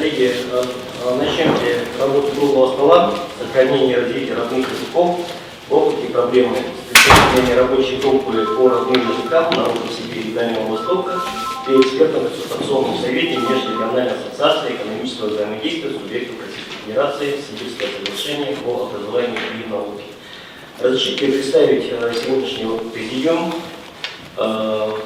Коллеги, начнемте работу круглого стола, сохранение и развитие родных языков, опыт и проблемы, представление рабочей группы по родным языкам народов Сибири и Дальнего Востока при экспертно-консультационном совете Межрегиональной ассоциации экономического взаимодействия субъектов Российской Федерации Сибирское соглашение по образованию и науке. Разрешите представить сегодняшний президиум. В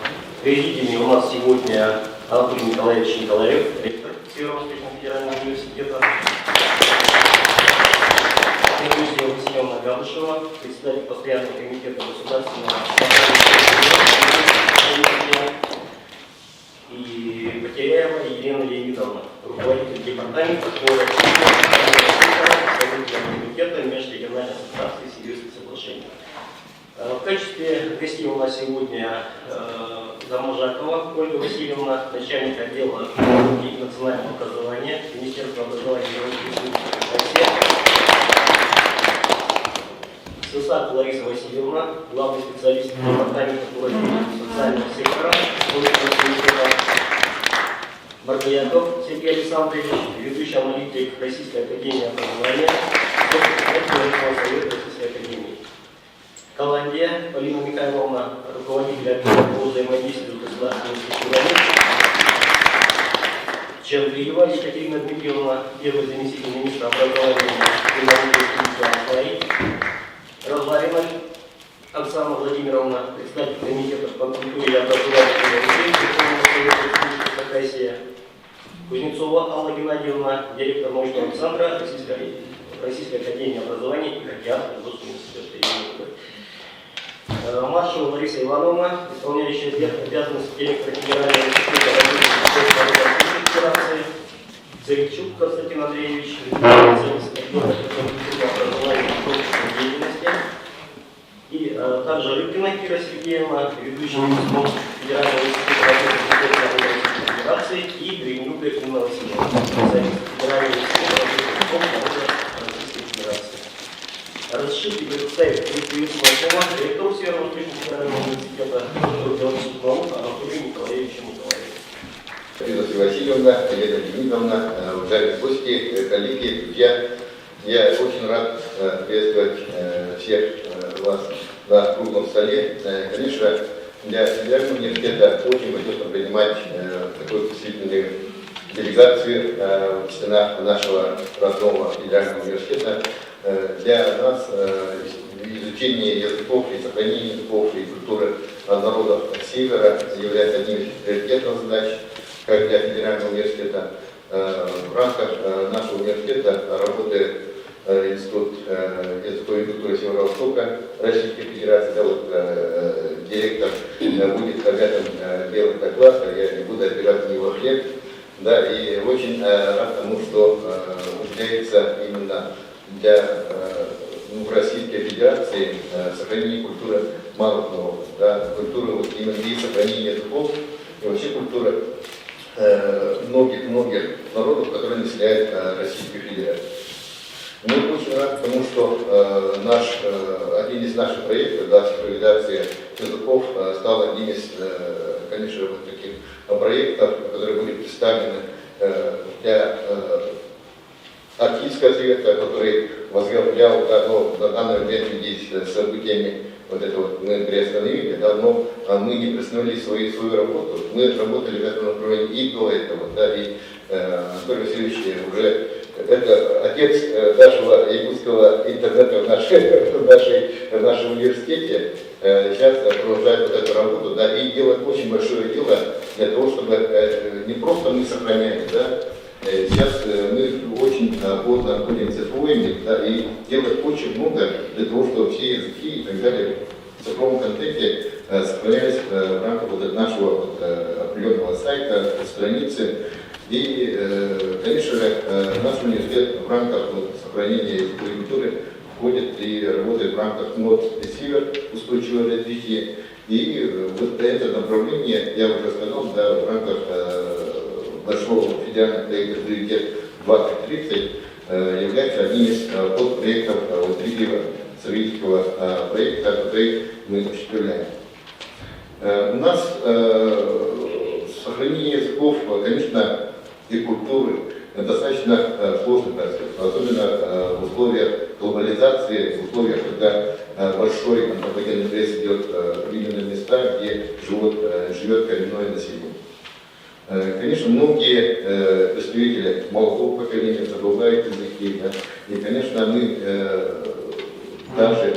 президиуме у нас сегодня Анатолий Николаевич Николаев, ректор Северо-Восточного федерального университета, Юлия Васильевна Габышева, председатель постоянного комитета государственного и Потеряева Елена Леонидовна, руководитель департамента по комитета Межрегиональной ассоциации Сибирских соглашений. В качестве гостей у нас сегодня Заможакова Ольга Васильевна, начальник отдела науки и национального образования Министерства образования и науки России. Сысак Лариса Васильевна, главный специалист департамента по развитию социального сектора Маргаяков Сергей Александрович, ведущий аналитик Российской академии образования, Совета Российской академии. Голландия Полина Михайловна, руководитель отдела по взаимодействию с государственными структурами. Чандлиева Екатерина Дмитриевна, первый заместитель министра образования и науки. Разларина Оксана Владимировна, председатель комитета по культуре и образованию Хакасия. Кузнецова Алла Геннадьевна, директор научного центра Российской академии образования и Хоккеанского госуниверситета. Маршева Лариса Ивановна, исполняющая обязанности директора Федерального института Российской Федерации. Царичук Константин Андреевич, специалист отдела образования и творческой деятельности. И также Рыбкина Кира Сергеевна, ведущий Федерального института Российской Федерации, и Гринюка Инна Васильевна, специалист Федерального института Российской Федерации. Разрешите представить председателя ректору Северо-Восточного федерального университета биологических наук Анатолия Николаевича Николаева. Елена Васильевна, Елена Леонидовна, уважаемые гости, коллеги, друзья, я очень рад приветствовать всех вас на круглом столе. Конечно, для Федерального университета очень важно принимать такую действительную делегацию в стенах нашего родного Федерального университета. Для нас изучение языков и сохранение языков и культуры народов Севера является одним из приоритетных задач, как для Федерального университета. В рамках нашего университета работает Институт языковой культуры Северо-Востока Российской Федерации. Да, вот, директор будет обязан делать доклад, я не буду опираться на его хлеб. Да, и очень рад тому, что уделяется именно для Российской Федерации сохранение культуры малых народов, да, культуры вот, именно и сохранение языков, и вообще культуры многих народов, которые населяют Российскую Федерацию. Мы очень рады тому, что один из наших проектов, да, цифровизация языков, стал одним из, конечно, вот таких проектов, которые были представлены для Арктического совета, который возглавлял, да, на данный момент здесь с событиями вот это вот мы приостановили, да, но мы не приостановили свою работу. Мы работали в этом направлении и до этого, да, и Анатолий Васильевич уже это отец нашего якутского интернета в нашем университете. Сейчас продолжает вот эту работу, да, и делает очень большое дело для того, чтобы не просто мы сохраняли, да. Сейчас мы очень плотно находимся в цифровыми, да, и делать очень много для того, чтобы все языки и так далее в цифровом контексте сохранялись в рамках вот нашего вот, определенного сайта, страницы. И, конечно же, наш университет в рамках вот, сохранения языковой культуры входит и работает в рамках НОТ Север устойчивого развития. И вот это направление, я уже сказал, да, в рамках нашего федерального проекта «Приоритет 2030» является одним из подпроектов третьего советского проекта, который мы осуществляем. У нас сохранение языков, конечно, и культуры достаточно сложный процесс, особенно в условиях глобализации, в условиях, когда большой антропогенный пресс идет именно в места, где живет коренное население. Конечно, многие представители молодого поколения забывают языки, да, и, конечно, мы даже,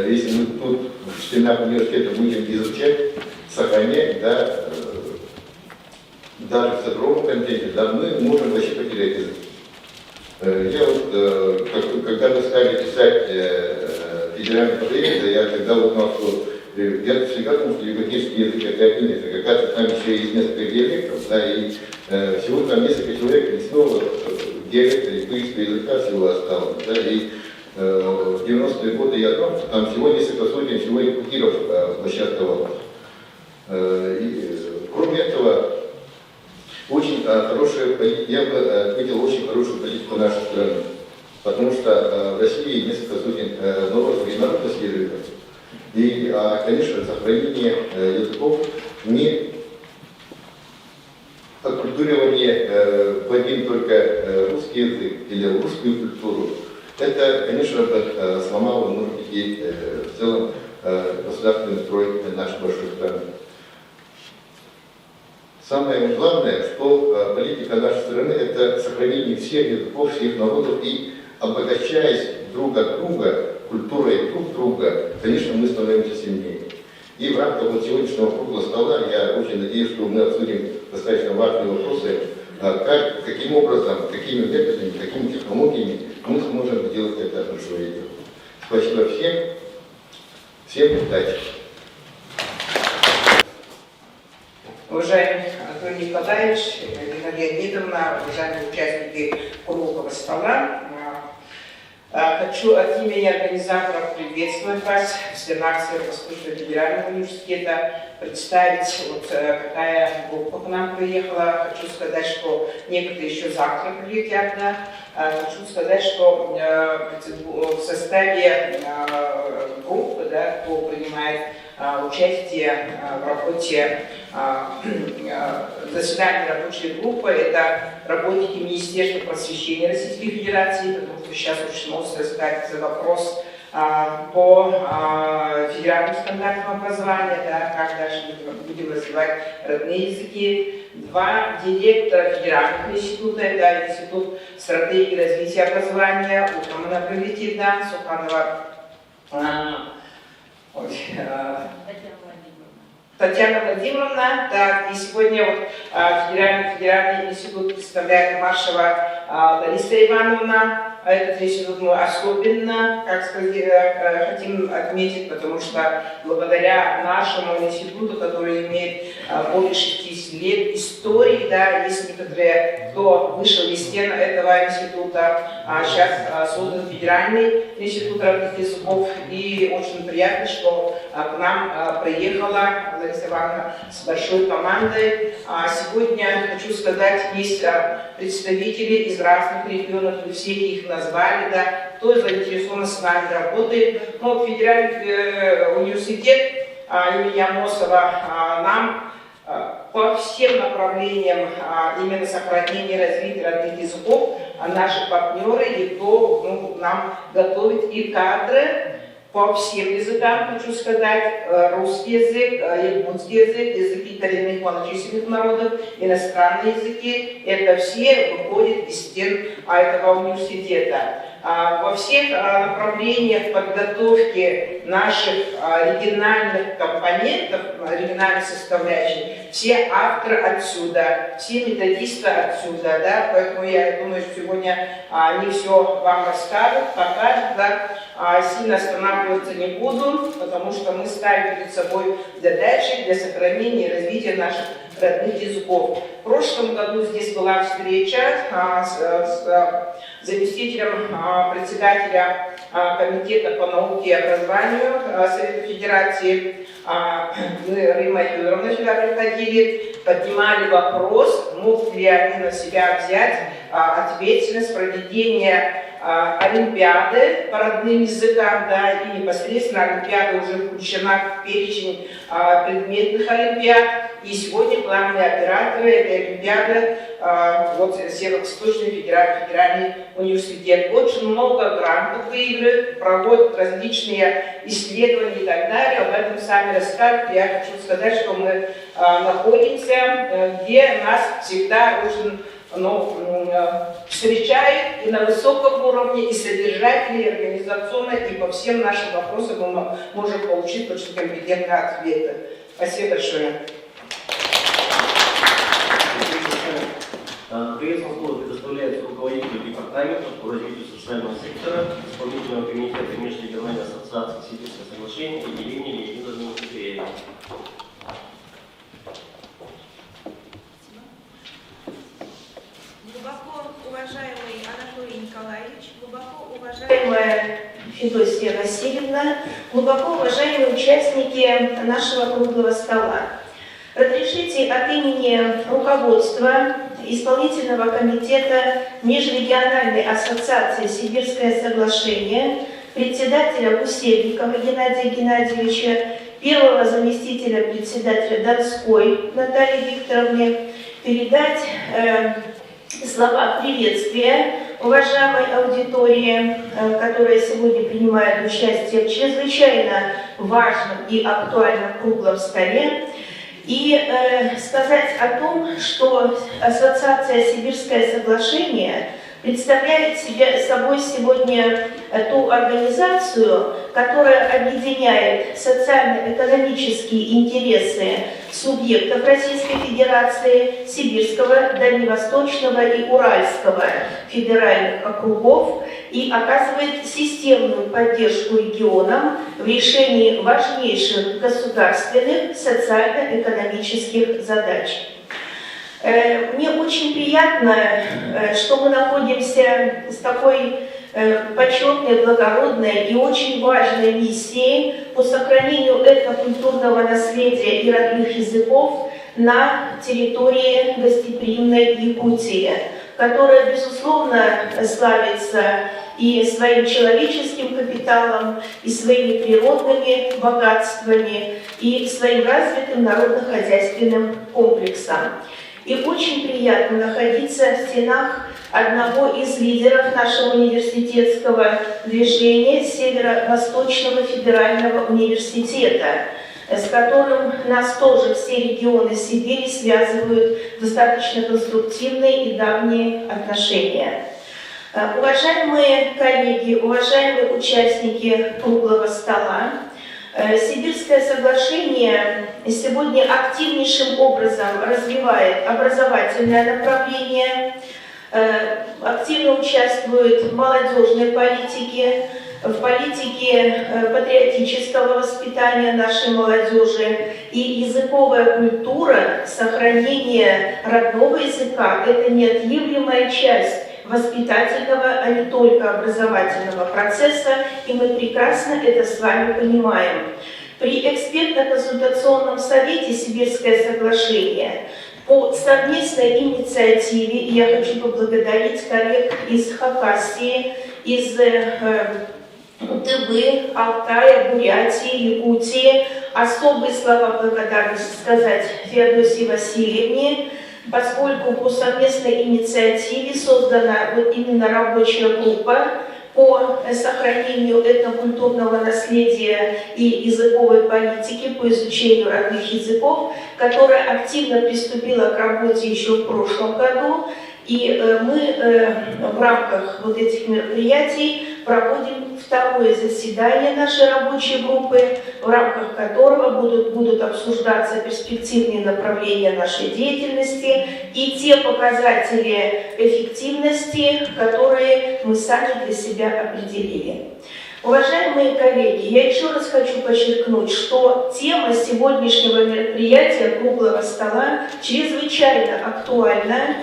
если мы тут в стенах университета будем изучать, сохранять, да, даже в цифровом контенте, да, мы можем вообще потерять язык. Я вот, когда мы стали писать федеральный проект, я тогда узнал, что я всегда думал, что европейский язык это один язык, оказывается, там еще есть несколько диалектов, да, и всего там несколько человек, и снова диалекта и туристского языка всего осталось, да, и в 90-е годы я знал, что там всего несколько сотен всего репетиров вообще оставалось. Кроме этого, очень хорошая политика, я бы отметил очень хорошую политику нашей страны, потому что в России несколько сотен народов и народностей языков. И, конечно, сохранение языков, не оккультуривание в один только русский язык или русскую культуру, это, конечно, сломало, может быть, и в целом государственный строй нашей большой страны. Самое главное, что политика нашей страны – это сохранение всех языков, всех народов, и обогащаясь друг от друга, культурой друг друга, конечно, мы становимся сильнее. И в рамках вот сегодняшнего круглого стола я очень надеюсь, что мы обсудим достаточно важные вопросы, каким образом, какими методами, какими технологиями мы сможем сделать это большое дело. Спасибо всем, всем удачи. Уважаемый Анатолий Николаевич, Елена Леонидовна, уважаемые участники круглого стола, хочу от имени организаторов приветствовать вас в стенах Северо-Восточного федерального университета, представить, вот какая группа к нам приехала. Хочу сказать, что некоторые еще завтра прилетят. Хочу сказать, что в составе группы, да, кто принимает участие в работе заседания рабочей группы, это работники Министерства просвещения Российской Федерации, потому что сейчас очень остро ставится вопрос по федеральным стандартам образования, да, как дальше мы будем развивать родные языки. Два директора федеральных института, это Институт стратегии развития образования, утром она прилетит, да, Суханова, Татьяна Владимировна, да, и сегодня вот федеральный институт представляет Маршева Лариса Ивановна. Этот институт мы особенно, как сказать, хотим отметить, потому что благодаря нашему институту, который имеет более 60 лет истории, да, есть некоторые, кто вышел из стен этого института, сейчас создан Федеральный институт родных языков, и очень приятно, что к нам приехала Лариса Ивановна с большой командой. Сегодня, хочу сказать, есть представители из разных регионов, вы все их назвали, да, кто заинтересован с нами работает. Но Федеральный университет имени Амосова нам по всем направлениям именно сохранения и развития родных языков, наши партнеры, и кто нам готовит и кадры по всем языкам, хочу сказать, русский язык, якутский язык, языки коренных малочисленных народов, иностранные языки, это все выходит из стен этого университета. Во всех направлениях подготовки наших региональных компонентов, региональных составляющих, все авторы отсюда, все методисты отсюда, да, поэтому я думаю, что сегодня они все вам расскажут, покажут, да, сильно останавливаться не буду, потому что мы ставим перед собой задачи для сохранения и развития наших родных языков. В прошлом году здесь была встреча с заместителем председателя Комитета по науке и образованию Совета Федерации, мы, Римма Федоровна, сюда приходили, поднимали вопрос, могут ли они на себя взять ответственность проведения Олимпиады по родным языкам, да, и непосредственно Олимпиада уже включена в перечень предметных Олимпиад. И сегодня главные операторы этой Олимпиады, вот Северо-Восточный федеральный университет. Очень много грантов выигрывают, проводят различные исследования и так далее. Об этом сами расскажут. Я хочу сказать, что мы находимся, где нас всегда очень встречают и на высоком уровне, и содержательно, и организационно, и по всем нашим вопросам мы можем получить очень компетентные ответы. Спасибо большое. Приветственное слово предоставляется руководителю департамента по развитию социального сектора, исполнительного комитета Межрегиональной ассоциации Сибирского соглашения и Елене Леонидовне Киреевой. Глубоко уважаемый Анатолий Николаевич, глубоко уважаемая Федосия Васильевна, глубоко уважаемые участники нашего круглого стола. Разрешите от имени руководства Исполнительного комитета Межрегиональной ассоциации «Сибирское соглашение», председателя Гусельникова Геннадия Геннадьевича, первого заместителя председателя Донской Натальи Викторовне передать слова приветствия уважаемой аудитории, которая сегодня принимает участие в чрезвычайно важном и актуальном круглом столе, и сказать о том, что Ассоциация «Сибирское соглашение» представляет собой сегодня ту организацию, которая объединяет социально-экономические интересы субъектов Российской Федерации, Сибирского, Дальневосточного и Уральского федеральных округов и оказывает системную поддержку регионам в решении важнейших государственных социально-экономических задач. Мне очень приятно, что мы находимся с такой почетной, благородной и очень важной миссией по сохранению этнокультурного наследия и родных языков на территории гостеприимной Якутии, которая, безусловно, славится и своим человеческим капиталом, и своими природными богатствами, и своим развитым народно-хозяйственным комплексом. И очень приятно находиться в стенах одного из лидеров нашего университетского движения Северо-Восточного федерального университета, с которым нас тоже все регионы Сибири связывают достаточно конструктивные и давние отношения. Уважаемые коллеги, уважаемые участники круглого стола, Сибирское соглашение сегодня активнейшим образом развивает образовательное направление, активно участвует в молодежной политике, в политике патриотического воспитания нашей молодежи. И языковая культура, сохранение родного языка – это неотъемлемая часть воспитательного, а не только образовательного процесса, и мы прекрасно это с вами понимаем. При экспертно-консультационном совете «Сибирское соглашение» по совместной инициативе, и я хочу поблагодарить коллег из Хакасии, из Тывы, Алтая, Бурятии, Якутии, особые слова благодарности сказать Феодосии Васильевне, поскольку по совместной инициативе создана вот именно рабочая группа по сохранению этнокультурного наследия и языковой политики по изучению родных языков, которая активно приступила к работе еще в прошлом году. И мы в рамках вот этих мероприятий проводим второе заседание нашей рабочей группы, в рамках которого будут обсуждаться перспективные направления нашей деятельности и те показатели эффективности, которые мы сами для себя определили. Уважаемые коллеги, я еще раз хочу подчеркнуть, что тема сегодняшнего мероприятия круглого стола чрезвычайно актуальна.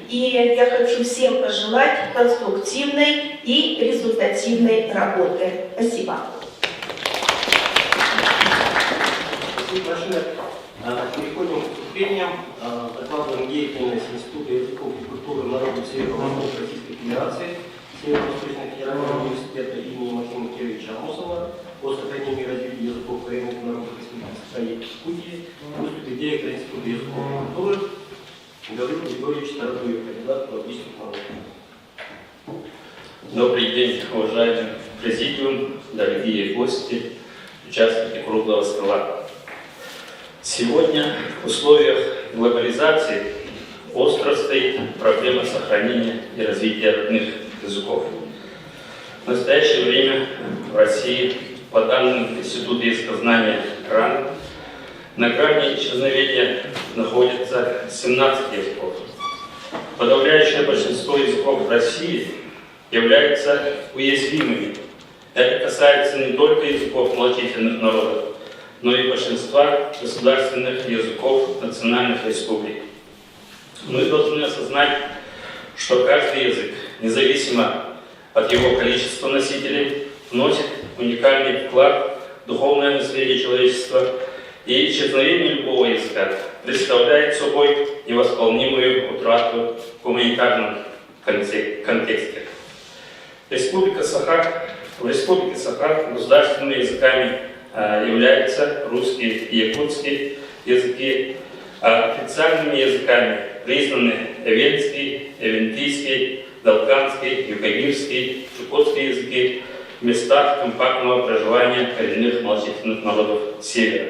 И я хочу всем пожелать конструктивной и результативной работы. Спасибо. Спасибо большое. Переходим к выступлениям. Докладываем деятельность Института языков и культуры народов Северо-Востока Российской Федерации, Северо-Восточного федерального университета имени Максима Кировича Амосова по сохранению и развитию языков коренных народов Республики Саха-Якутии выступит директор Института языков и культуры Гаврил Григорьевич Тарабуев, кандидат логических наук. Добрый день, уважаемый президиум, дорогие гости, участники круглого стола. Сегодня в условиях глобализации остро стоит проблема сохранения и развития родных языков. В настоящее время в России, по данным Института языкознания РАН, на грани исчезновения находится 17 языков. Подавляющее большинство языков в России являются уязвимыми. Это касается не только языков малочисленных народов, но и большинства государственных языков национальных республик. Мы должны осознать, что каждый язык, независимо от его количества носителей, вносит уникальный вклад в духовное наследие человечества, и исчезновение любого языка представляет собой невосполнимую утрату в гуманитарном контексте. В Республике Саха государственными языками являются русский и якутский языки, а официальными языками признаны эвенский, эвентийский, долганский, югоирский, чукотский языки в местах компактного проживания коренных малочисленных народов Севера.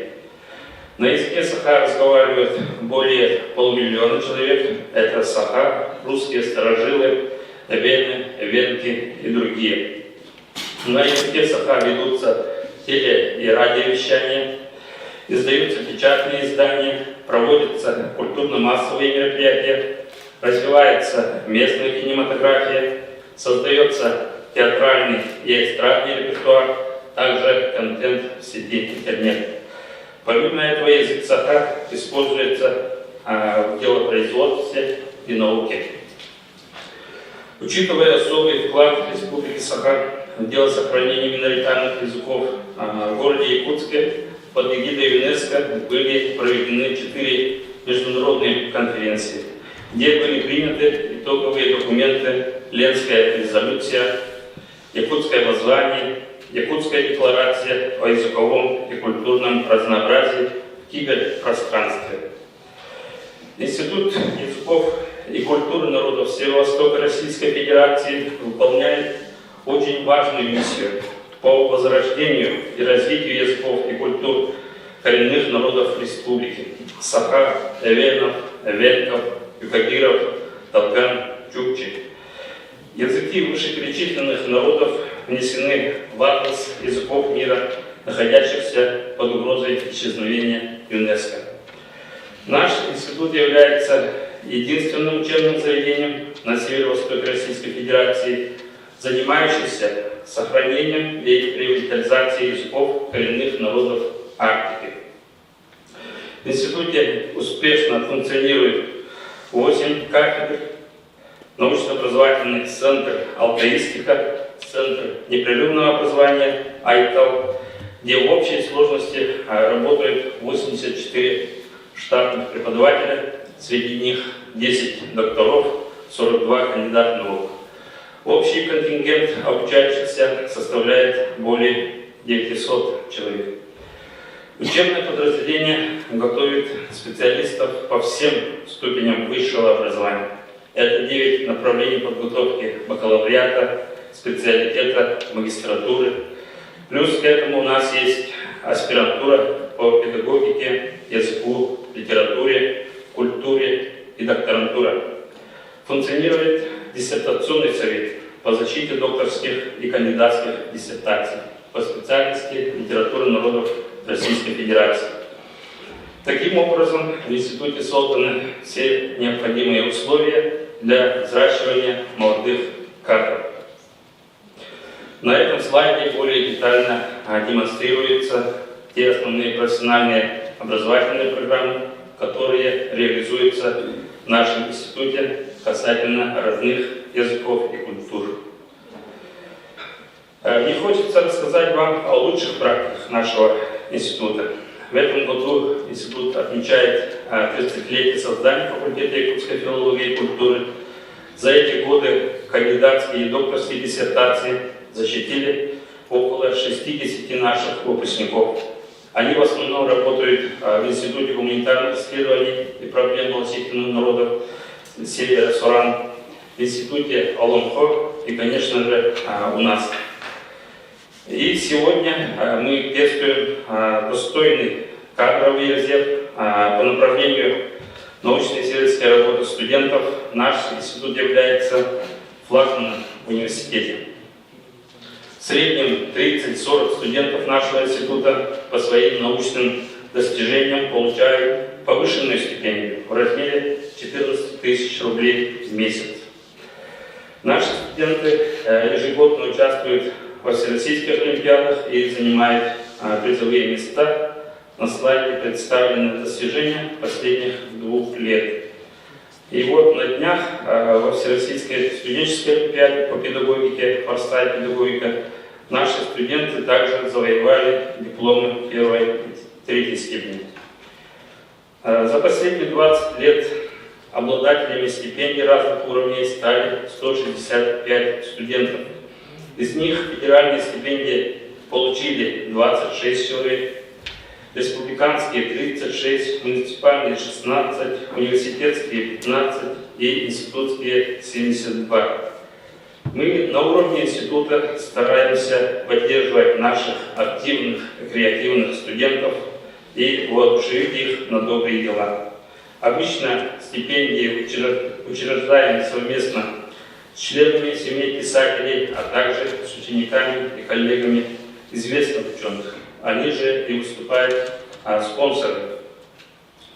На языке Саха разговаривают более полумиллиона человек. Это Саха, русские старожилы, эвены, эвенки и другие. На языке Саха ведутся теле- и радиовещания, издаются печатные издания, проводятся культурно-массовые мероприятия, развивается местная кинематография, создается театральный и эстрадный репертуар, также контент в сети интернет. Помимо этого, язык Саха используется в делопроизводстве и науке. Учитывая особый вклад Республики Саха в дело сохранения миноритарных языков, в городе Якутске под эгидой ЮНЕСКО были проведены 4 международные конференции, где были приняты итоговые документы Ленская резолюция, Якутское воззвание, Якутская декларация о языковом и культурном разнообразии в киберпространстве. Институт языков и культуры народов Северо-Востока Российской Федерации выполняет очень важную миссию по возрождению и развитию языков и культур коренных народов республики Саха, эвенов, эвенков, юкагиров, долган, чукчи. Языки вышеперечисленных народов внесены в атлас языков мира, находящихся под угрозой исчезновения ЮНЕСКО. Наш институт является единственным учебным заведением на северо-востоке Российской Федерации, занимающийся сохранением и ревитализацией языков коренных народов Арктики. В институте успешно функционирует 8 кафедр, научно-образовательный центр «Алтаистика», центр непрерывного образования «Айтал», где в общей сложности работают 84 штатных преподавателя, среди них 10 докторов, 42 кандидата наук. Общий контингент обучающихся составляет более 900 человек. Учебное подразделение готовит специалистов по всем ступеням высшего образования. Это 9 направлений подготовки бакалавриата, специалитета, магистратуры. Плюс к этому у нас есть аспирантура по педагогике, языку, литературе, культуре и докторантура. Функционирует диссертационный совет по защите докторских и кандидатских диссертаций по специальности литературы народов Российской Федерации. Таким образом, в институте созданы все необходимые условия для взращивания молодых кадров. На этом слайде более детально демонстрируются те основные профессиональные образовательные программы, которые реализуются в нашем институте касательно родных языков и культур. Мне хочется рассказать вам о лучших практиках нашего института. В этом году институт отмечает 30-летие создания факультета якутской филологии и культуры. За эти годы кандидатские и докторские диссертации защитили около 60 наших выпускников. Они в основном работают в Институте гуманитарных исследований и проблем малочисленных народов Севера Суран, в Институте Аламхо и, конечно же, у нас. И сегодня мы пестуем достойный кадровый резерв по направлению научно-исследовательской работы студентов. Наш институт является флагманом в университете. В среднем 30-40 студентов нашего института по своим научным достижениям получают повышенную стипендию в размере 14 тысяч рублей в месяц. Наши студенты ежегодно участвуют во всероссийских олимпиадах и занимают призовые места. На слайде представлены достижения последних 2 лет. И вот на днях во Всероссийской студенческой олимпиаде по педагогике, простая педагогика, наши студенты также завоевали дипломы 1-3 степени. За последние 20 лет обладателями стипендий разных уровней стали 165 студентов. Из них федеральные стипендии получили 26 человек, республиканские 36, муниципальные 16, университетские 15 и институтские 72. Мы на уровне института стараемся поддерживать наших активных и креативных студентов и воодушевить их на добрые дела. Обычно стипендии учреждаем совместно с членами семей писателей, а также с учениками и коллегами известных ученых. Они же и выступают спонсорами.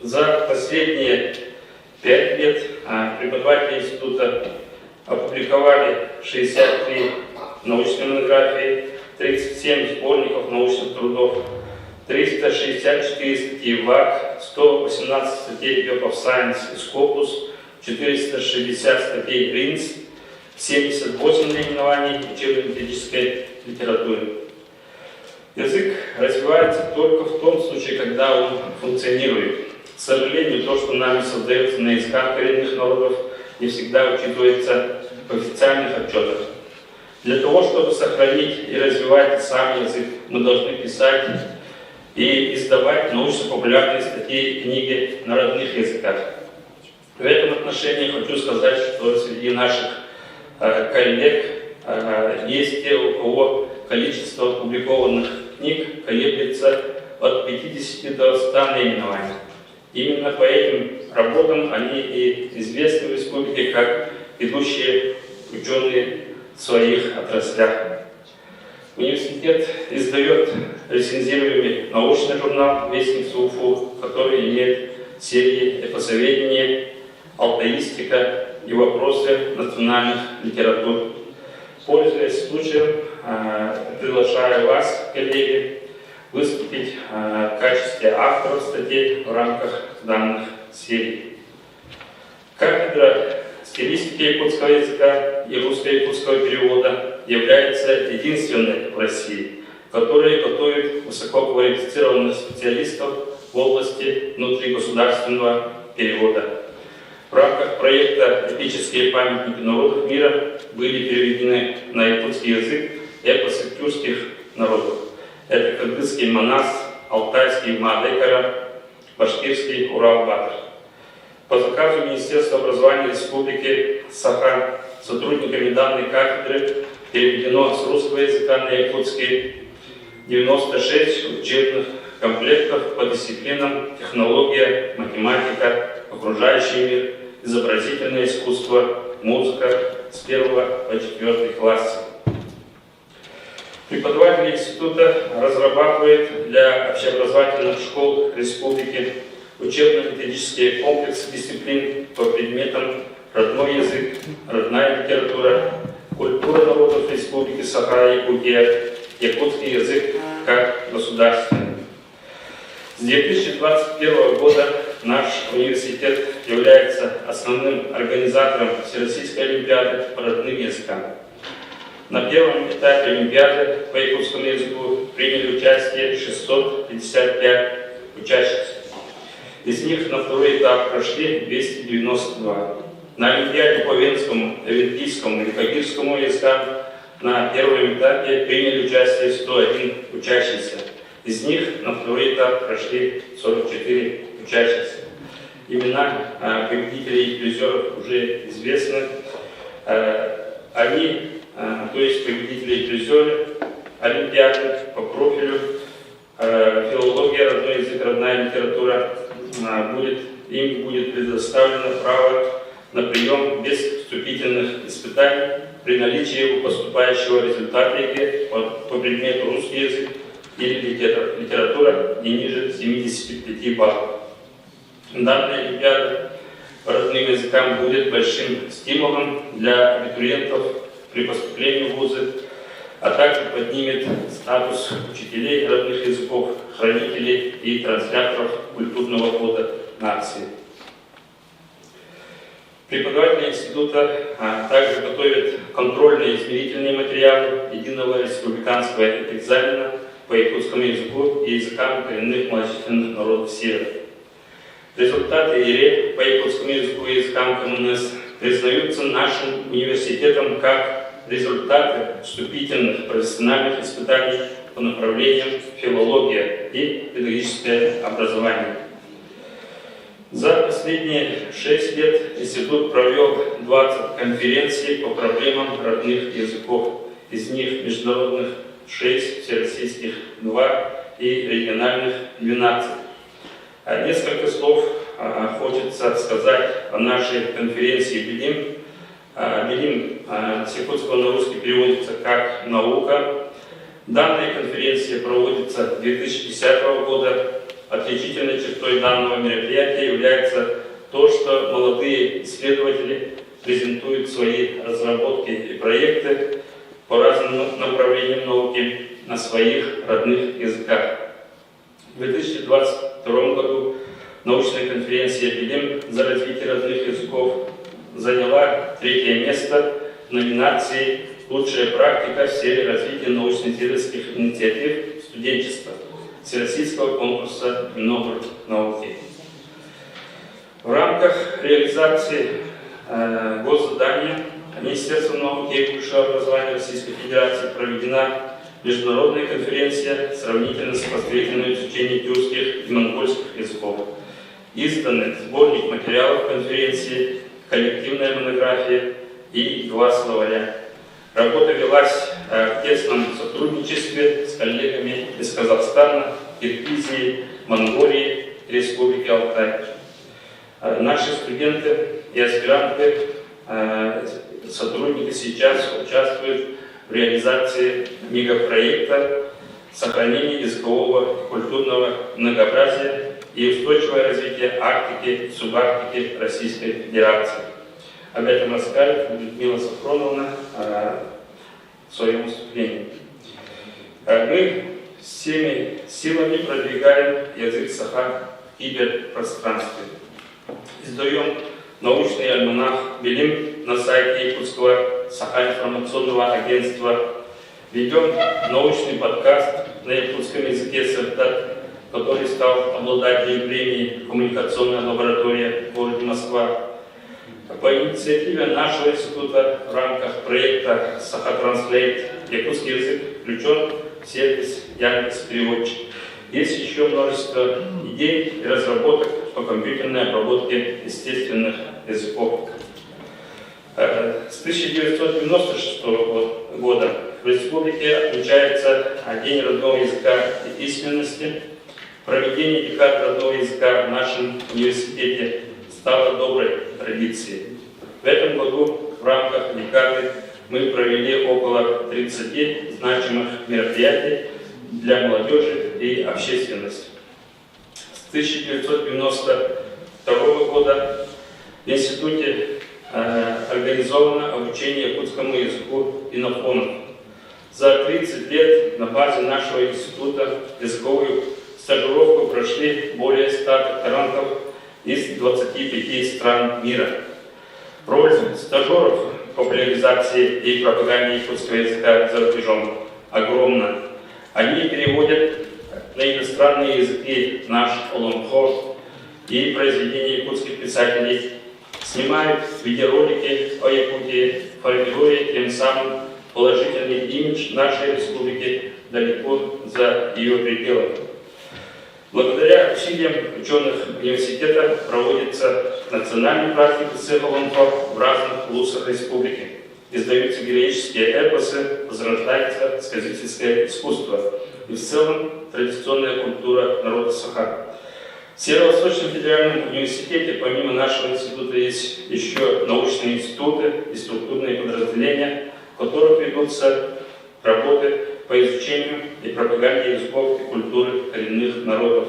За последние 5 лет преподаватели института опубликовали 63 научные монографии, 37 сборников научных трудов, 364 статьи в ВАК, 118 статей Web of Science и Scopus, 460 статей РИНС, 78 наименований учебно-методической литературы. Язык развивается только в том случае, когда он функционирует. К сожалению, то, что нами создается на языках коренных народов, не всегда учитывается в официальных отчетах. Для того, чтобы сохранить и развивать сам язык, мы должны писать и издавать научно-популярные статьи и книги на родных языках. В этом отношении хочу сказать, что среди наших коллег есть те, у кого количество опубликованных книг колеблется от 50 до 100 наименований. Именно по этим работам они и известны в республике как ведущие ученые в своих отраслях. Университет издает рецензируемый научный журнал «Вестник СУФУ», который имеет серии «Эпосоведение», «Алтаистика» и «Вопросы национальных литератур». Пользуясь случаем, приглашаю вас, коллеги, выступить в качестве авторов статей в рамках данных серий. Кафедра стилистики якутского языка и русско-якутского перевода является единственной в России, которая готовит высококвалифицированных специалистов в области внутригосударственного перевода. В рамках проекта «Эпические памятники народов мира» были переведены на якутский язык эпосы тюркских народов. Это кыргызский Манас, алтайский Маадекара, башкирский Урал-Батыр. По заказу Министерства образования Республики Саха сотрудниками данной кафедры переведено с русского языка на якутский 96 учебных комплектов по дисциплинам технология, математика, окружающий мир, изобразительное искусство, музыка с 1 по 4 класса. Преподаватели института разрабатывают для общеобразовательных школ республики учебно-методические комплексы дисциплин по предметам родной язык, родная литература, культура народов республики Саха-Якутия, якутский язык как государственный. С 2021 года наш университет является основным организатором Всероссийской олимпиады по родным языкам. На первом этапе олимпиады по якутскому языку приняли участие 655 участников. Из них на второй этап прошли 292. На Олимпиаде по венскому, олимпийскому и кагирскому языкам на первом этапе приняли участие 101 учащийся. Из них на второй этап прошли 44 учащихся. Имена победителей и призеров уже известны. Они, то есть победители и призеры Олимпиады по профилю филология, родной язык, родная литература, им будет предоставлено право на прием без вступительных испытаний при наличии у поступающего результата ЕГЭ по предмету русский язык или литература не ниже 75 баллов. Данная Олимпиада по родным языкам будет большим стимулом для абитуриентов при поступлении в вузы, а также поднимет статус учителей родных языков, хранителей и трансляторов культурного кода нации. Преподаватели института также готовят контрольные измерительные материалы единого республиканского экзамена по якутскому языку и языкам коренных малочисленных народов Севера. Результаты ЕРЕ по якутскому языку и языкам КМНС признаются нашим университетом как результаты вступительных профессиональных испытаний по направлениям филология и педагогическое образование. За последние 6 лет институт провел 20 конференций по проблемам родных языков. Из них международных 6, всероссийских 2 и региональных 12. Несколько слов хочется сказать о нашей конференции «Белим». «Белим» с якутского на русский переводится как «наука». Данная конференция проводится 2010 года. Отличительной чертой данного мероприятия является то, что молодые исследователи презентуют свои разработки и проекты по разным направлениям науки на своих родных языках. В 2022 году научная конференция «Белим» за развитие родных языков заняла 3-е место в номинации «Лучшая практика в сфере развития научно-исследовательских инициатив студенчества» Всероссийского конкурса Минобрнауки. В рамках реализации госзадания Министерством науки и высшего образования Российской Федерации проведена международная конференция «Сравнительно сопоставительное изучение тюркских и монгольских языков». Изданы сборник материалов конференции, коллективная монография и 2 словаря. Работа велась в тесном сотрудничестве с коллегами из Казахстана, Киргизии, Монголии и Республики Алтай. Наши студенты и аспиранты, сотрудники сейчас участвуют в реализации мегапроекта сохранения языкового и культурного многообразия и устойчивое развитие Арктики и субарктики Российской Федерации. Об этом расскажет Людмила Сафроновна в своем выступлении. Мы всеми силами продвигаем язык саха в киберпространстве. Издаем научный альманах «Белим» на сайте Якутского саха-информационного агентства. Ведем научный подкаст на якутском языке «Сертат», который стал обладателем премии «Коммуникационная лаборатория» в городе Москва. По инициативе нашего института в рамках проекта «Саха-Транслейт» якутский язык включен в сервис Яндекс.Переводчик. Есть еще множество идей и разработок по компьютерной обработке естественных языков. С 1996 года в республике отмечается День родного языка и письменности. Проведение декад родного языка в нашем университете стало доброй традицией. В этом году в рамках декады мы провели около 30 значимых мероприятий для молодежи и общественности. С 1992 года в институте организовано обучение якутскому языку инофонов. За 30 лет на базе нашего института языковую стажировку прошли более 100 докторантов из 25 стран мира. Роль стажеров в популяризации и пропаганде якутского языка за рубежом огромна. Они переводят на иностранные языки наш Олонхо и произведения якутских писателей, снимают видеоролики о Якутии, формируя тем самым положительный имидж нашей республики далеко за ее пределами. Благодаря усилиям ученых университета проводится национальная практика цеха ЛОНХО в разных улусах республики. Издаются героические эпосы, возрождается сказительское искусство и в целом традиционная культура народа Саха. В Северо-Восточном федеральном университете помимо нашего института есть еще научные институты и структурные подразделения, в которых ведутся работы по изучению и пропаганде языков и культуры коренных народов.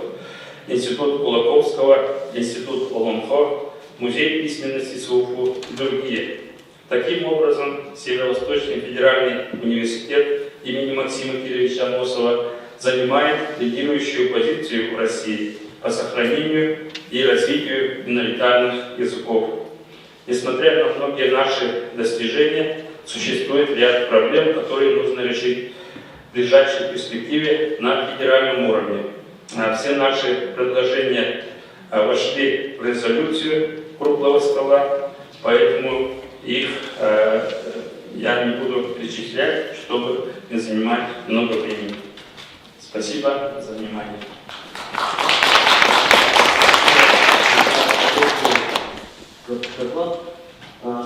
Институт Кулаковского, Институт ОЛОНХО, Музей письменности СУФУ и другие. Таким образом, Северо-Восточный федеральный университет имени Максима Кирилловича Амосова занимает лидирующую позицию в России по сохранению и развитию миноритарных языков. Несмотря на многие наши достижения, существует ряд проблем, которые нужно решить в ближайшей перспективе на федеральном уровне. Все наши предложения вошли в резолюцию круглого стола, поэтому их я не буду перечислять, чтобы не занимать много времени. Спасибо за внимание. Доклад.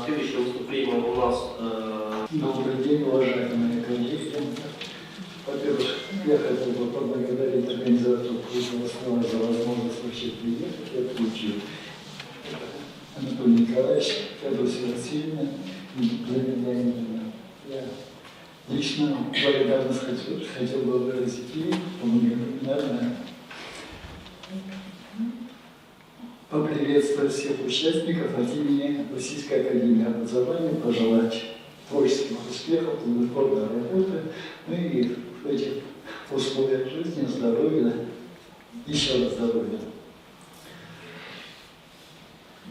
Следующее выступление у нас... Добрый день, уважаемые коллеги. Во-первых, я хотел бы поблагодарить организатору круглого стола за возможность вообще приехать и отключить Анатолий Николаевич, Феодосия Васильевна и Елена Леонидовна. Я лично благодарность хотел бы выразить и, наверное, поприветствовать всех участников от имени Российской академии образования, пожелать творческих успехов, плодотворной работы, ну и в этих условиях жизни здоровья, еще раз здоровья.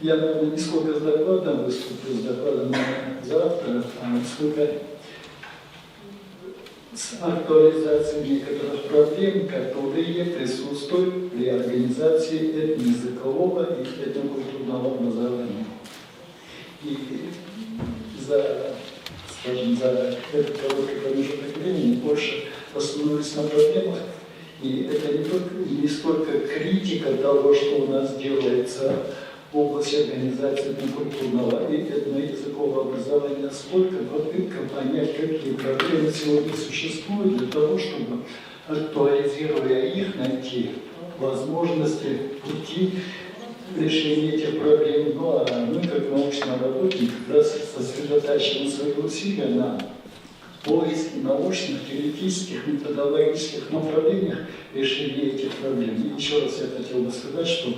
Я, наверное, не сколько с докладом выступлю, с докладом завтра, а сколько с актуализацией некоторых проблем, которые присутствуют при организации этноязыкового и этнокультурного образования. И за этот короткий промежуток времени больше остановились на проблемах. И это не столько критика того, что у нас делается в области организации этнокультурного и этноязыкового образования, сколько попытка понять, какие проблемы сегодня существуют, для того, чтобы, актуализируя их, найти возможности, пути решения этих проблем. Ну а мы, как научные работники, как раз сосредотачиваем свои усилия на поиске научных, теоретических, методологических направлениях решения этих проблем. И еще раз я хотел бы сказать, что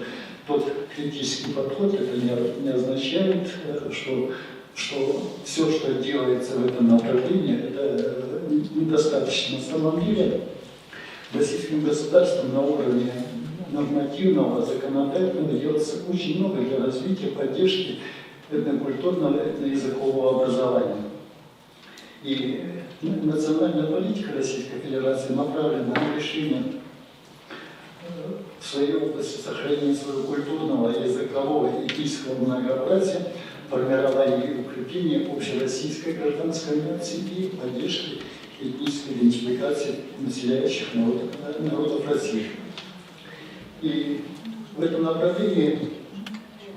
тот критический подход, это не означает, что все, что делается в этом направлении, это недостаточно. На самом деле, российским государством на уровне нормативного, законодательного делается очень много для развития, поддержки этнокультурного, этноязыкового образования. И национальная политика Российской Федерации направлена на решение в своей области сохранения своего культурного, языкового и этнического многообразия, формирования и укрепления общероссийской гражданской нации и поддержки этнической идентификации населяющих народов России. И в этом направлении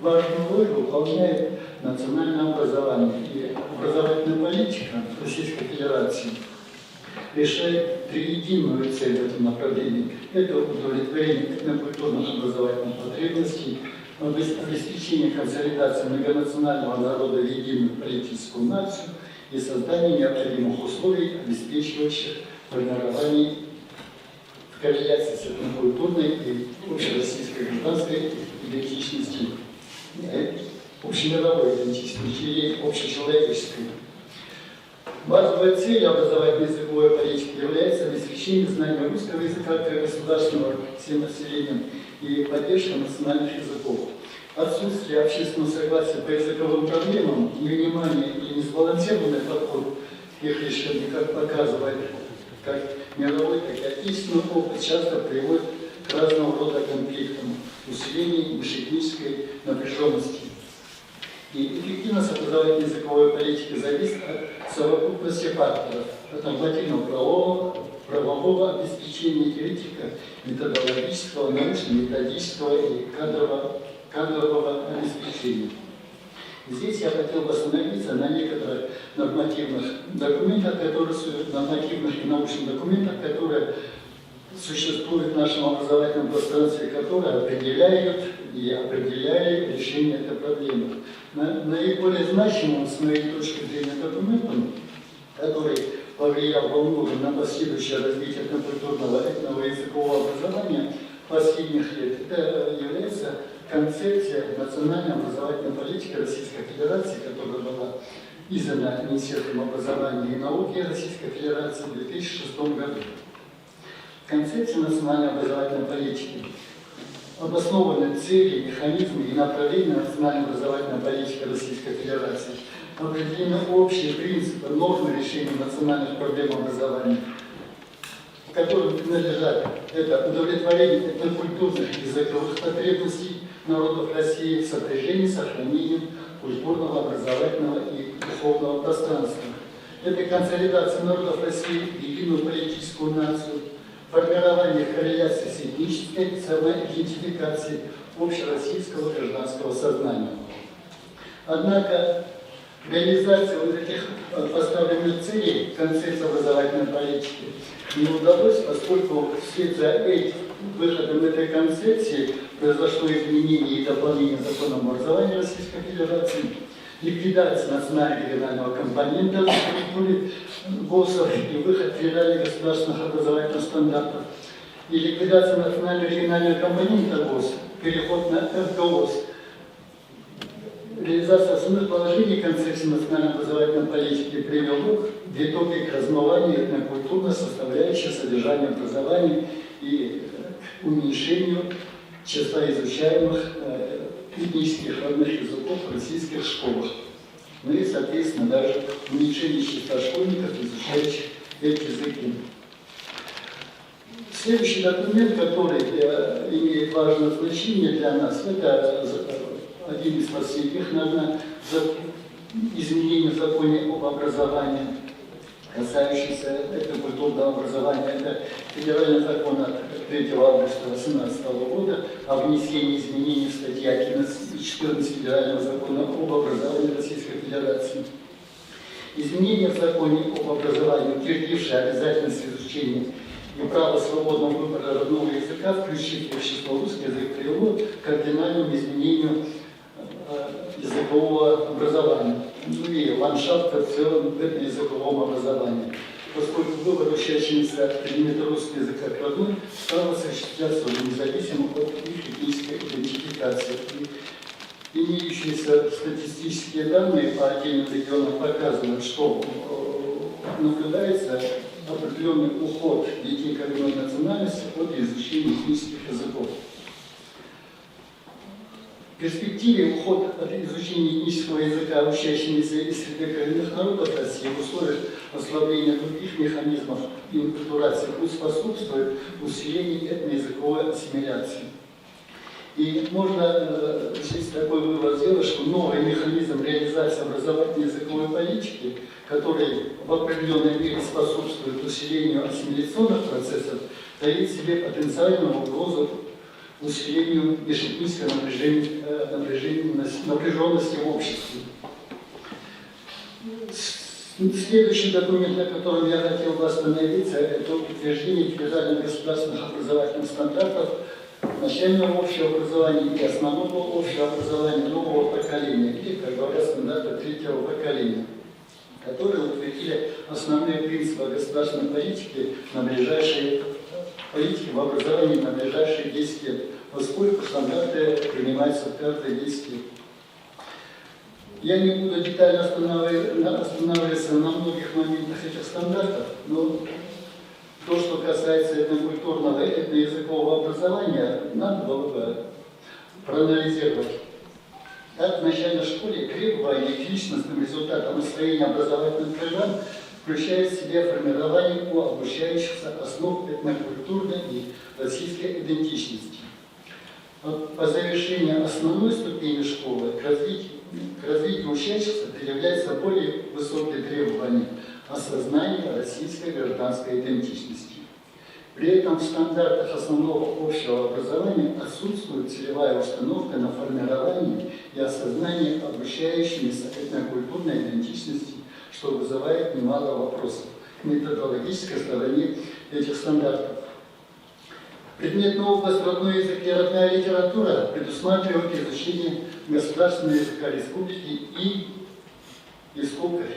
важную роль выполняет национальное образование. И образовательная политика Российской Федерации решает триединую цель в этом направлении. Это удовлетворение этнокультурных образовательных потребностей, обеспечение консолидации многонационального народа в единую политическую нацию и создание необходимых условий, обеспечивающих формирование в корреляции с этнокультурной и общероссийской гражданской идентичностью, общемировой идентичностью или общечеловеческой. Базовая цель образовательной языковой политики является обеспечение знания русского языка как государственного всем населением и поддержка национальных языков. Отсутствие общественного согласия по языковым проблемам, невнимание и несбалансированный подход к их решению, как показывает как мировой, так и отечественный опыт, часто приводит к разного рода конфликтам, усилению межэтнической напряженности. И эффективность образовательной языковой политики зависит от совокупности факторов, от нормативного правового обеспечения, критика, методологического, научно-методического и кадрового обеспечения. Здесь я хотел бы остановиться на некоторых нормативных документах, нормативных и научных документах, которые существуют в нашем образовательном пространстве, которые определяют и определяли решение этой проблемы. Наиболее значимым, с моей точки зрения, документом, который повлиял во многом на последующее развитие этнокультурного этного языкового образования последних лет, это является концепция национальной образовательной политики Российской Федерации, которая была издана Министерством образования и науки Российской Федерации в 2006 году. Концепция национальной образовательной политики обоснованы цели, механизмы и направления национальной образовательной политики Российской Федерации, определены общие принципы, нормы решения национальных проблем образования, которым принадлежат это удовлетворение этнокультурных и языковых потребностей народов России в сопряжении с сохранением культурного, образовательного и духовного пространства. Это консолидация народов России в единую политическую нацию, формирование корреляции с этнической самоидентификацией общероссийского гражданского сознания. Однако реализация вот этих поставленных целей концепции образовательной политики не удалось, поскольку вслед за выходом этой концепции произошло изменение и дополнение закона об образовании Российской Федерации, ликвидация национально-регионального компонента в структуре ГОСов и выход федеральных государственных образовательных стандартов, и ликвидация национально-регионального компонента ГОС, переход на РГОС. Реализация основных положений концепции национальной образовательной политики привела в итоге к размыванию этнокультурной составляющей содержания образования и уменьшению числа изучаемых этнических родных языков в российских школах. Ну и, соответственно, даже уменьшение числа школьников, изучающих эти языки. Следующий документ, который имеет важное значение для нас, это один из последних, наверное, изменений в законе об образовании, касающийся этнокультурного образования. Это федеральный закон от 3 августа 2018 года о внесении изменений в статьи 11 и 14 федерального закона об образовании Российской Федерации. Изменения в законе об образовании, утвердившие обязательность изучения и право свободного выбора родного языка, включив в число русский язык, привело к кардинальному изменению языкового образования, ну и ландшафта в целом в этом языковом образовании, поскольку выбор учащимся предмета русского языка как родной стал осуществляться независимо от их этнической идентификации. И имеющиеся статистические данные по отдельным регионам показывают, что наблюдается определенный уход детей коренной национальности от изучения этнических языков. В перспективе уход от изучения этнического языка учащимися из среды коренных народов России в условиях ослабления других механизмов инкультурации способствует усилению этноязыковой ассимиляции. И можно здесь такой вывод сделать, что новый механизм реализации образовательной языковой политики, который в определенной мере способствует усилению ассимиляционных процессов, таит в себе потенциальную угрозу усилению межэтнической напряженности в обществе. Следующий документ, на котором я хотел бы остановиться, это утверждение федеральных государственных образовательных стандартов начального общего образования и основного общего образования нового поколения, или, как говорят, стандарты третьего поколения, которые утвердили основные принципы государственной политики на ближайшие политики в образовании на ближайшие 10 лет, поскольку стандарты принимаются в каждые 10 лет. Я не буду детально останавливаться на многих моментах этих стандартов, но то, что касается этнокультурного и этноязыкового образования, надо было бы проанализировать. Так, в начальной школе требования к личностным результатам освоения образовательных программ включает в себя формирование у обучающихся основ этнокультурной и российской идентичности. По завершении основной ступени школы к к развитию учащихся предъявляются более высокие требования осознания российской гражданской идентичности. При этом в стандартах основного общего образования отсутствует целевая установка на формирование и осознание обучающимися этнокультурной идентичности, что вызывает немало вопросов к методологической стороне этих стандартов. Предметная область родной язык и родная литература предусматривает изучение государственного языка республики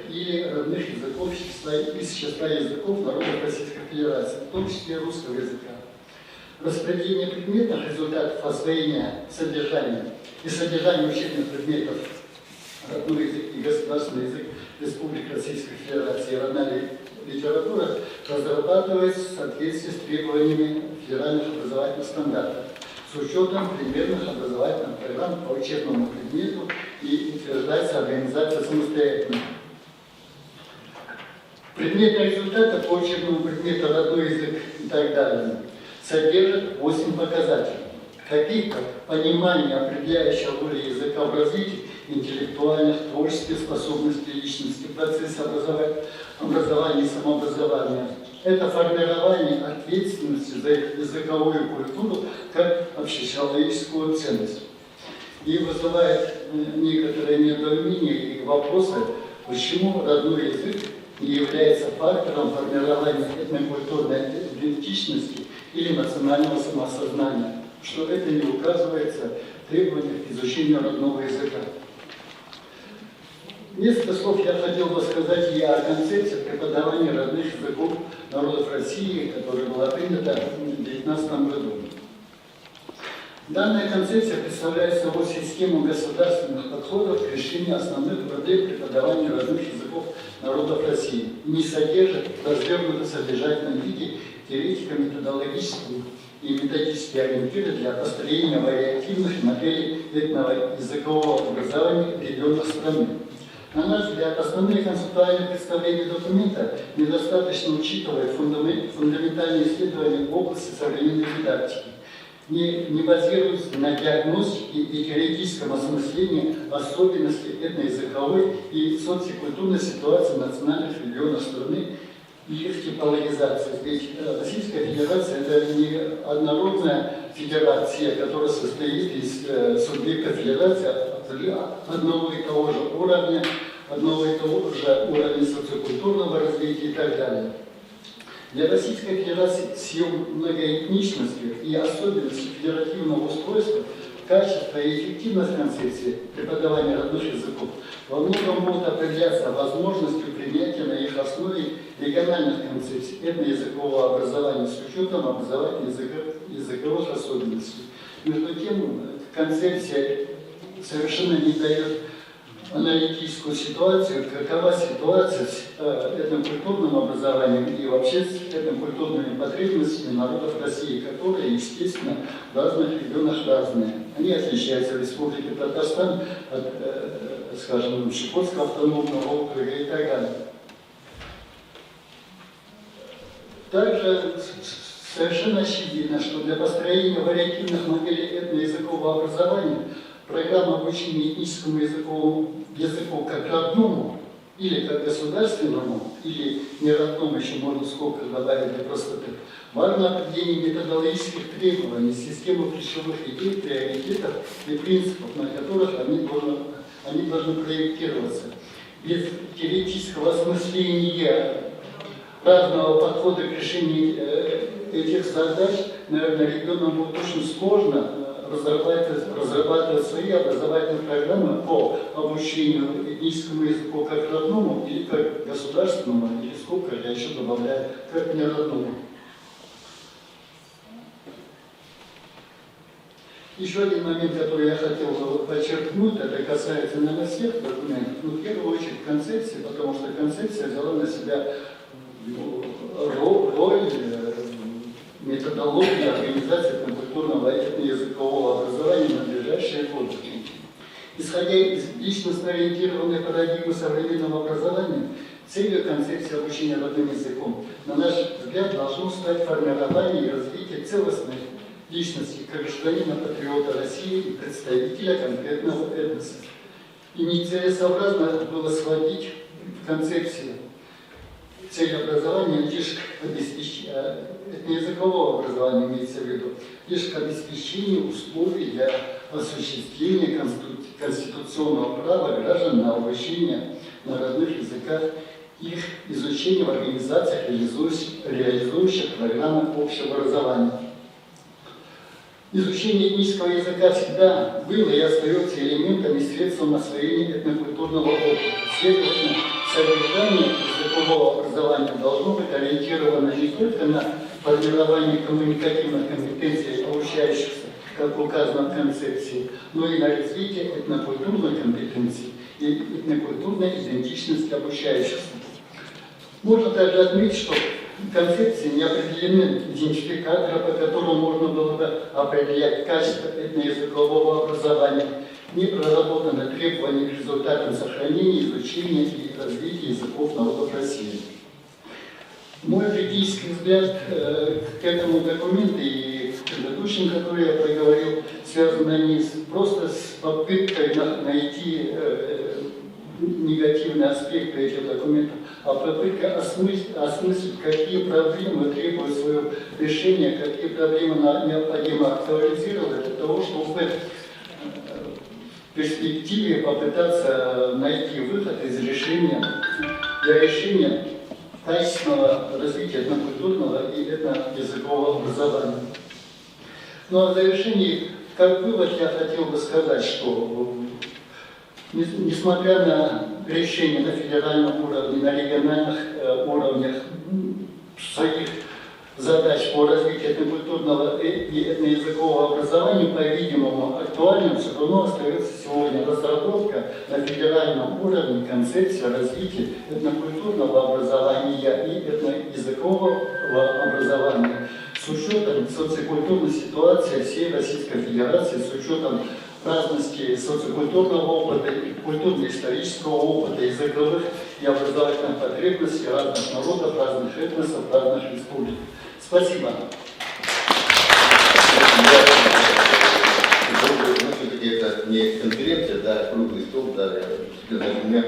или родных языков из числа языков народов Российской Федерации, в том числе русского языка. Распределение предметных результатов освоения содержания и содержания учебных предметов родной язык и государственный язык Республики Российской Федерации и родная литература разрабатывается в соответствии с требованиями федеральных образовательных стандартов с учетом примерных образовательных программ по учебному предмету и утверждается организация самостоятельно. Предметные результаты по учебному предмету родной язык и так далее содержат 8 показателей. Таких как понимание определяющего роли языка в развитии интеллектуальных, творческих способностей личности, процесса образования и самообразования. Это формирование ответственности за языковую культуру как общечеловеческую ценность. И вызывает некоторые недоумения и вопросы, почему родной язык не является фактором формирования этнокультурной идентичности или национального самосознания, что это не указывается в требованиях к изучению родного языка. Несколько слов я хотел бы сказать и о концепции преподавания родных языков народов России, которая была принята в 2019 году. Данная концепция представляет собой систему государственных подходов к решению основных проблем преподавания родных языков народов России и не содержит в развернутом содержательном виде теоретико-методологические и методические ориентиры для построения вариативных моделей этноязыкового образования в регионах страны. На наш взгляд, основные концептуальные представления документа недостаточно учитывают фундаментальные исследования в области современной дидактики, не базируются на диагностике и теоретическом осмыслении особенностей этноязыковой и социокультурной ситуации в национальных регионах страны и их типологизации. Ведь Российская Федерация – это не однородная федерация, которая состоит из субъектов федерации одного и того же уровня, социокультурного развития и так далее. Для Российской Федерации с ее многоэтничностью и особенностью федеративного устройства качество и эффективность концепции преподавания родных языков во многом будут определяться возможностью принятия на их основе региональных концепций этноязыкового образования с учетом образовательных языковых особенностей. Между тем, концепция совершенно не дает аналитическую ситуацию, какова ситуация с этнокультурным образованием и вообще с этнокультурными потребностями народов России, которые, естественно, в разных регионах разные. Они отличаются в Республике Татарстан от, скажем, Чукотского автономного округа и так далее. Также совершенно очевидно, что для построения вариативных моделей этноязыкового образования программа обучения этническому языку как родному, или как государственному, или неродному, еще можно сколько добавить для простоты, важно определение методологических требований, систему ключевых идей, приоритетов и принципов, на которых они должны проектироваться. Без теоретического осмысления разного подхода к решению этих задач, наверное, регионам будет очень сложно разрабатывать свои образовательные программы по обучению этническому языку как родному или как государственному, или сколько я еще добавляю, как неродному. Еще один момент, который я хотел бы подчеркнуть, это касается, наверное, всех документов, но в первую очередь концепции, потому что концепция взяла на себя роль методологии организации этнокультурного и этноязыкового образования на ближайшие годы. Исходя из личностно-ориентированной парадигмы современного образования, целью концепции обучения родным языком, на наш взгляд, должно стать формирование и развитие целостной личности как гражданина-патриота России и представителя конкретного этноса. И нецелесообразно было сводить в концепции цель образования лишь к обеспечению, языкового образования имеется в виду, лишь к обеспечению условий для осуществления конституционного права граждан на обучение на родных языках, их изучение в организациях, реализующих программы общего образования. Изучение этнического языка всегда было и остается элементом и средством освоения этнокультурного опыта. Следовательно, содержание языкового образования должно быть ориентировано не только на формирование коммуникативных компетенций обучающихся, как указано в концепции, но и на развитие этнокультурной компетенции и этнокультурной идентичности обучающихся. Можно также отметить, что в концепции не определены идентификаторы, по которым можно было бы определять качество этноязыкового образования, не проработаны требования к результатам сохранения, изучения и развития языков народов России. Мой критический взгляд к этому документу и к предыдущим, которые я проговорил, связаны не просто с попыткой найти негативные аспекты этих документов, а попытка осмыслить, какие проблемы требуют своего решения, какие проблемы необходимо актуализировать для того, чтобы в перспективе попытаться найти выход из решения для решения качественного развития этнокультурного и этноязыкового образования. Ну а в завершении, как вывод, я хотел бы сказать, что несмотря на решения на федеральном уровне, на региональных уровнях своих задач по развитию этнокультурного и этноязыкового образования, по-видимому, актуальным все равно остается сегодня разработка на федеральном уровне концепции развития этнокультурного образования и этноязыкового образования с учетом социокультурной ситуации всей Российской Федерации, с учетом разности социокультурного опыта, культурно-исторического опыта, языковых и образовательных потребностей разных народов, разных этносов, разных республик. Спасибо. Все-таки это не конференция, да, круглый стол, да, у меня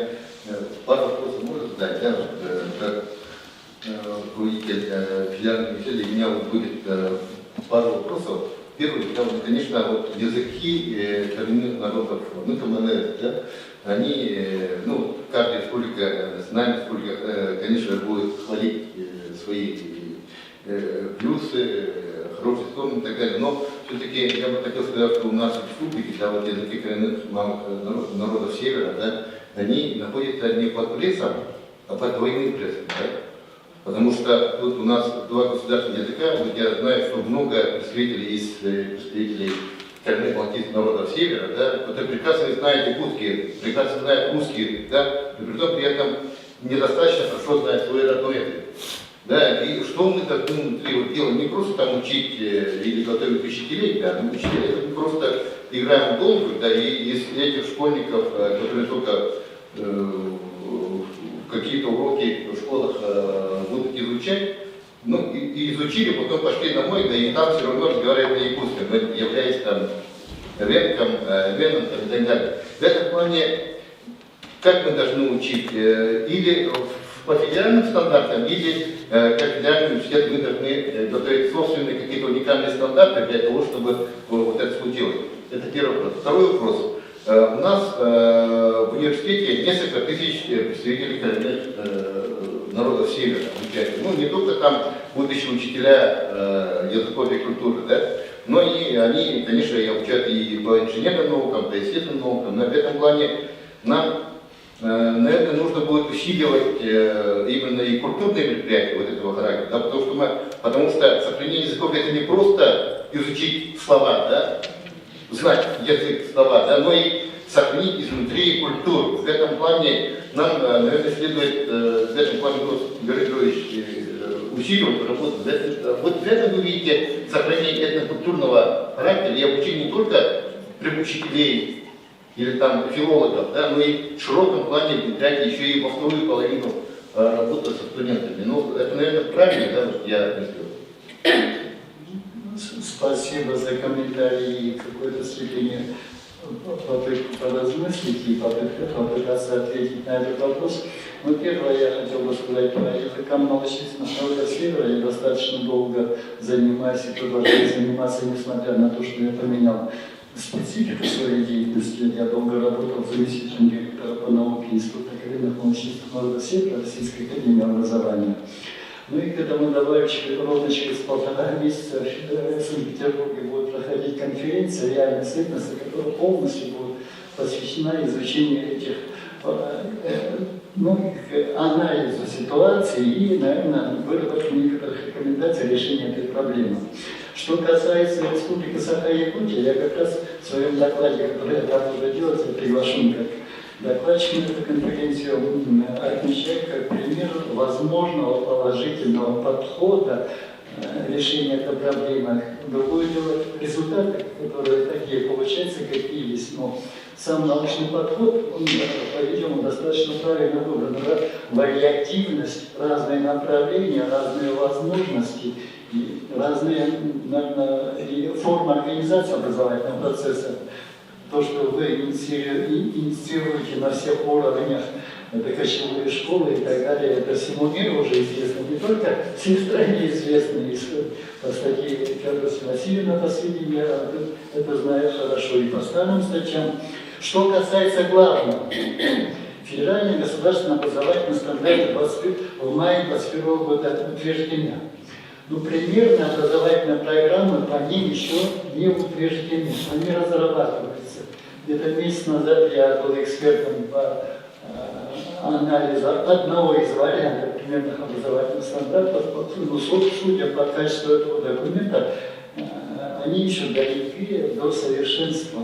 пару вопросов можно задать, да, как руководитель федерального университета, у меня вот будет пару вопросов. Первый, конечно, вот языки коренных народов, мы КМНР, да, они, ну, каждая республика, национальная республика, конечно, будет хвалить свои плюсы, хорошие стороны и так далее, но все-таки я бы хотел сказать, что у нас в республике, да, вот языки коренных народов Севера, да, они находятся не под прессом, а под двойным прессом, да? Потому что тут у нас два государственных языка, вот я знаю, что много представителей коренных балтийских народов Севера, да, вот вы прекрасно знаете якутский, прекрасно знают русский, да, и при этом недостаточно хорошо знают свой родной язык. Да, и что мы должны внутри вот делаем, не просто там учить или готовить учителей, да, мы учителей просто играем в долгую, да, и если этих школьников, которые только какие-то уроки в школах будут изучать, ну, и изучили, потом пошли домой, да, и там все равно разговаривают на якутском, являясь там венком и так далее. В этом плане, как мы должны учить, или по федеральным стандартам, или как федеральный университет мы должны готовить собственные какие-то уникальные стандарты для того, чтобы вот это случилось. Это первый вопрос. Второй вопрос. У нас в университете несколько тысяч представителей коренных народов Севера обучаются. Ну, не только там будущие учителя языков и культуры, да, но и они, конечно, и обучают и по инженерным наукам, по естественным наукам. Но в этом плане нам, наверное, нужно будет усиливать именно и культурные мероприятия вот этого характера, да, потому что сохранение языков это не просто изучить слова, да, знать язык, слова, да, но и сохранить изнутри культуру. В этом плане нам, наверное, следует в этом плане, Георгий Георгиевич, усиливать работу. Вот в этом вы видите сохранение этнокультурного характера и обучение не только учителей или там филологов, да, но и в широком плане внедрять еще и во вторую половину работы со студентами. Ну, это, наверное, правильно, да, вот я мыслю. Спасибо за комментарии и какое-то степени поразмыслить и попытаться ответить на этот вопрос. Ну, первое, я хотел бы сказать, по языкам малочисленных народов Севера я достаточно долго занимаюсь и продолжаю заниматься, несмотря на то, что я поменял специфику своей деятельности. Я долго работал заместителем директора по науке Института коренных малочисленных народов Севера Российской академии образования. Ну и к этому добавить, что ровно через 1,5 месяца в Санкт-Петербурге будет проходить конференция «Реальность этноса», которая полностью будет посвящена изучению этих, анализу ситуации и, наверное, выработке некоторых рекомендаций решения этой проблемы. Что касается Республики Саха-Якутия, я как раз в своем докладе, который я там буду делать, я приглашен как докладчик на эту конференцию, отмечает как пример возможного положительного подхода решения этой проблемы. Другое дело, результаты, которые такие получаются, какие есть, но сам научный подход, он, по-видимому, достаточно правильно выбран. Вариативность, разные направления, разные возможности и разные, наверное, формы организации образовательного процесса. То, что вы инициируете на всех уровнях, это кочевые школы и так далее, это всему миру уже известно, не только всей стране известно, и по статье Феодосии Васильевны последней, я это знаю хорошо, и по старым статьям. Что касается главного, федеральные государственные образовательные стандарты в мае 2021 года утверждены. Но примерно образовательные программы по ним еще не утверждены, они разрабатываются. Где-то месяц назад я был экспертом по анализу одного из вариантов примерных образовательных стандартов, но судя по качеству этого документа, они еще далеки до совершенства.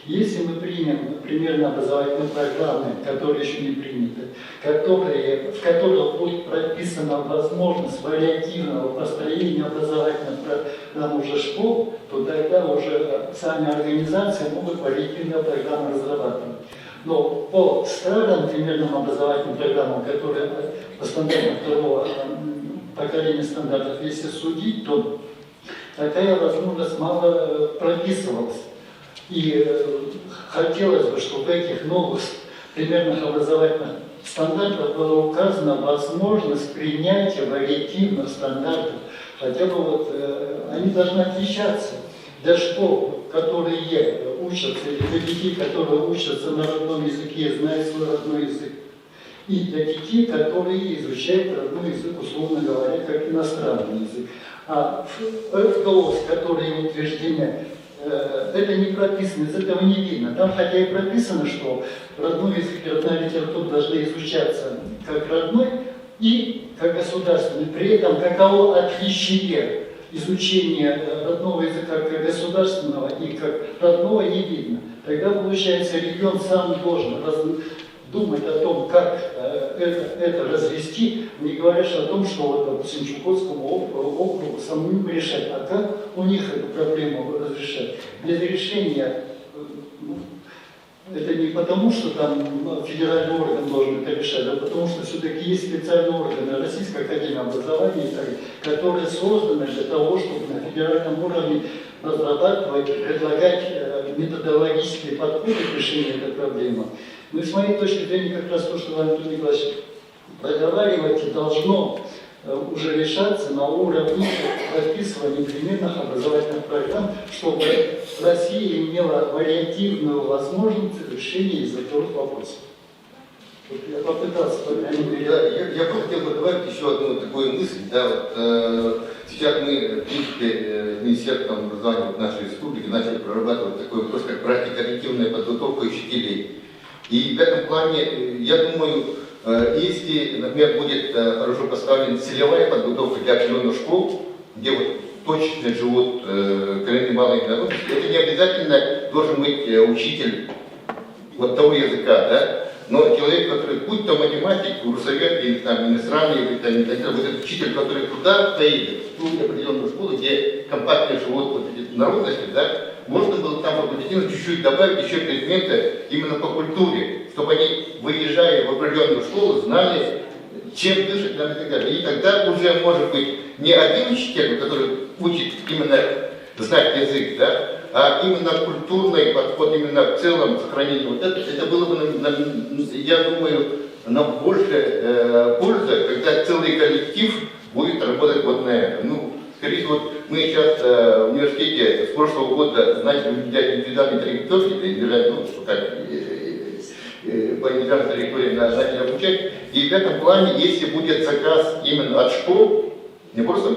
Если мы примем примерно образовательные программы, которые еще не приняты, в которых будет прописана возможность вариативного построения образовательных программ уже школ, то тогда уже сами организации могут вариативные программы разрабатывать. Но по старым примерным образовательным программам, которые по стандартам второго поколения стандартов, если судить, то такая возможность мало прописывалась. И хотелось бы, чтобы в этих новых примерных образовательных стандартах была указана возможность принятия вариативных стандартов. Хотя бы они должны отличаться. Для школ, которые учатся, или для детей, которые учатся на родном языке, знают свой родной язык, и для детей, которые изучают родной язык, условно говоря, как иностранный язык. А ФГОС, которые утверждены, это не прописано, из этого не видно. Там хотя и прописано, что родной язык и родная литература должны изучаться как родной и как государственный. При этом каково отличие изучения родного языка как государственного и как родного не видно. Тогда, получается, регион сам должен думать о том, как это развести, не говоря о том, что, вот, допустим, Чукотскому округу самим решать, а как у них эту проблему разрешать. Без решения, это не потому, что там федеральный орган должен это решать, а потому что все-таки есть специальные органы Российской академии образования, которые созданы для того, чтобы на федеральном уровне разрабатывать, предлагать методологические подходы к решению этой проблемы. Ну и с моей точки зрения, как раз то, что вы, Антон Николаевич, проговариваете, должно уже решаться на уровне прописывания примерных образовательных программ, чтобы Россия имела вариативную возможность решения языковых вопросов. Вот я попытался, по крайней мере. Да, я бы хотел бы добавить еще одну такую мысль. Да, вот, сейчас мы, в принципе, Министерством образования нашей республики начали прорабатывать такой вопрос, как практико-ориентированная подготовка учителей. И в этом плане, я думаю, если, например, будет хорошо поставлена целевая подготовка для определенных школ, где вот точечно живут коренные малые народы, это не обязательно должен быть учитель вот того языка, да? Но человек, который, будь то математик, русовед, или там иностранный, или там, вот этот учитель, который туда поедет, в ту определенную школу, где компактно живут вот эти народности, да, можно было там факультативно чуть-чуть добавить еще предметы именно по культуре, чтобы они, выезжая в определенную школу, знали, чем дышать нам и так далее. И тогда уже может быть не один учитель, который учит именно знать язык, да, а именно культурный подход, именно в целом сохранение. Вот это было бы, я думаю, нам больше пользы, когда целый коллектив будет работать вот на это. Ну, скорее всего, вот мы сейчас в университете с прошлого года начали взять индивидуальные траектории, по индивидуальной траектории начали обучать. И в этом плане, если будет заказ именно от школ, не просто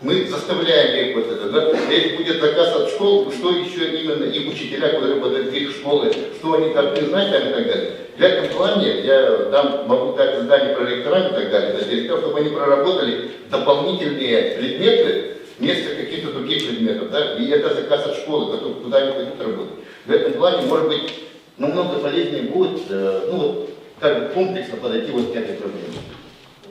мы заставляем их вот это, да? Если будет заказ от школ, что еще именно и учителя, которые работают в их школы, что они должны знать там и так далее. В этом плане я там могу дать задание проректорам и так далее, да, директорам, чтобы они проработали дополнительные предметы вместо каких-то других предметов. Да? И это заказ от школы, куда они пойдут работать. В этом плане, может быть, намного полезнее будет, ну вот, как бы комплексно подойти вот к этой проблеме.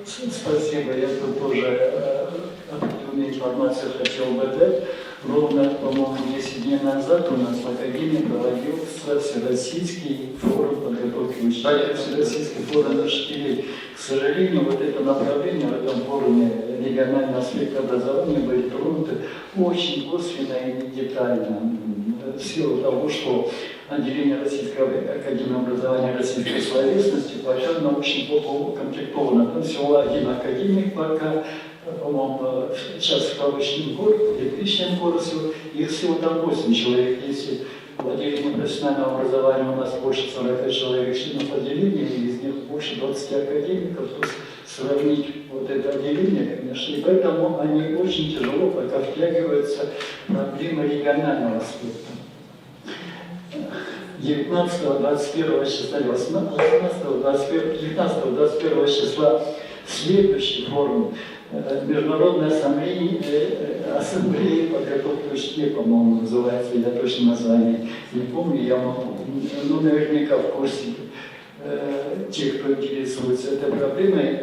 Спасибо, я тут тоже определенную информацию хотел бы дать. Ровно, по-моему, 10 дней назад у нас в Академии проводился Всероссийский форум подготовки учителей, Всероссийский форум учителей. К сожалению, вот это направление в этом форуме, региональный аспект образования, были тронуты очень косвенно и не детально. В силу того, что отделение Российской академии образования российской словесности пока очень плохо укомплектовано. Там всего один академик пока, по-моему, сейчас в Павловичном корпусе, в Личном корпусе, их всего там 8 человек. Если в отделении профессионального образования у нас больше 40 человек членов отделения, и из них больше 20 академиков, то сравнить вот это отделение, конечно, и поэтому они очень тяжело пока втягиваются в проблемы регионального аспекта. 19-21 числа, 19-21 числа следующий форум Международной ассамблеи подготовки учителей, по-моему, называется, я точно название не помню, я могу, ну, наверняка в курсе тех, кто интересуется этой проблемой.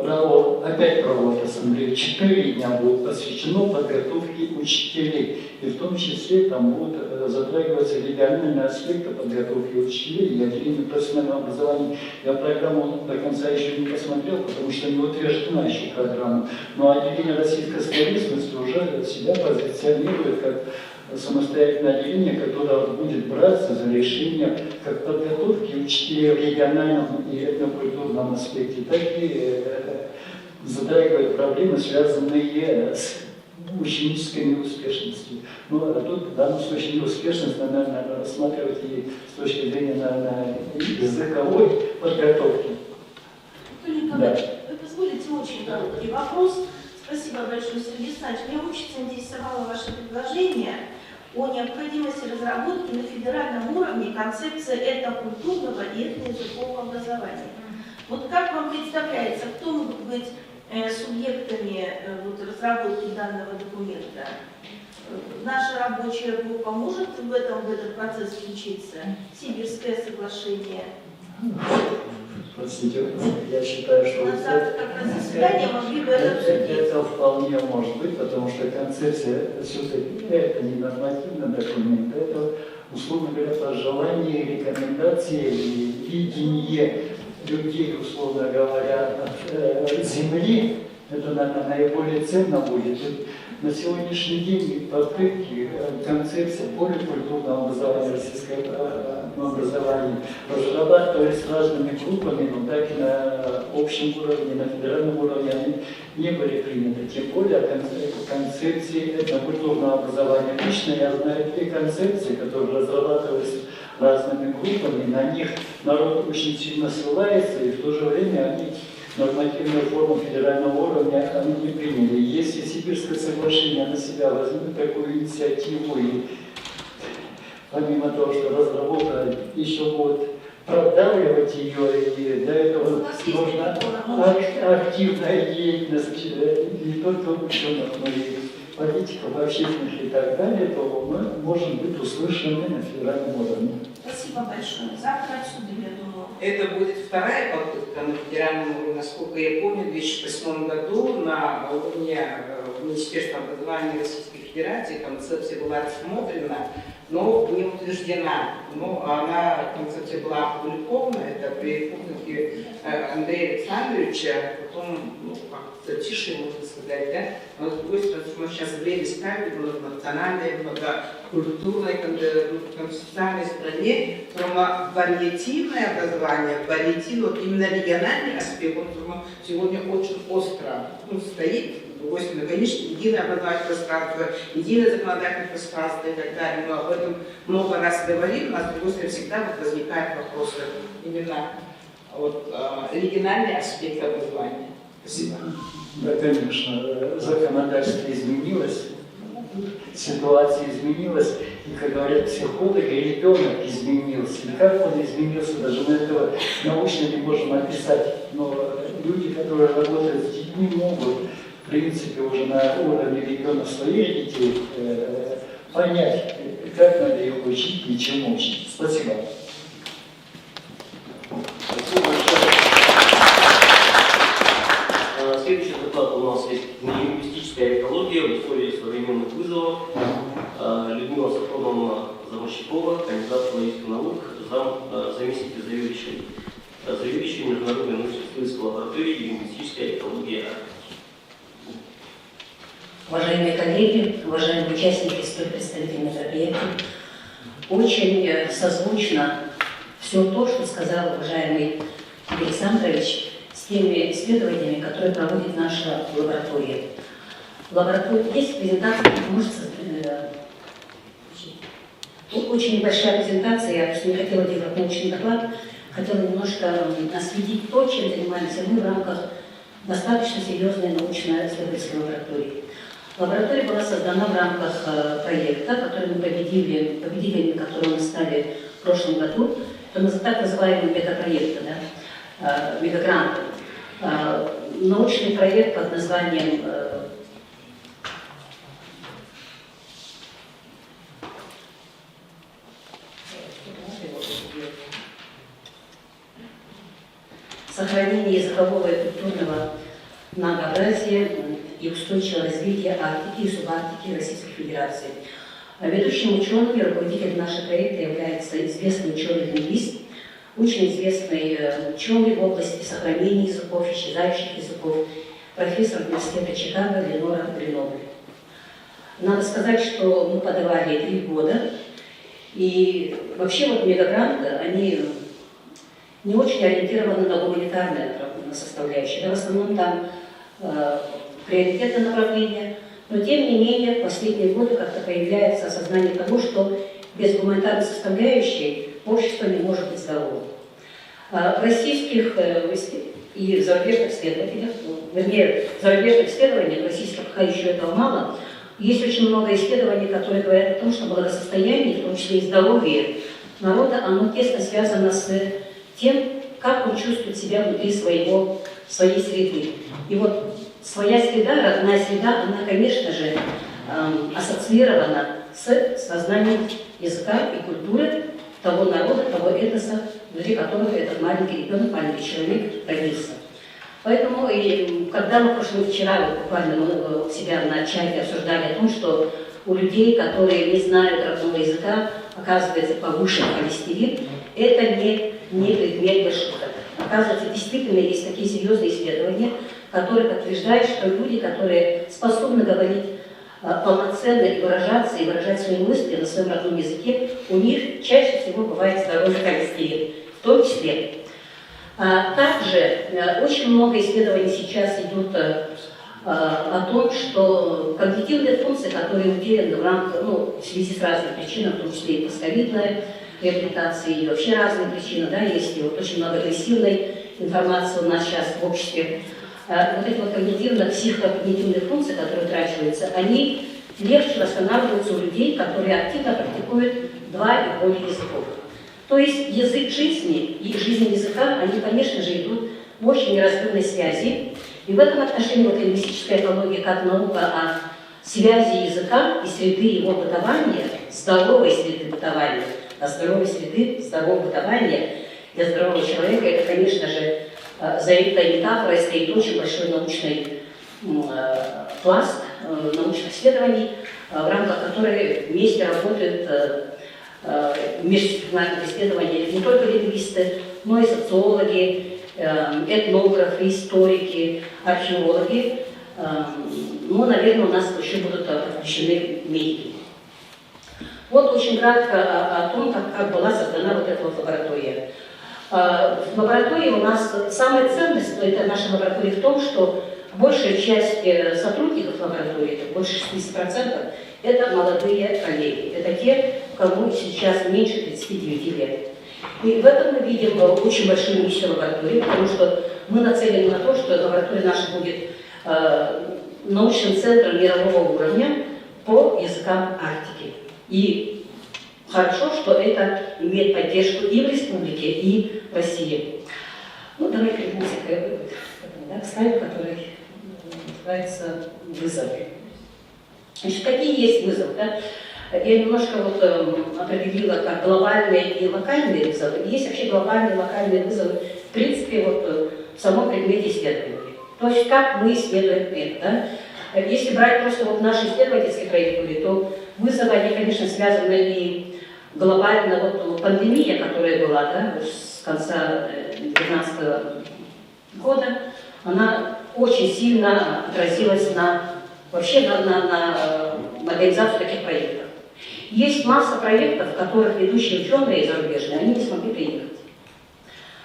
РАО опять проводит ассамблею, 4 дня будет посвящено подготовке учителей. И в том числе там будут затрагиваться региональные аспекты подготовки учителей и отделения профессионального образования. Я программу до конца еще не посмотрел, потому что не утверждена еще программа. Но отделение российской словесности уже себя позиционирует как самостоятельное отделение, которое будет браться за решение как подготовки учителей в региональном и этнокультурном аспекте, так и затрагивает проблемы, связанные с ученической неуспешностью. Ну, а тут в данном случае неуспешность надо рассматривать и с точки зрения, наверное, языковой подготовки. Да. Вы позволите очень короткий вопрос. Спасибо большое, Сергей Александрович. Меня очень заинтересовало ваше предложение о необходимости разработки на федеральном уровне концепции этнокультурного и этноязыкового образования. Вот как вам представляется, кто могут быть субъектами разработки данного документа? Наша рабочая группа может в этот процесс включиться? Сибирское соглашение? Простите, я считаю, что это вполне может быть, потому что концепция все-таки это не нормативный документ, это, условно говоря, пожелания, рекомендации и видение людей, условно говоря, от земли. Это, наверное, наиболее ценно будет. На сегодняшний день попытки концепции поликультурного образования, российского образования разрабатывались разными группами, но так и на общем уровне, на федеральном уровне они не были приняты. Тем более концепции этнокультурного образования. Лично я знаю 2 концепции, которые разрабатывались разными группами, на них народ очень сильно ссылается, и в то же время они нормативную форму федерального уровня они не приняли. Если Сибирское соглашение на себя возьмет такую инициативу, и помимо того, что разработка еще будет продавливать ее, и для этого нужна активная деятельность не только ученых, но и политиков, общественных и так далее, то мы можем быть услышаны на федеральном уровне. Спасибо большое. Завтра отсюда, я думаю. Это будет вторая попытка на федеральном уровне. Насколько я помню, в 2008 году на уровне Министерства образования Российской Федерации концепция была рассмотрена, но не утверждена. Но концепция была опубликована, это при путнике Андрея Александровича, потом, ну, как затишье, можно сказать, да, но с другой стороны, мы сейчас время ставим в многонациональной, многокультурной, конституционной стране, вариативное образование, вот именно региональный аспект, он сегодня очень остро стоит. С другой стороны, конечно, единое образовательное пространство, единое законодательное пространство и так далее. Мы об этом много раз говорим, но с другой стороны, всегда вот возникают вопросы именно вот, региональный аспект образования. Спасибо. Да, конечно, законодательство изменилось, ситуация изменилась, и, как говорят психологи, ребенок изменился. И как он изменился, даже мы этого научно не можем описать. Но люди, которые работают с детьми, могут, в принципе, уже на уровне ребенка своих детей понять, как надо их учить и чему учить. Спасибо. Спасибо большое. Следующий доклад у нас есть лингвистическая экология в условиях современных вызовов. Людмила Сафроновна Замощикова, кандидат логических наук, заместитель заведующий Международной научно-исследовательской лаборатории лингвистическая экология. Уважаемые коллеги, уважаемые участники столь представительных мероприятий, очень созвучно все то, что сказал уважаемый Александрович, с теми исследованиями, которые проводит наша лаборатория. Есть презентация, может, очень небольшая презентация, я просто не хотела делать научный доклад, хотела немножко осветить то, чем занимаемся мы в рамках достаточно серьезной научно-исследовательской лаборатории. Лаборатория была создана в рамках проекта, который мы победителями которого мы стали в прошлом году. Это так называемый мегапроект, да, мегагрант. Научный проект под названием «Сохранение языкового и культурного многообразия и устойчивого развития Арктики и субарктики Российской Федерации». Ведущим ученым и руководителем нашего проекта является известный ученый-лингвист, очень известный ученый в области сохранения языков, исчезающих языков, профессор университета Чикаго Ленора Гренобль. Надо сказать, что мы подавали 3 года, и вообще вот мегагранты, они не очень ориентированы на гуманитарную составляющую, да, в основном там приоритетное направление, но тем не менее в последние годы как-то появляется осознание того, что без гуманитарной составляющей общество не может быть здоровым. В российских и зарубежных исследователях, вернее, в зарубежных исследованиях, российских пока еще этого мало, есть очень много исследований, которые говорят о том, что благосостояние, в том числе и здоровье народа, оно тесно связано с тем, как он чувствует себя внутри своей среды. И вот своя среда, родная среда, она, конечно же, ассоциирована с сознанием языка и культуры того народа, того этноса, внутри которого этот маленький ребенок, маленький человек родился. Поэтому, когда мы вчера буквально у себя на чате обсуждали о том, что у людей, которые не знают родного языка, оказывается повышен холестерин, это не предмет для шуток. Оказывается, действительно есть такие серьезные исследования, которые подтверждают, что люди, которые способны говорить полноценно и выражать свои мысли на своем родном языке, у них чаще всего бывает здоровый холестерин, в том числе. Также очень много исследований сейчас идут о том, что когнитивные функции, которые утеряны в рамках, в связи с разными причинами, в том числе и постковидная реабилитация, и вообще разные причины, да, есть и вот очень много агрессивной информации у нас сейчас в обществе. Вот эти вот психокогнитивные функции, которые утрачиваются, они легче восстанавливаются у людей, которые активно практикуют 2 и более языков. То есть язык жизни и жизнь языка, они, конечно же, идут в очень неразрывной связи. И в этом отношении вот лингвистическая экология как наука о связи языка и среды его бытования, здоровой среды бытования, здоровой среды, здорового бытования для здорового человека, это, конечно же, за этой метафорой стоит очень большой научный пласт научных исследований, в рамках которой вместе работают междисциплинарных исследований не только лингвисты, но и социологи, этнографы, историки, археологи. Ну, наверное, у нас еще будут подключены медики. Вот очень кратко о том, как была создана вот эта вот лаборатория. В лаборатории у нас самая ценность этой нашей лаборатории в том, что большая часть сотрудников лаборатории, больше 60%, это молодые коллеги. Это те, кому сейчас меньше 39 лет. И в этом мы видим очень большую миссию лаборатории, потому что мы нацелены на то, что лаборатория наша будет научным центром мирового уровня по языкам Арктики. И хорошо, что это имеет поддержку и в республике, и в России. Ну, давай вернемся к этому слайду, который называется «Вызовы». Значит, какие есть вызовы? Да? Я немножко вот определила как глобальные и локальные вызовы. Есть вообще глобальные и локальные вызовы, в принципе, вот в самом предмете исследования. То есть как мы исследуем это. Да? Если брать просто вот наши исследовательские траектории, то вызовы, они, конечно, связаны и глобально, вот пандемия, которая была, да, с конца 2019 года, она очень сильно отразилась вообще на организацию таких проектов. Есть масса проектов, в которых ведущие ученые зарубежные, они не смогли приехать.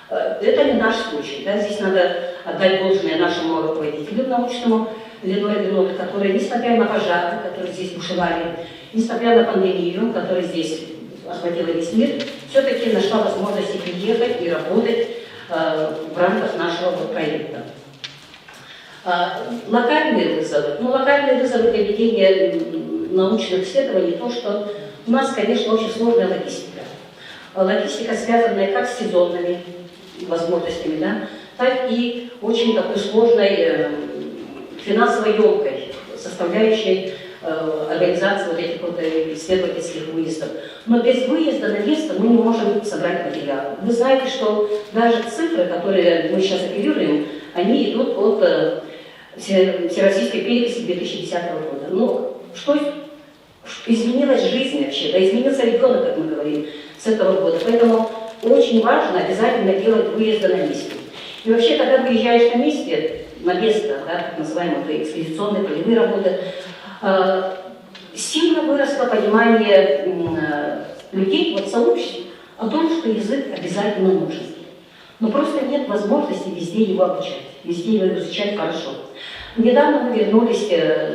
Это не наш случай. Да? Здесь надо отдать должное нашему руководителю научному, Леноре, который, несмотря на пожары, которые здесь бушевали, несмотря на пандемию, которая здесь охватила весь мир, все-таки нашла возможность приехать и работать в рамках нашего проекта. Локальные вызовы. Ну, локальные вызовы для ведения научных исследований, то, что у нас, конечно, очень сложная логистика. Логистика, связанная как с сезонными возможностями, да, так и очень такой сложной финансово емкой составляющей организации вот этих вот исследовательских выездов. Но без выезда на место мы не можем собрать материал. Вы знаете, что даже цифры, которые мы сейчас оперируем, они идут от Всероссийской переписи 2010 года. Ну, что изменилась жизнь вообще, да, изменился ребенок, как мы говорим, с этого года. Поэтому очень важно обязательно делать выезды на месте. И вообще, когда выезжаешь на место, да, так называемые экспедиционные полевые работы, сильно выросло понимание людей, вот сообществ, о том, что язык обязательно нужен. Но просто нет возможности везде его обучать, везде его изучать хорошо. Недавно мы вернулись,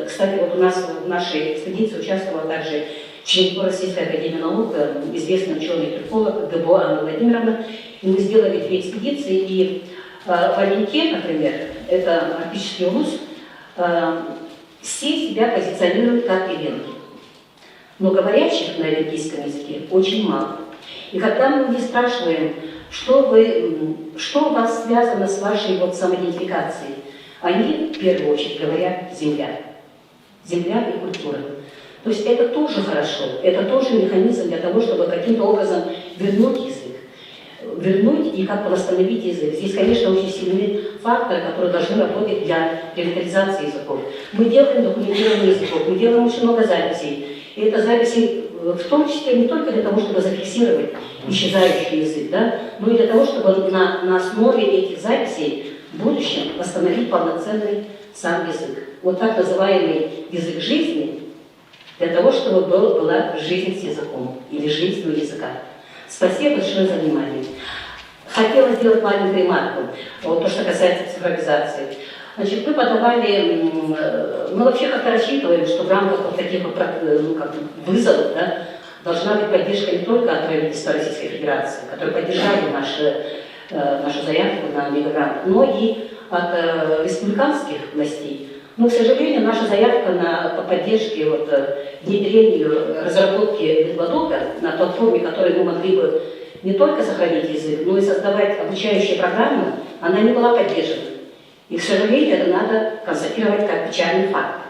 кстати, вот у нас в нашей экспедиции участвовала также член Российской академии наук, известный ученый-трифолог Дебо Анна Владимировна, и мы сделали 2 экспедиции, и в Оленьке, например, это арктический улус, все себя позиционируют как эвенки. Но говорящих на оленькийском языке очень мало. И когда мы не спрашиваем, что у вас связано с вашей вот самоидентификацией, они в первую очередь говорят «земля». Земля и культура. То есть это тоже хорошо, это тоже механизм для того, чтобы каким-то образом вернуть язык. Вернуть и как-то восстановить язык. Здесь, конечно, очень сильные факторы, которые должны работать для ревитализации языков. Мы делаем документирование языков, мы делаем очень много записей. И это записи в том числе не только для того, чтобы зафиксировать исчезающий язык, да, но и для того, чтобы на основе этих записей в будущем восстановить полноценный сам язык. Вот так называемый язык жизни, для того, чтобы была жизнь с языком или жизнь у языка. Спасибо большое за внимание. Хотела сделать маленькую ремарку, вот то, что касается цифровизации. Значит, мы подавали, мы вообще как-то рассчитываем, что в рамках вот таких вот, вызовов, да, должна быть поддержка не только от правительства Российской Федерации, которые поддержали нашу заявку на мегагрант, но и от республиканских властей. Но, к сожалению, наша заявка по поддержке внедрению разработки Литвадока на платформе, которой мы могли бы не только сохранить язык, но и создавать обучающие программы, она не была поддержана. И, к сожалению, это надо констатировать как печальный факт.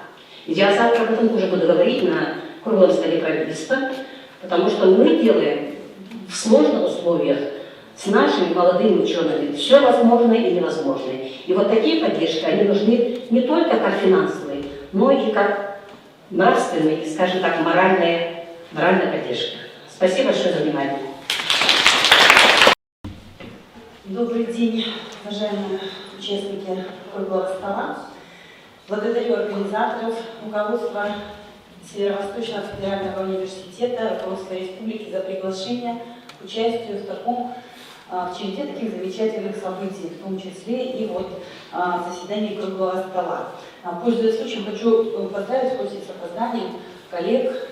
И я завтра об этом уже буду говорить на круглом столе правительства, потому что мы делаем в сложных условиях с нашими молодыми учеными все возможное и невозможное. И вот такие поддержки, они нужны не только как финансовые, но и как нравственные, скажем так, моральная поддержка. Спасибо большое за внимание. Добрый день, уважаемые участники круглого стола. Благодарю организаторов, руководство Северо-Восточного федерального университета, руководство республики за приглашение к участию в череде таких замечательных событий, в том числе и заседании круглого стола. Пользуясь случаем, хочу поздравить, хоть и с опозданием, коллег,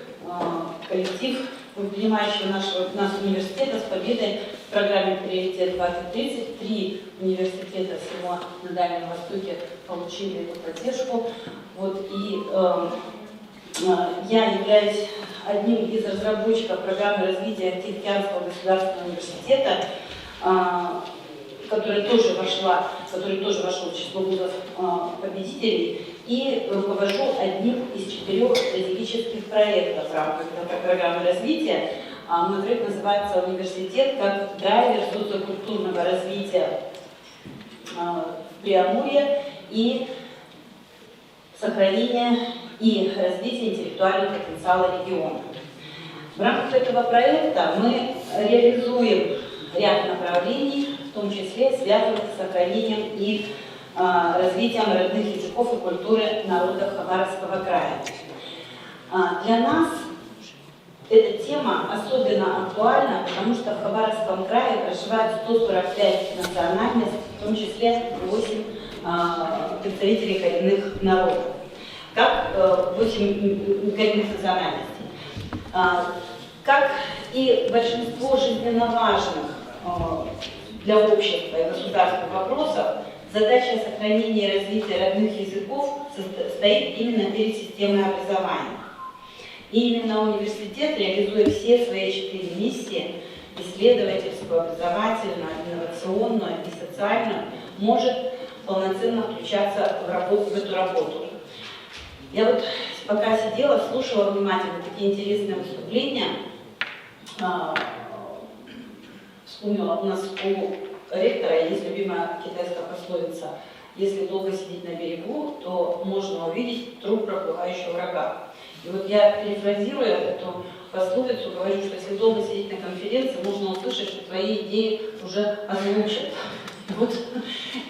коллектив, принимающего наш университета с победой в программе «Приоритет 2030». 3 университета всего на Дальнем Востоке получили эту поддержку. Я являюсь одним из разработчиков программы развития Тихоокеанского государственного университета, который тоже вошел в число вузов победителей, и руковожу одним из 4 стратегических проектов в рамках этой программы развития. Мой проект называется «Университет как драйвер социокультурного развития Приамурья и сохранения и развития интеллектуального потенциала региона». В рамках этого проекта мы реализуем ряд направлений, в том числе связанных с сохранением и развитием родных языков и культуры народов Хабаровского края. Для нас эта тема особенно актуальна, потому что в Хабаровском крае проживает 145 национальностей, в том числе 8 представителей коренных народов. Как 8 коренных национальностей. Как и большинство жизненно важных для общества и государства вопросов, задача сохранения и развития родных языков стоит именно перед системой образования. И именно университет, реализуя все свои 4 миссии, исследовательскую, образовательную, инновационную и социальную, может полноценно включаться в эту работу. Я пока сидела, слушала внимательно такие интересные выступления, вспомнила, у нас у ректора есть любимая китайская пословица: если долго сидеть на берегу, то можно увидеть труп проплывающего врага. И я, перефразируя эту пословицу, говорю, что если долго сидеть на конференции, можно услышать, что твои идеи уже озвучат.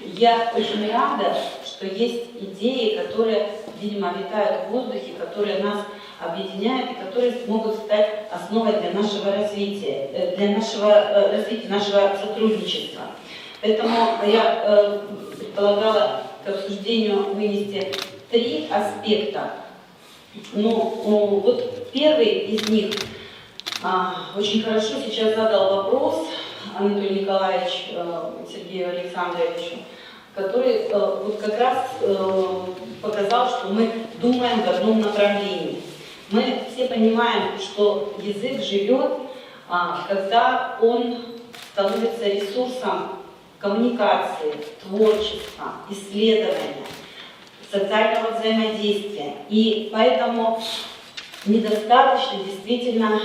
Я очень рада, что есть идеи, которые, видимо, витают в воздухе, которые нас объединяют и которые могут стать основой для нашего развития, нашего сотрудничества. Поэтому я предполагала к обсуждению вынести 3 аспекта. Первый из них очень хорошо сейчас задал вопрос Анатолий Николаевич Сергею Александровичу, который как раз показал, что мы думаем в одном направлении. Мы все понимаем, что язык живет, когда он становится ресурсом коммуникации, творчества, исследования, социального взаимодействия. И поэтому недостаточно действительно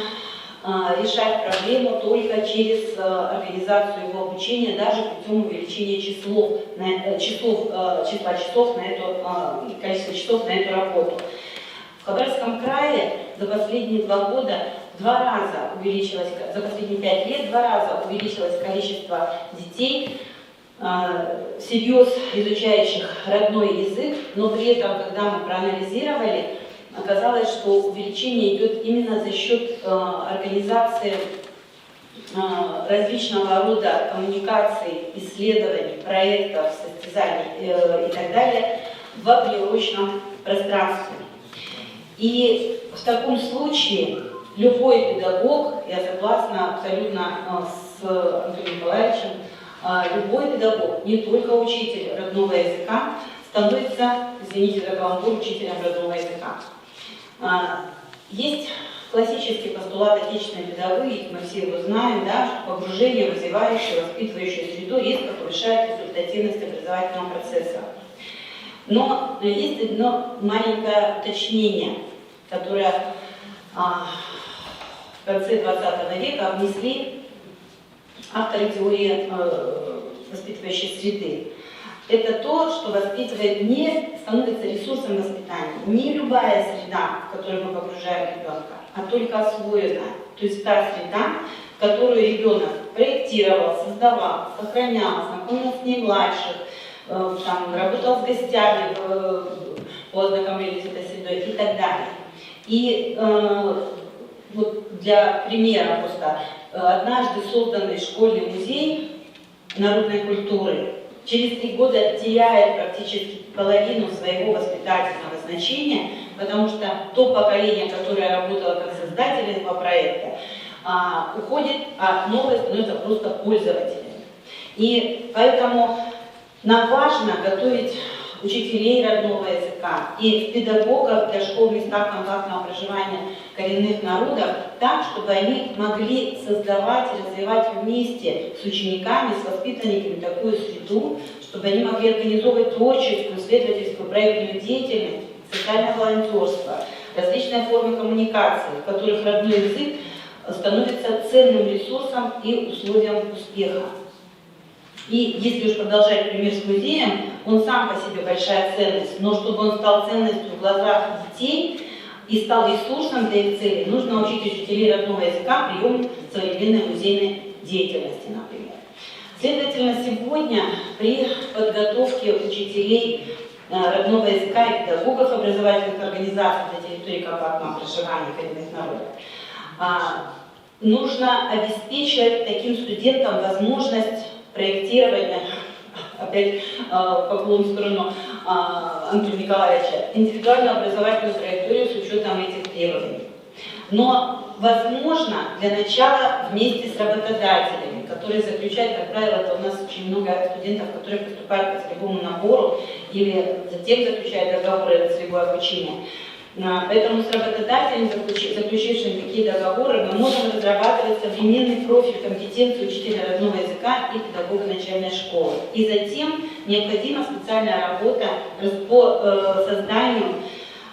решать проблему только через организацию его обучения, даже путем увеличения количества часов на эту работу. В Хабаровском крае за последние 2 года за последние 5 лет 2 раза увеличилось количество детей, всерьез изучающих родной язык, но при этом, когда мы проанализировали, оказалось, что увеличение идет именно за счет организации различного рода коммуникаций, исследований, проектов, состязаний и так далее в внеурочном пространстве. И в таком случае любой педагог, я согласна абсолютно с Антонием Николаевичем, любой педагог, не только учитель родного языка, становится, извините за каламбур, учителем родного языка. Есть классический постулат отечественной педагогики, мы все его знаем, что погружение в развивающую, воспитывающую среду резко повышает результативность образовательного процесса. Но есть одно маленькое уточнение, которое в конце 20 века внесли авторы теории воспитывающей среды. Это то, что воспитывает не становится ресурсом воспитания, не любая среда, в которую мы погружаем ребенка, а только освоенная. То есть та среда, в которую ребенок проектировал, создавал, сохранял, знакомил с ней младших, там, работал с гостями по ознакомлению с этой средой и так далее. И вот для примера просто, однажды созданный школьный музей народной культуры через 3 года теряет практически половину своего воспитательного значения, потому что то поколение, которое работало как создатель этого проекта, уходит, а новое становится просто пользователями. И поэтому нам важно готовить учителей родного языка и педагогов для школ в местах компактного проживания коренных народов так, чтобы они могли создавать и развивать вместе с учениками, с воспитанниками такую среду, чтобы они могли организовывать творческую, исследовательскую, проектную деятельность, социальное волонтерство, различные формы коммуникации, в которых родной язык становится ценным ресурсом и условием успеха. И если уж продолжать пример с музеем, он сам по себе большая ценность, но чтобы он стал ценностью в глазах детей и стал ресурсом для их целей, нужно учить учителей родного языка приему современной музейной деятельности, например. Следовательно, сегодня при подготовке учителей родного языка и педагогов образовательных организаций для территории компактного проживания коренных народов нужно обеспечивать таким студентам возможность проектирования, опять поклон в сторону Антона Николаевича, индивидуальную образовательную траекторию с учетом этих требований. Но возможно для начала вместе с работодателями, которые заключают, как правило, у нас очень много студентов, которые поступают по целевому набору или затем заключают договоры на целевое обучение. Поэтому с работодателями, заключившими такие договоры, мы можем разрабатывать современный профиль компетенции учителя родного языка и педагога начальной школы. И затем необходима специальная работа по созданию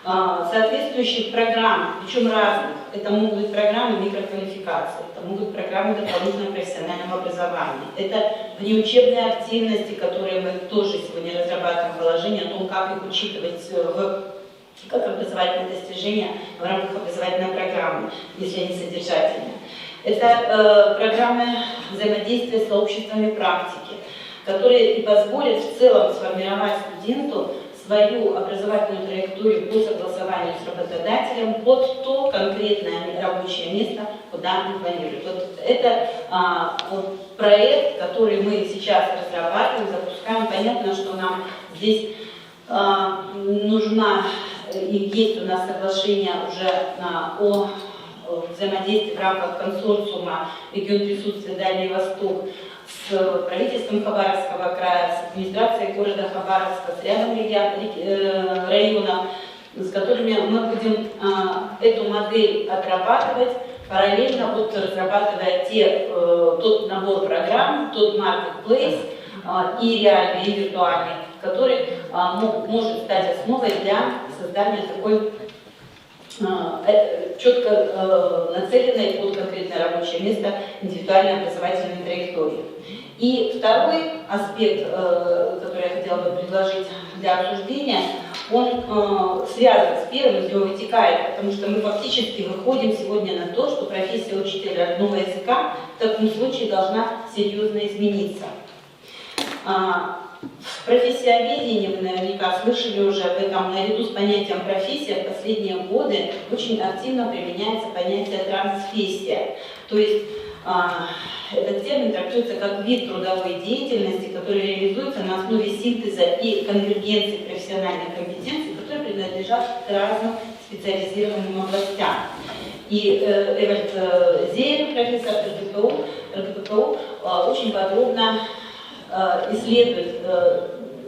соответствующих программ, причем разных. Это могут быть программы микроквалификации, это могут быть программы дополнительного профессионального образования. Это внеучебные активности, которые мы тоже сегодня разрабатываем положение о том, как их учитывать как образовательные достижения в рамках образовательной программы, если они содержательные. Это программы взаимодействия с сообществами практики, которые и позволят в целом сформировать студенту свою образовательную траекторию по согласованию с работодателем под то конкретное рабочее место, куда они планируют. Вот это проект, который мы сейчас разрабатываем, запускаем. Понятно, что нам здесь нужна и есть у нас соглашение уже о взаимодействии в рамках консорциума «Регион присутствия Дальний Восток» с правительством Хабаровского края, с администрацией города Хабаровска, с рядом районов, с которыми мы будем эту модель отрабатывать, параллельно разрабатывая тот набор программ, тот маркетплейс, и реальный, и виртуальный, который может стать основой для создания такой четко нацеленной под конкретное рабочее место индивидуальной образовательной траектории. И второй аспект, который я хотела бы предложить для обсуждения, он связан с первым, из него вытекает, потому что мы фактически выходим сегодня на то, что профессия учителя родного языка в таком случае должна серьезно измениться. В профессионализме вы наверняка слышали уже об этом, наряду с понятием профессия в последние годы очень активно применяется понятие трансфессия. То есть этот термин трактуется как вид трудовой деятельности, который реализуется на основе синтеза и конвергенции профессиональных компетенций, которые принадлежат к разным специализированным областям. И Эвальд Зейн, профессор РГППУ, очень подробно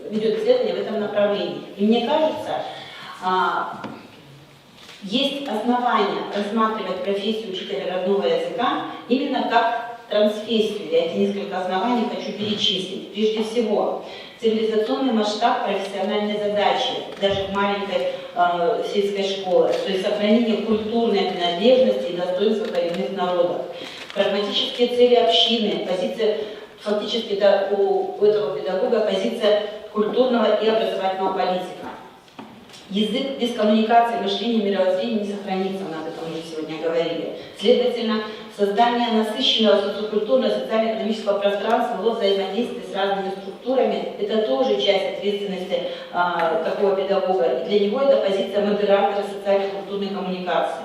ведет исследования в этом направлении. И мне кажется, есть основания рассматривать профессию учителя родного языка именно как трансфессию. Я эти несколько оснований хочу перечислить. Прежде всего, цивилизационный масштаб профессиональной задачи, даже в маленькой сельской школе, то есть сохранение культурной принадлежности и достоинства коренных народов. Прагматические цели общины, позиция, фактически это у этого педагога позиция культурного и образовательного политика. Язык без коммуникации, мышления, мировоззрения не сохранится, мы об этом уже сегодня говорили. Следовательно, создание насыщенного социокультурного социально-экономического пространства во взаимодействии с разными структурами – это тоже часть ответственности такого педагога. И для него это позиция модератора социально-культурной коммуникации.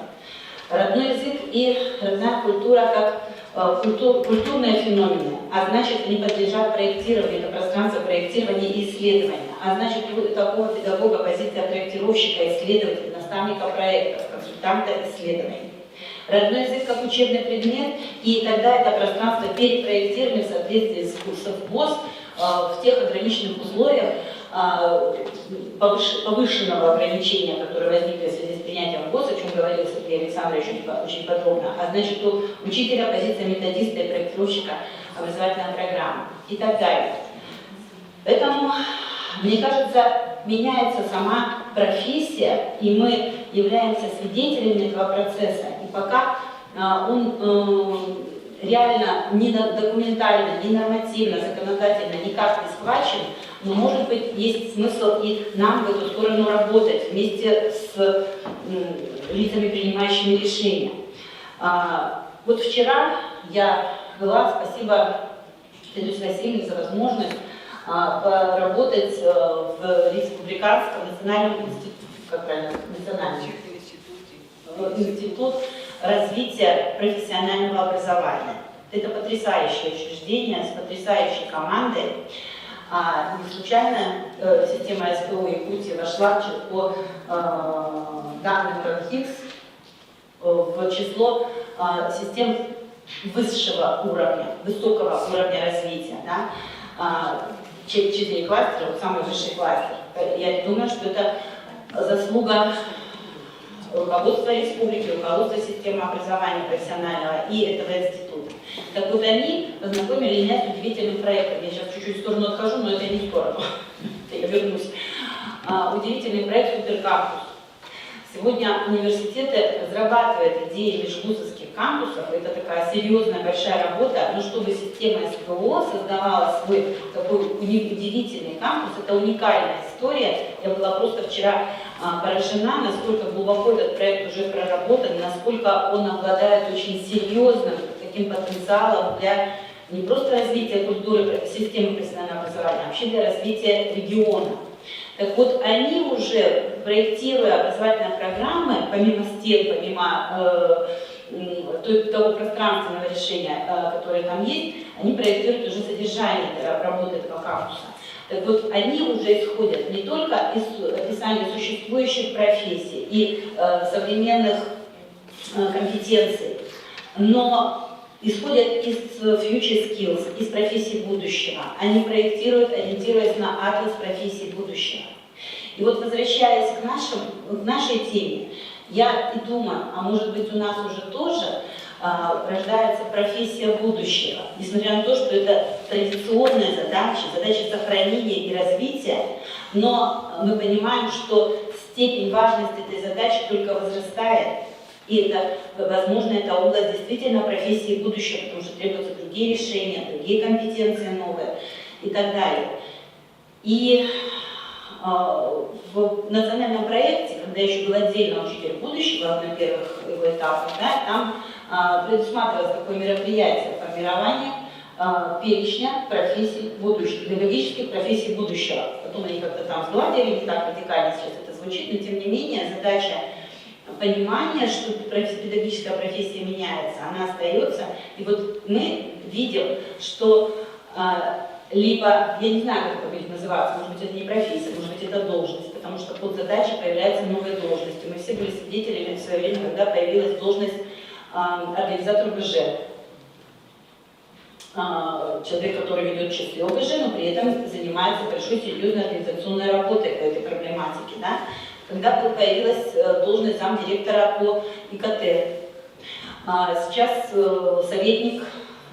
Родной язык и родная культура как культурные феномены, а значит, они подлежат проектированию, это пространство проектирования и исследования. А значит, у такого педагога позиция проектировщика, исследователя, наставника проектов, консультанта исследований. Родной язык как учебный предмет, и тогда это пространство перепроектировано в соответствии с курсом ВОЗ в тех ограниченных условиях повышенного ограничения, которое возникло в связи с принятием ВОЗ, о чем говорил Сергей Александрович очень подробно. А значит, у учителя позиция методиста и проектировщика образовательной программы и так далее. Поэтому, мне кажется, меняется сама профессия, и мы являемся свидетелями этого процесса. И пока он реально ни документально, ни нормативно, законодательно никак не схвачен, но, может быть, есть смысл и нам в эту сторону работать вместе с лицами, принимающими решения. Вот вчера я была, спасибо Федоре Васильевне за возможность поработать в Республиканском национальном институте, как правильно, национальный институт развития профессионального образования. Это потрясающее учреждение с потрясающей командой. Не случайно система СПО Якутии вошла по данным РАНХИКС в число систем высшего уровня, высокого уровня развития. Да? 4 кластера, самый высший кластер. Я думаю, что это заслуга руководства республики, руководства системы образования профессионального и этого института. Так вот, они познакомили меня с удивительным проектом. Я сейчас чуть-чуть в сторону отхожу, но это не в сторону. Я вернусь. Удивительный проект «Суперкампус». Сегодня университеты разрабатывают идеи межвузовских кампусов. Это такая серьезная, большая работа. Но чтобы система СПО создавала свой такой удивительный кампус, это уникальная история. Я была просто вчера поражена, насколько глубоко этот проект уже проработан, насколько он обладает очень серьезным таким потенциалом для не просто развития культуры системы профессионального образования, а вообще для развития региона. Так вот, они уже, проектируя образовательные программы, помимо стен, помимо того пространственного решения, которое там есть, они проектируют уже содержание работы этого кампуса. Так вот, они уже исходят не только из описания существующих профессий и современных компетенций, но исходят из future skills, из профессий будущего. Они проектируют, ориентируясь на атлас профессий будущего. И вот, возвращаясь к нашей теме, я и думаю, а может быть у нас уже тоже рождается профессия будущего. Несмотря на то, что это традиционная задача сохранения и развития, но мы понимаем, что степень важности этой задачи только возрастает. И это, возможно, это область действительно профессии будущего, потому что требуются другие решения, другие компетенции новые и так далее. И в национальном проекте, когда еще был отдельно учитель будущего на первых его этапах, да, там предусматривалось такое мероприятие формирование перечня профессий будущего, педагогических профессий будущего. Потом они как-то там сгладили, не так радикально сейчас это звучит, но тем не менее задача понимания, что педагогическая профессия меняется, она остается. И вот мы видим, что либо, я не знаю, как это будет называться, может быть, это не профессия, может быть, это должность, потому что под задачей появляются новые должности. Мы все были свидетелями в свое время, когда появилась должность организатора ОБЖ. Человек, который ведет часы ОБЖ, но при этом занимается большой серьезной организационной работой по этой проблематике. Да? Когда появилась должность замдиректора по ИКТ. Сейчас советник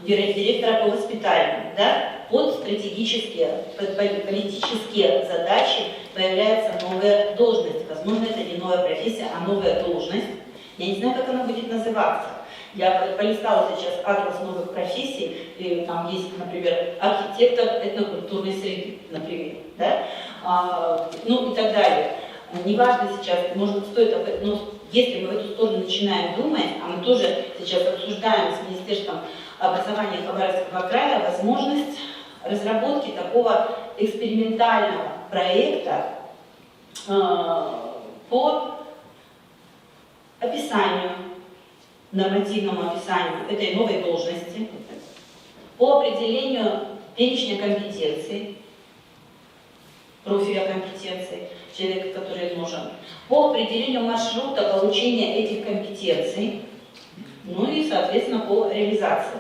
директора по воспитанию. Да? Под стратегические, под политические задачи появляются новые должности. Возможно, это не новая профессия, а новая должность. Я не знаю, как она будет называться. Я полистала сейчас атлас новых профессий, и там есть, например, архитектор этнокультурной среды, например, да? Ну и так далее. неважно сейчас, может стоит, но если мы в эту сторону начинаем думать, а мы тоже сейчас обсуждаем с Министерством образования Хабаровского края возможность разработки такого экспериментального проекта по описанию, нормативному описанию этой новой должности, по определению перечня компетенций, профиля компетенций человека, который нужен, по определению маршрута получения этих компетенций, ну и, соответственно, по реализации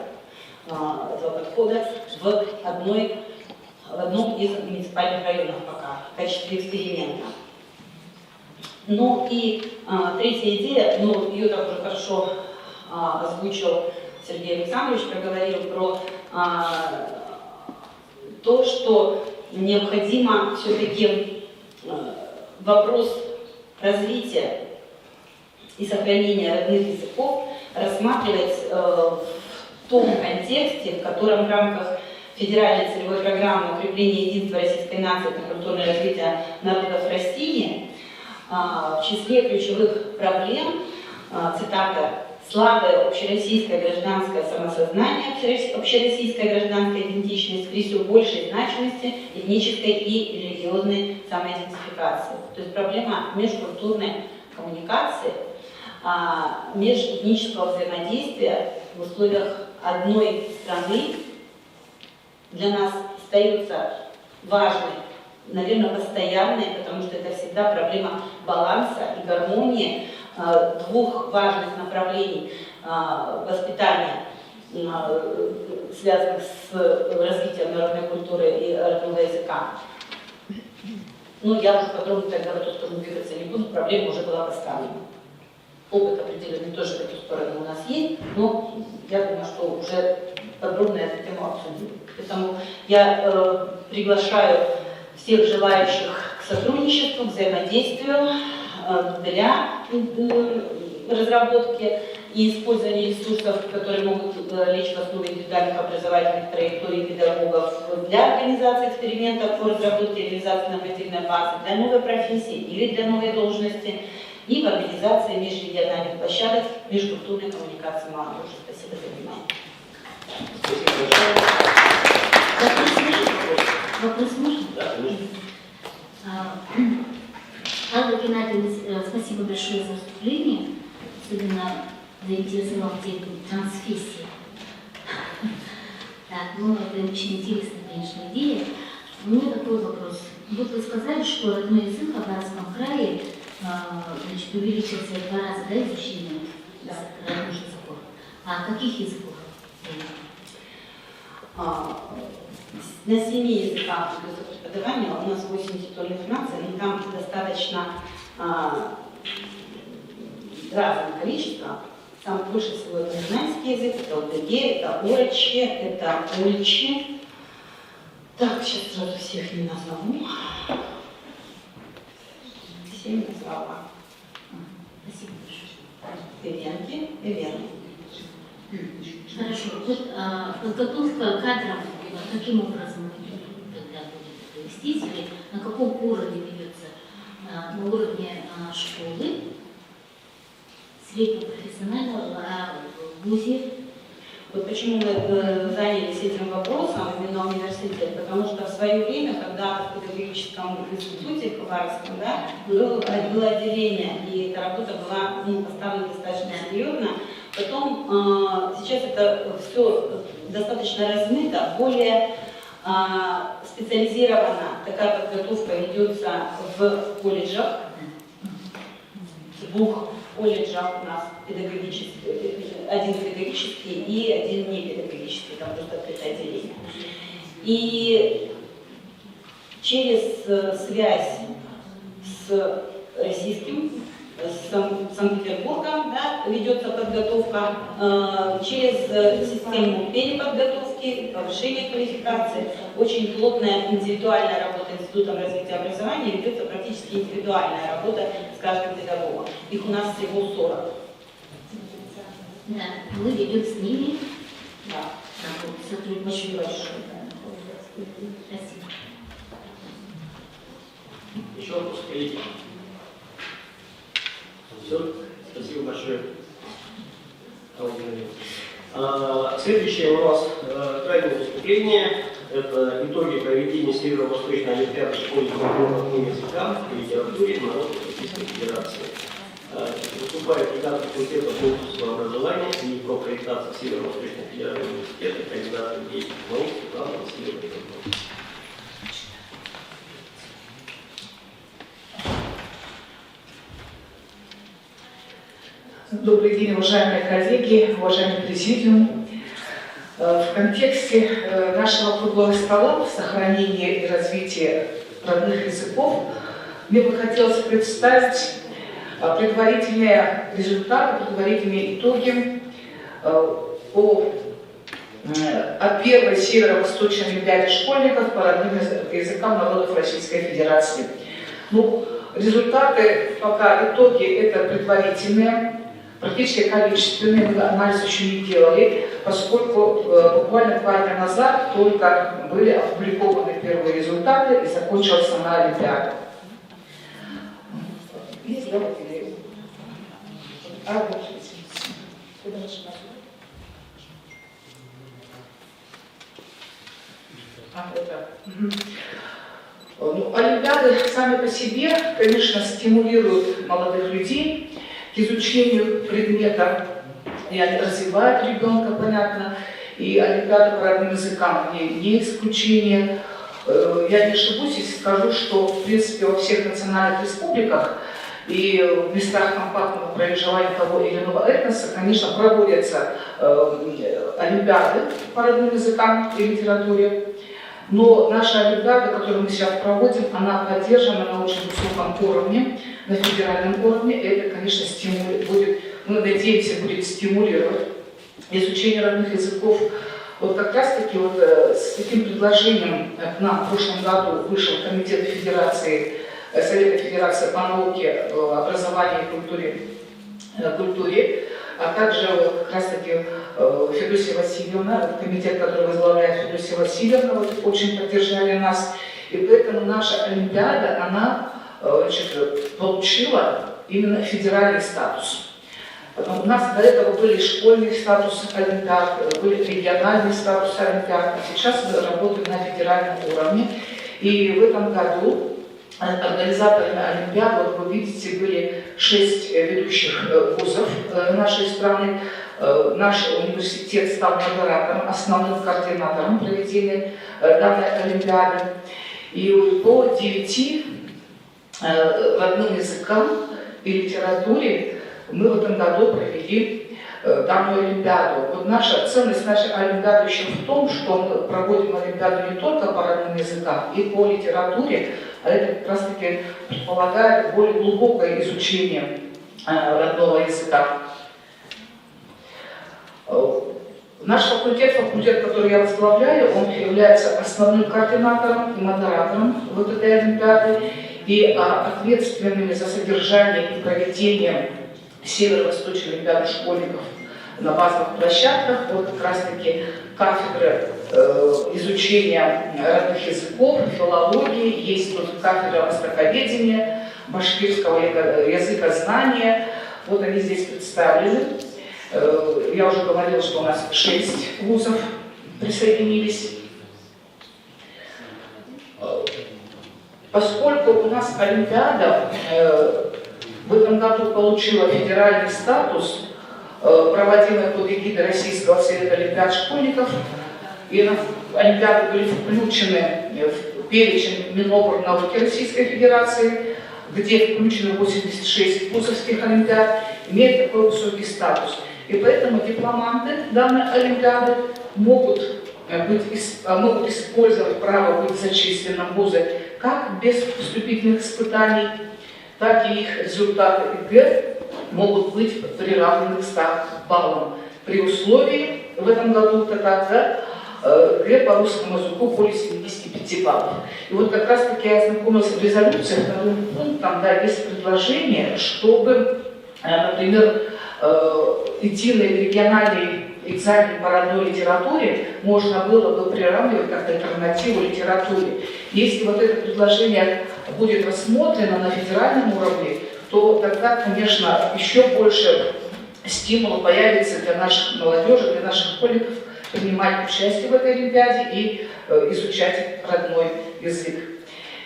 этого подхода в одном из муниципальных районов пока, в качестве эксперимента. Ну и третья идея, ну ее так уже хорошо озвучил Сергей Александрович, проговорил про то, что необходимо все-таки вопрос развития и сохранения родных языков рассматривать в том контексте, в котором в рамках федеральной целевой программы укрепления единства российской нации на культурное развитие народов России в числе ключевых проблем, цитата, слабое общероссийское гражданское самосознание, общероссийская гражданская идентичность при все большей значимости этнической и религиозной самоидентификации. То есть проблема межкультурной коммуникации, межэтнического взаимодействия в условиях одной страны для нас остается важной, наверное, постоянной, потому что это всегда проблема баланса и гармонии двух важных направлений воспитания, связанных с развитием народной культуры и родного языка. Ну, я уже подробно тогда в эту сторону двигаться не буду, проблема уже была поставлена. Опыт определенный тоже в эту сторону у нас есть, но я думаю, что уже подробно эту тему обсудим. Поэтому я приглашаю всех желающих к сотрудничеству, к взаимодействию для разработки и использования ресурсов, которые могут лечь в основе индивидуальных образовательных траекторий педагогов для организации экспериментов по разработке и реализации нормативной базы, для новой профессии или для новой должности и в организации межрегиональных площадок межкультурной коммуникации молодежи. Спасибо за внимание. Вопрос можно? Да, конечно. Алла Геннадьевна, спасибо большое за выступление. Особенно заинтересовал тему трансфессии. Так, ну это очень интересная, конечно, идея. У меня такой вопрос. Вот вы сказали, что родной язык в Хабаровском крае значит, увеличился в 2 раза, да, изучение родных языков. А каких языков? На 7 языках преподавания у нас 8 титульных наций, но там достаточно разное количество. Там больше всего это нанайский язык, это ОДГ, это Орочи, это Ульчи. Так, сейчас сразу всех не назову. 7 назвала. Спасибо большое. Эвенки, Эвенки. Хорошо. Вот, подготовка кадров, каким образом тогда будет вестись, или на каком уровне ведется? На уровне школы, среднепрофессионального, в ВУЗе? Вот почему мы занялись этим вопросом именно университете, потому что в свое время, когда в педагогическом институте в Хабаровском, да, было отделение, и эта работа была поставлена достаточно серьезно. Потом сейчас это все достаточно размыто, более специализирована такая подготовка ведется в колледжах, в 2 колледжах у нас педагогический, один педагогический и один не педагогический, там просто открытое отделение. И через связь с российским, с Санкт-Петербургом, да, ведется подготовка через систему переподготовки, повышения квалификации. Очень плотная индивидуальная работа Институтом развития образования, ведется практически индивидуальная работа с каждым педагогом. Их у нас всего 40. Да, мы ведем с ними. Да. Сотрудничаем. Очень большое. Спасибо. Еще вопрос, коллеги. Все, спасибо большое. Следующее у нас крайнее выступление. Это итоги проведения Северо-Восточной Олимпиады школьных родным языкам и литературе народов Российской Федерации. Выступает декан факультета конкурсного образования и профориентации Северо-Восточного федерального университета, кандидат юридических наук Светлана Васильевна. Добрый день, уважаемые коллеги, уважаемый президиум. В контексте нашего круглого стола сохранения и развития родных языков мне бы хотелось представить предварительные результаты, предварительные итоги от первой Северо-Восточной Олимпиады школьников по родным языкам народов Российской Федерации. Ну, результаты, пока итоги, это предварительные. Практически количественные, мы анализ еще не делали, поскольку буквально 2 дня назад только были опубликованы первые результаты и закончилась сама Олимпиада. Есть, да, Ну, Олимпиады сами по себе, конечно, стимулируют молодых людей к изучению предмета, и они развивают ребенка, понятно, и Олимпиада по родным языкам не исключение. Я не ошибусь, если скажу, что, в принципе, во всех национальных республиках и в местах компактного проживания того или иного этноса, конечно, проводятся Олимпиады по родным языкам и литературе. Но наша Олимпиада, которую мы сейчас проводим, она поддержана на очень высоком уровне, на федеральном уровне. И это, конечно, будет, мы надеемся, будет стимулировать изучение родных языков. Вот как раз-таки вот с таким предложением к нам в прошлом году вышел Комитет Федерации, Совета Федерации по науке, образованию и культуре, а также вот как раз-таки Федосия Васильевна, комитет, который возглавляет Федосия Васильевна, вот, очень поддержали нас. И поэтому наша Олимпиада, она получила именно федеральный статус. У нас до этого были школьные статусы Олимпиад, были региональные статусы Олимпиад, а сейчас мы работаем на федеральном уровне. И в этом году организаторами Олимпиады, вот вы видите, были 6 ведущих вузов нашей страны. Наш университет стал модератором, основным координатором проведения данной Олимпиады. И по 9 родным языкам и литературе мы в этом году провели данную Олимпиаду. Вот наша ценность нашей Олимпиады еще в том, что мы проводим Олимпиаду не только по родным языкам и по литературе, а это как раз таки предполагает более глубокое изучение родного языка. Наш факультет, который я возглавляю, он является основным координатором и модератором вот этой Олимпиады, и ответственными за содержание и проведение Северо-Восточной Олимпиады школьников на базовых площадках, вот как раз-таки кафедры изучения родных языков, филологии, есть тут кафедра востоковедения, башкирского языкознания, вот они здесь представлены. Я уже говорила, что у нас 6 вузов присоединились. Поскольку у нас Олимпиада в этом году получила федеральный статус, проводимый под эгидой Российского совета олимпиад школьников, и на Олимпиады были включены в перечень Минобрнауки Российской Федерации, где включено 86 вузовских олимпиад, имеет такой высокий статус. И поэтому дипломанты данной Олимпиады могут использовать право быть зачисленным в вузы как без вступительных испытаний, так и их результаты ЕГЭ могут быть приравнены к 100 баллам. При условии, в этом году тогда ЕГЭ по русскому языку более 75 баллов. И вот как раз таки я ознакомилась в резолюции, вторым пунктом, да, есть предложение, чтобы, например, единый региональный экзамен по родной литературе можно было бы приравнивать как альтернативу литературе. Если вот это предложение будет рассмотрено на федеральном уровне, то тогда, конечно, еще больше стимула появится для наших молодежи, для наших школьников принимать участие в этой олимпиаде и изучать родной язык.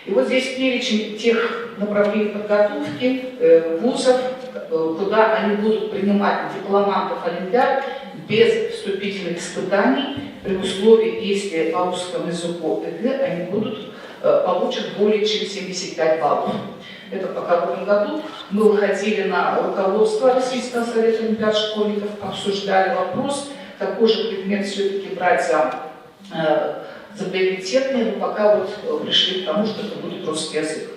И вот здесь перечень тех направлений подготовки вузов, куда они будут принимать дипломантов олимпиад без вступительных испытаний, при условии, если по русскому языку ЕГЭ они получат более чем 75 баллов. Это пока в этом году мы выходили на руководство Российского совета олимпиад школьников, обсуждали вопрос, какой же предмет все-таки брать за приоритетный, но пока вот пришли к тому, что это будет русский язык.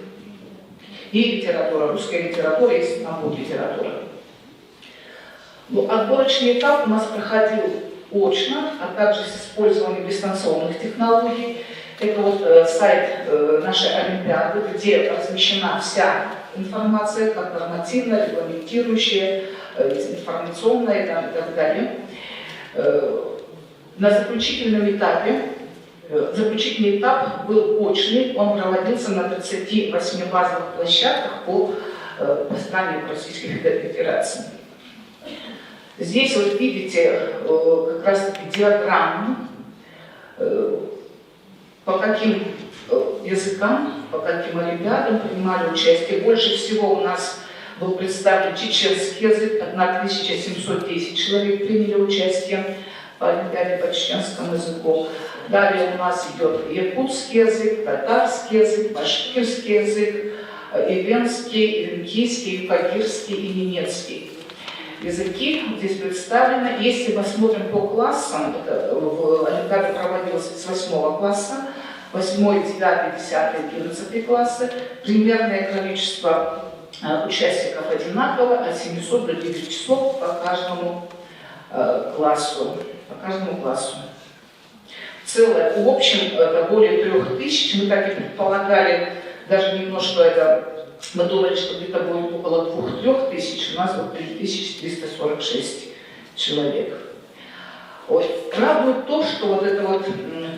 И литература, русская литература, если там будет литература. Ну, отборочный этап у нас проходил очно, а также с использованием дистанционных технологий. Это вот сайт нашей олимпиады, где размещена вся информация, как нормативная, регламентирующая, информационная и так далее. На заключительном этапе, заключительный этап был очный, он проводился на 38 базовых площадках по стране Российской Федерации. Здесь вы видите как раз таки диаграмму, по каким языкам, по каким олимпиадам принимали участие. Больше всего у нас был представлен чеченский язык, 1710 человек приняли участие по олимпиаде по чеченскому языку. Далее у нас идет якутский язык, татарский язык, башкирский язык, ивенский, венгийский, юкагирский и немецкий. Языки здесь представлены. Если мы смотрим по классам, олимпиада проводилась с 8 класса, 8, 9, 10, 11 классы. Примерное количество участников одинаково, от 700 до 900 по каждому классу. Целое, в общем, это более 3000. Мы так и предполагали, даже немножко это, мы думали, что где-то будет около 2-3 тысяч, у нас вот 3346 человек. Вот. Радует то, что вот эта вот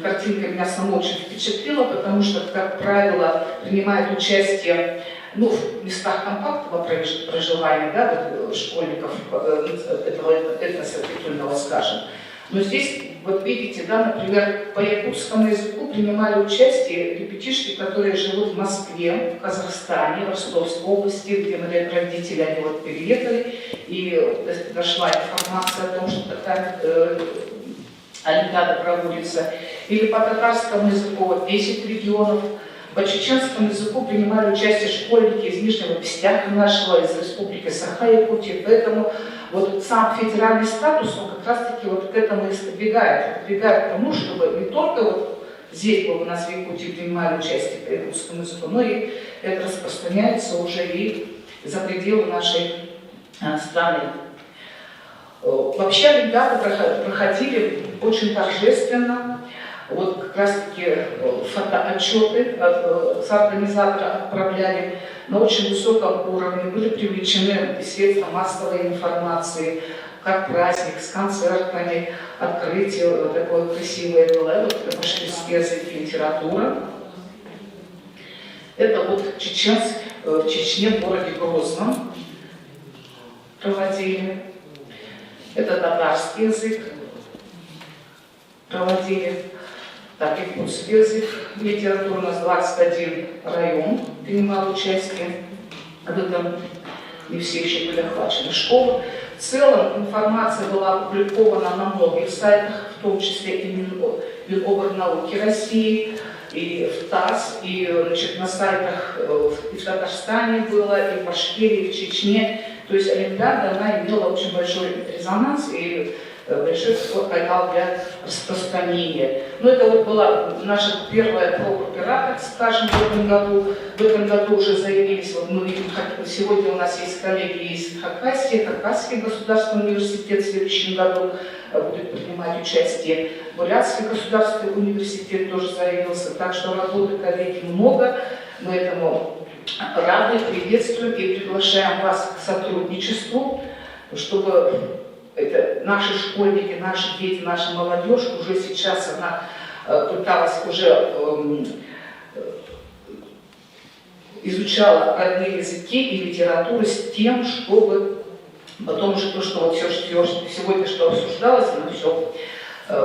картинка меня саму очень впечатлила, потому что, как правило, принимает участие в местах компактного проживания, да, вот, школьников этого этноса культурного, скажем. Но здесь, вот видите, да, например, по якутскому языку принимали участие ребятишки, которые живут в Москве, в Казахстане, в Ростовской области, где мои родители, они вот переехали, и дошла информация о том, что такая олимпиада проводится. Или по татарскому языку вот 10 регионов. По чеченскому языку принимали участие школьники из Нижнего Пестяка нашего, из республики Саха-Якутия, поэтому вот сам федеральный статус, он как раз-таки вот к этому и сподвигает к тому, чтобы не только вот здесь у нас в Якутии принимали участие по якутскому языку, но и это распространяется уже и за пределы нашей страны. Вообще олимпиады проходили очень торжественно. Вот как раз-таки фотоотчеты с организатора отправляли на очень высоком уровне, были привлечены средства массовой информации, как праздник, с концертами, открытие такое красивое было, вот башкирский язык и литература. Это вот в Чечне, в городе Грозном проводили. Это татарский язык проводили. Так, якутский язык, литература, у нас 21 район принимал участие в этом, не все еще были охвачены школы. В целом информация была опубликована на многих сайтах, в том числе и Миноборнауки России, и в ТАСС, и на сайтах и в Татарстане было, и в Башкирии, и в Чечне. То есть олимпиада, она имела очень большой резонанс и большой потенциал для распространения. Но это вот была наша первая проба-пера, так скажем, в этом году. В этом году уже заявились, вот мы видим, сегодня у нас есть коллеги из Хакасии, Хакасский государственный университет в следующем году будет принимать участие. Бурятский государственный университет тоже заявился, так что работы, коллеги, много. Мы этому рады, приветствуем и приглашаем вас к сотрудничеству, чтобы наши школьники, наши дети, наша молодежь уже сейчас она пыталась уже изучала родные языки и литературу с тем, чтобы потом уже то, что вот все сегодня что обсуждалось, оно все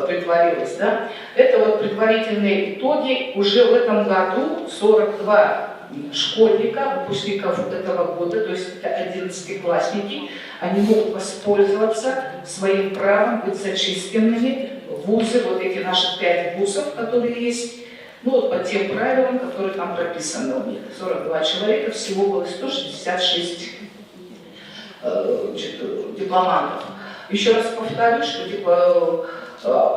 притворилось, да. Это вот предварительные итоги. Уже в этом году 42 школьника, выпускников этого года, то есть это 11-классники, они могут воспользоваться своим правом быть зачисленными в вузы, вот эти наши 5 вузов, которые есть, ну вот по тем правилам, которые там прописаны у них. 42 человека, всего было 166 дипломантов. Еще раз повторю, что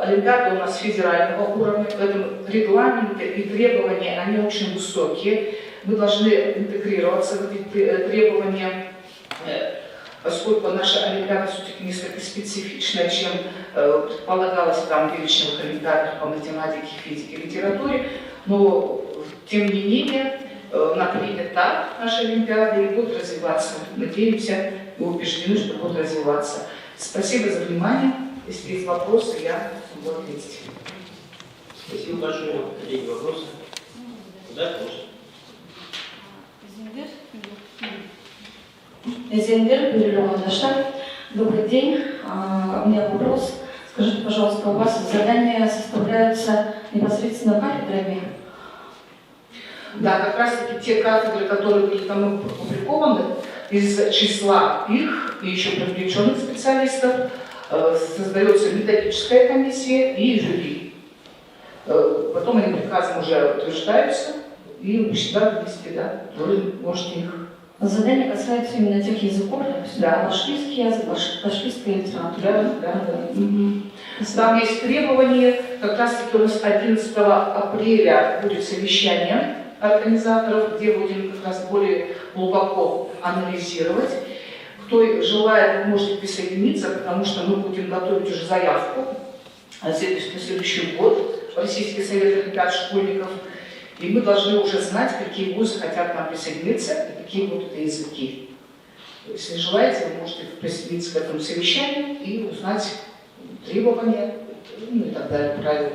Олимпиада у нас федерального уровня, поэтому регламенты и требования, они очень высокие. Мы должны интегрироваться в эти требования, поскольку наша Олимпиада все-таки несколько специфичная, чем предполагалось там в перечневых олимпиадах по математике, физике, литературе, но тем не менее она принята, наша Олимпиада, и будет развиваться. Надеемся и убеждены, что будет развиваться. Спасибо за внимание. Если есть вопросы, я буду ответить. Спасибо большое. Коллеги, вопросы? Да, конечно. Зингер, Перелёва. Добрый день. У меня вопрос. Скажите, пожалуйста, у вас задания составляются непосредственно кафедрами? Да, как раз таки те кафедры, которые были там опубликованы, из числа их и еще привлеченных специалистов создается методическая комиссия и жюри. Потом они приказом уже утверждаются, и вы всегда вместе, да, вы можете их. Задание касается именно тех языков, да. Башкирский язык, башкирская литература. Да. Угу. Там есть требования, как раз таки у нас 11 апреля будет совещание организаторов, где будем как раз более глубоко анализировать. Кто желает, можете присоединиться, потому что мы будем готовить уже заявку на следующий год в Российский совет олимпиад школьников. И мы должны уже знать, какие вузы хотят к нам присоединиться и какие будут языки. Если желаете, вы можете присоединиться к этому совещанию и узнать требования, ну и так далее, правила.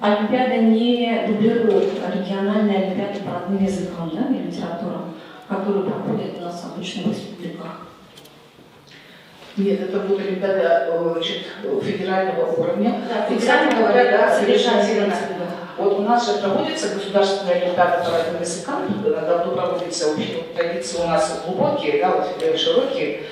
Олимпиада не дублирует региональные олимпиады по родным языкам, да, и литературам, которые проходят у нас обычно в республиках. Нет, это будет олимпиада федерального уровня. Да, федерального говоря, да, содержание. Вот у нас же проводится государственная олимпиада по родным языкам, давно проводится, традиции у нас глубокие, да, вот, широкие.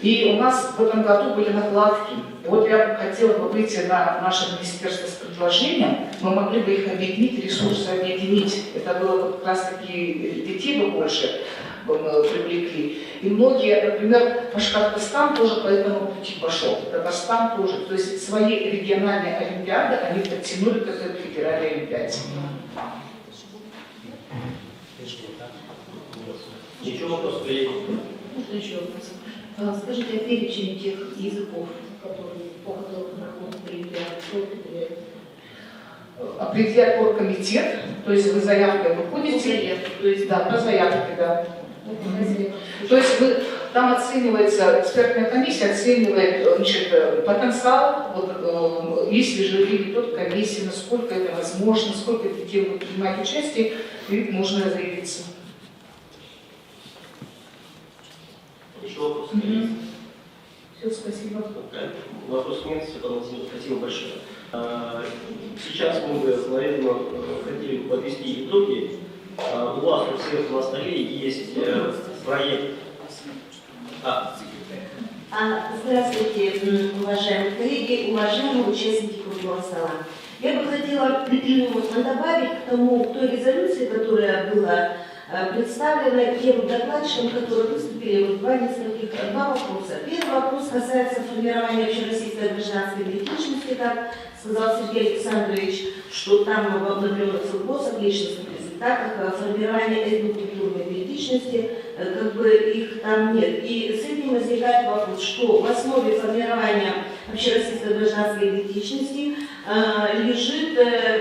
И у нас в этом году были накладки. И вот я хотела бы выйти на наше министерство с предложением, мы могли бы их объединить, ресурсы объединить. Это было бы как раз таки детей бы больше привлекли. И многие, например, Башкортостан тоже по этому пути пошел. Татарстан тоже. То есть свои региональные олимпиады они подтянули к этой федеральной олимпиаде. Еще вопрос, коллеги? Можно еще вопрос? Скажите, а перечень тех языков, по которым проходит олимпиада, кто определяет? Определяет оргкомитет, то есть вы заявкой выходите, То есть, да, по заявке, да. То есть там оценивается, экспертная комиссия оценивает, значит, потенциал, вот, если же ведет комиссия, насколько это возможно, сколько детей будут принимать участие, и можно заявиться. Еще вопросы? Все, спасибо. Вопрос нет, Светлана Васильевна, спасибо большое. Сейчас мы бы, наверное, хотели бы подвести итоги. У вас у всех на столе есть проект. Здравствуйте, уважаемые коллеги, уважаемые участники круглого стола. Я бы хотела добавить к той резолюции, которая была представлена тем докладчикам, которые выступили, два вопроса. Первый вопрос касается формирования общероссийской гражданской идентичности, как сказал Сергей Александрович, что там, например, в вопросах, личностных результатах, формирования этнокультурной идентичности, как бы их там нет. И с этим возникает вопрос, что в основе формирования общероссийской гражданской идентичности лежит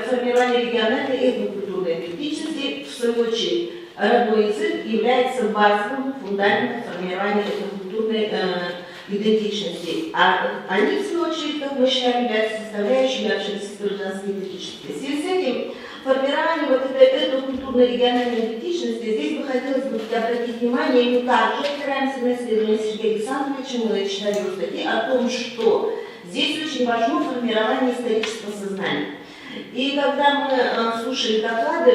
формирование региональной этнокультурной идентичности, в свою очередь. Родной язык является базовым фундаментом формирования этнокультурной идентичности. А они, в свою очередь, как мы считаем, являются составляющими общероссийской гражданской идентичности. В связи с этим формирование вот этой этнокультурной культурно-региональной идентичности, здесь бы хотелось бы обратить внимание, и мы также опираемся на исследование Сергея Александровича, мы читали его статьи о том, что здесь очень важно формирование исторического сознания. И когда мы слушали доклады,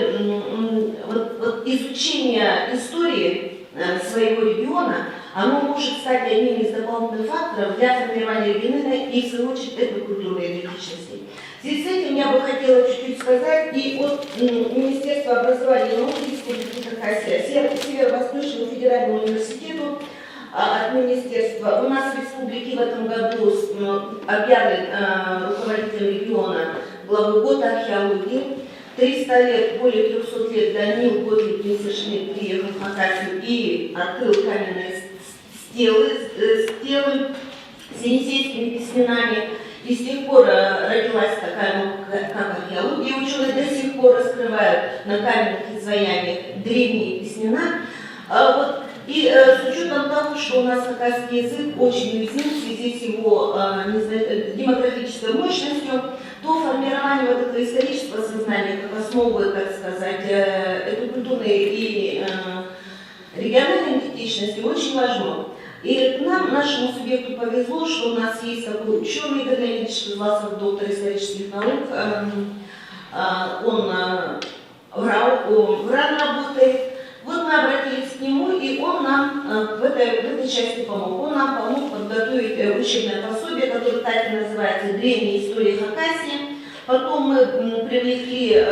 вот изучение истории своего региона, оно может стать одним из дополнительных факторов для формирования региональной и, в свою очередь, этнокультурной идентичности. В связи с этим я бы хотела чуть-чуть сказать и от Министерства образования и науки Республики Хакасия, Северо-Восточному федеральному университету, от министерства. У нас в республике в этом году объявлен руководителем региона главы года археологии. 300 лет, более 300 лет Даниил Готлиб Мессершмитт приехал в Хакасию и открыл каменные стелы с енисейскими письменами. И с тех пор родилась такая наука, как археология. Ученые до сих пор раскрывают на каменных изваяниях древние письмена. И с учетом того, что у нас хакасский язык очень уязвим в связи с его демографической мощностью, то формирование вот этого исторического сознания как основы, так сказать, этнокультурной и региональной идентичности очень важно. И нам, нашему субъекту, повезло, что у нас есть такой ученый Игорь Леонидович Власов, доктор исторических наук. Он в РАН работает. Вот мы обратились к нему, и он нам в этой части помог. Он нам помог подготовить учебное пособие, которое так и называется «Древняя история Хакасии». Потом мы привлекли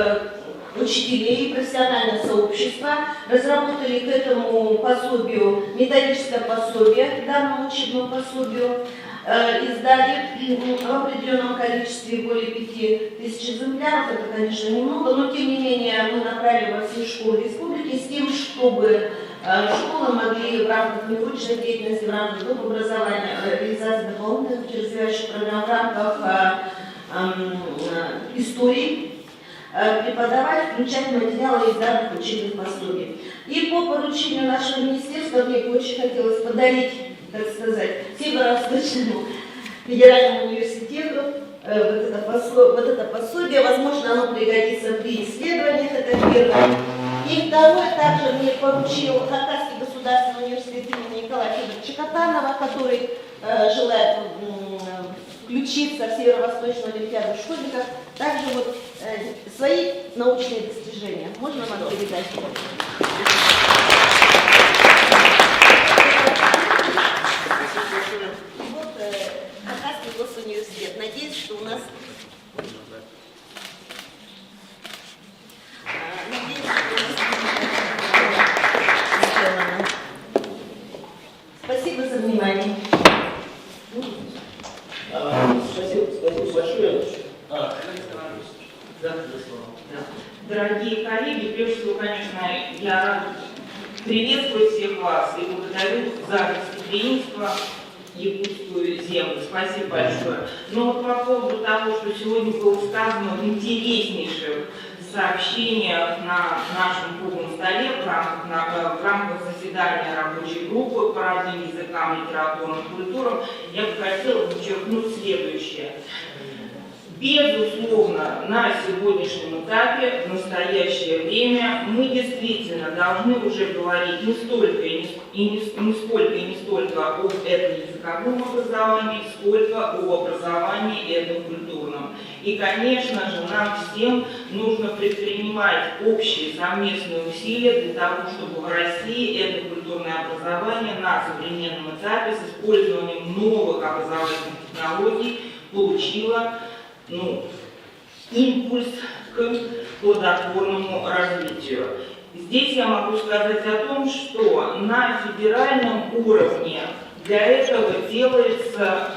учителей и профессиональное сообщество, разработали к этому пособию методическое пособие, к данному учебному пособию, издали в определенном количестве более 5000 экземпляров. Это, конечно, немного, но тем не менее мы направили во все школы республики с тем, чтобы школы могли в рамках методичной деятельности, в рамках доп. Образования, реализации дополнительных развивающих программ, в рамках истории преподавать, включать материалы из данных учебных пособий. И по поручению нашего министерства мне очень хотелось подарить, так сказать, Северо-Восточному федеральному университету вот это пособие. Возможно, оно пригодится при исследованиях, это первое. И второе, также мне поручил Хакасский государственный университет имени Николая Федоровича Катанова, который желает включиться в Северо-Восточную олимпиаду школьников, также вот свои научные достижения. Можно вам передать? Вот Хакасский госуниверситет. Надеюсь, что у нас... Спасибо за внимание. Спасибо большое. Дорогие коллеги, прежде всего, конечно, я рада приветствовать всех вас и благодарю за гостеприимство якутскую землю. Спасибо большое. Но вот по поводу того, что сегодня было сказано в интереснейших сообщениях на нашем круглом столе в рамках заседания рабочей группы по родным языкам, литературам и культурам, я бы хотела подчеркнуть следующее. Безусловно, на сегодняшнем этапе, в настоящее время, мы действительно должны уже говорить не столько об этноязыковом образовании, сколько об образовании этнокультурном. И, конечно же, нам всем нужно предпринимать общие совместные усилия для того, чтобы в России этнокультурное образование на современном этапе с использованием новых образовательных технологий получило импульс к плодотворному развитию. Здесь я могу сказать о том, что на федеральном уровне для этого делается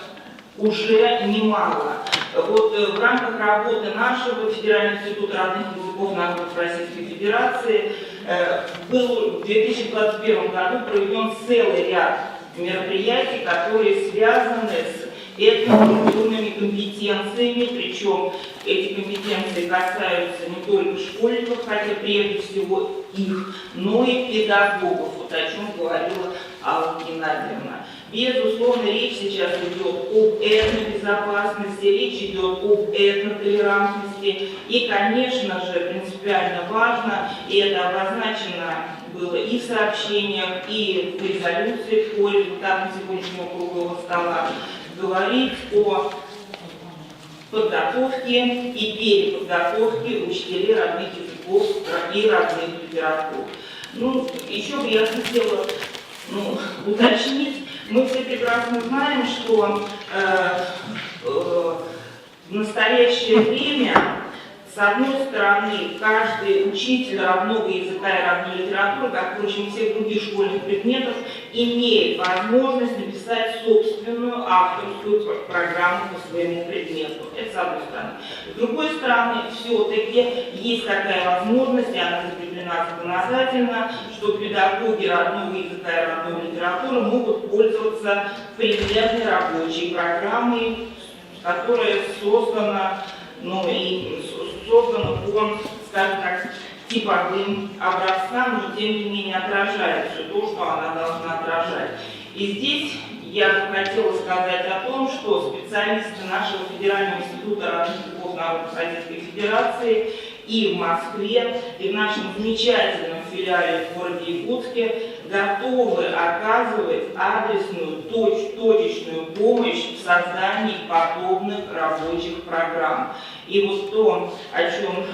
уже немало. Вот в рамках работы нашего Федерального института родных языков народов Российской Федерации был в 2021 году проведен целый ряд мероприятий, которые связаны с этнокультурными компетенциями, причем эти компетенции касаются не только школьников, хотя прежде всего их, но и педагогов, вот о чем говорила Алла Геннадьевна. Безусловно, речь сейчас идет об этнобезопасности, речь идет об этнотолерантности и, конечно же, принципиально принципиально важно, и это обозначено было и в сообщениях, и в резолюции по результатам сегодняшнего круглого стола, говорить о подготовке и переподготовке учителей родных языков и родных литератур. Ну, еще бы я хотела уточнить, мы все прекрасно знаем, что в настоящее время, с одной стороны, каждый учитель родного языка и родной литературы, как, впрочем, всех других школьных предметов, имеет возможность написать собственную авторскую программу по своему предмету. Это с одной стороны. С другой стороны, все-таки есть такая возможность, и она закреплена законодательно, что педагоги родного языка и родной литературы могут пользоваться примерной рабочей программой, которая создана, создана по, скажем так, типовым образцам, но тем не менее отражает все то, что она должна отражать. И здесь я бы хотела сказать о том, что специалисты нашего Федерального института родных языков народов Российской Федерации и в Москве, и в нашем замечательном филиале в городе Якутске готовы оказывать адресную, точечную помощь в создании подобных рабочих программ. И вот то, о чем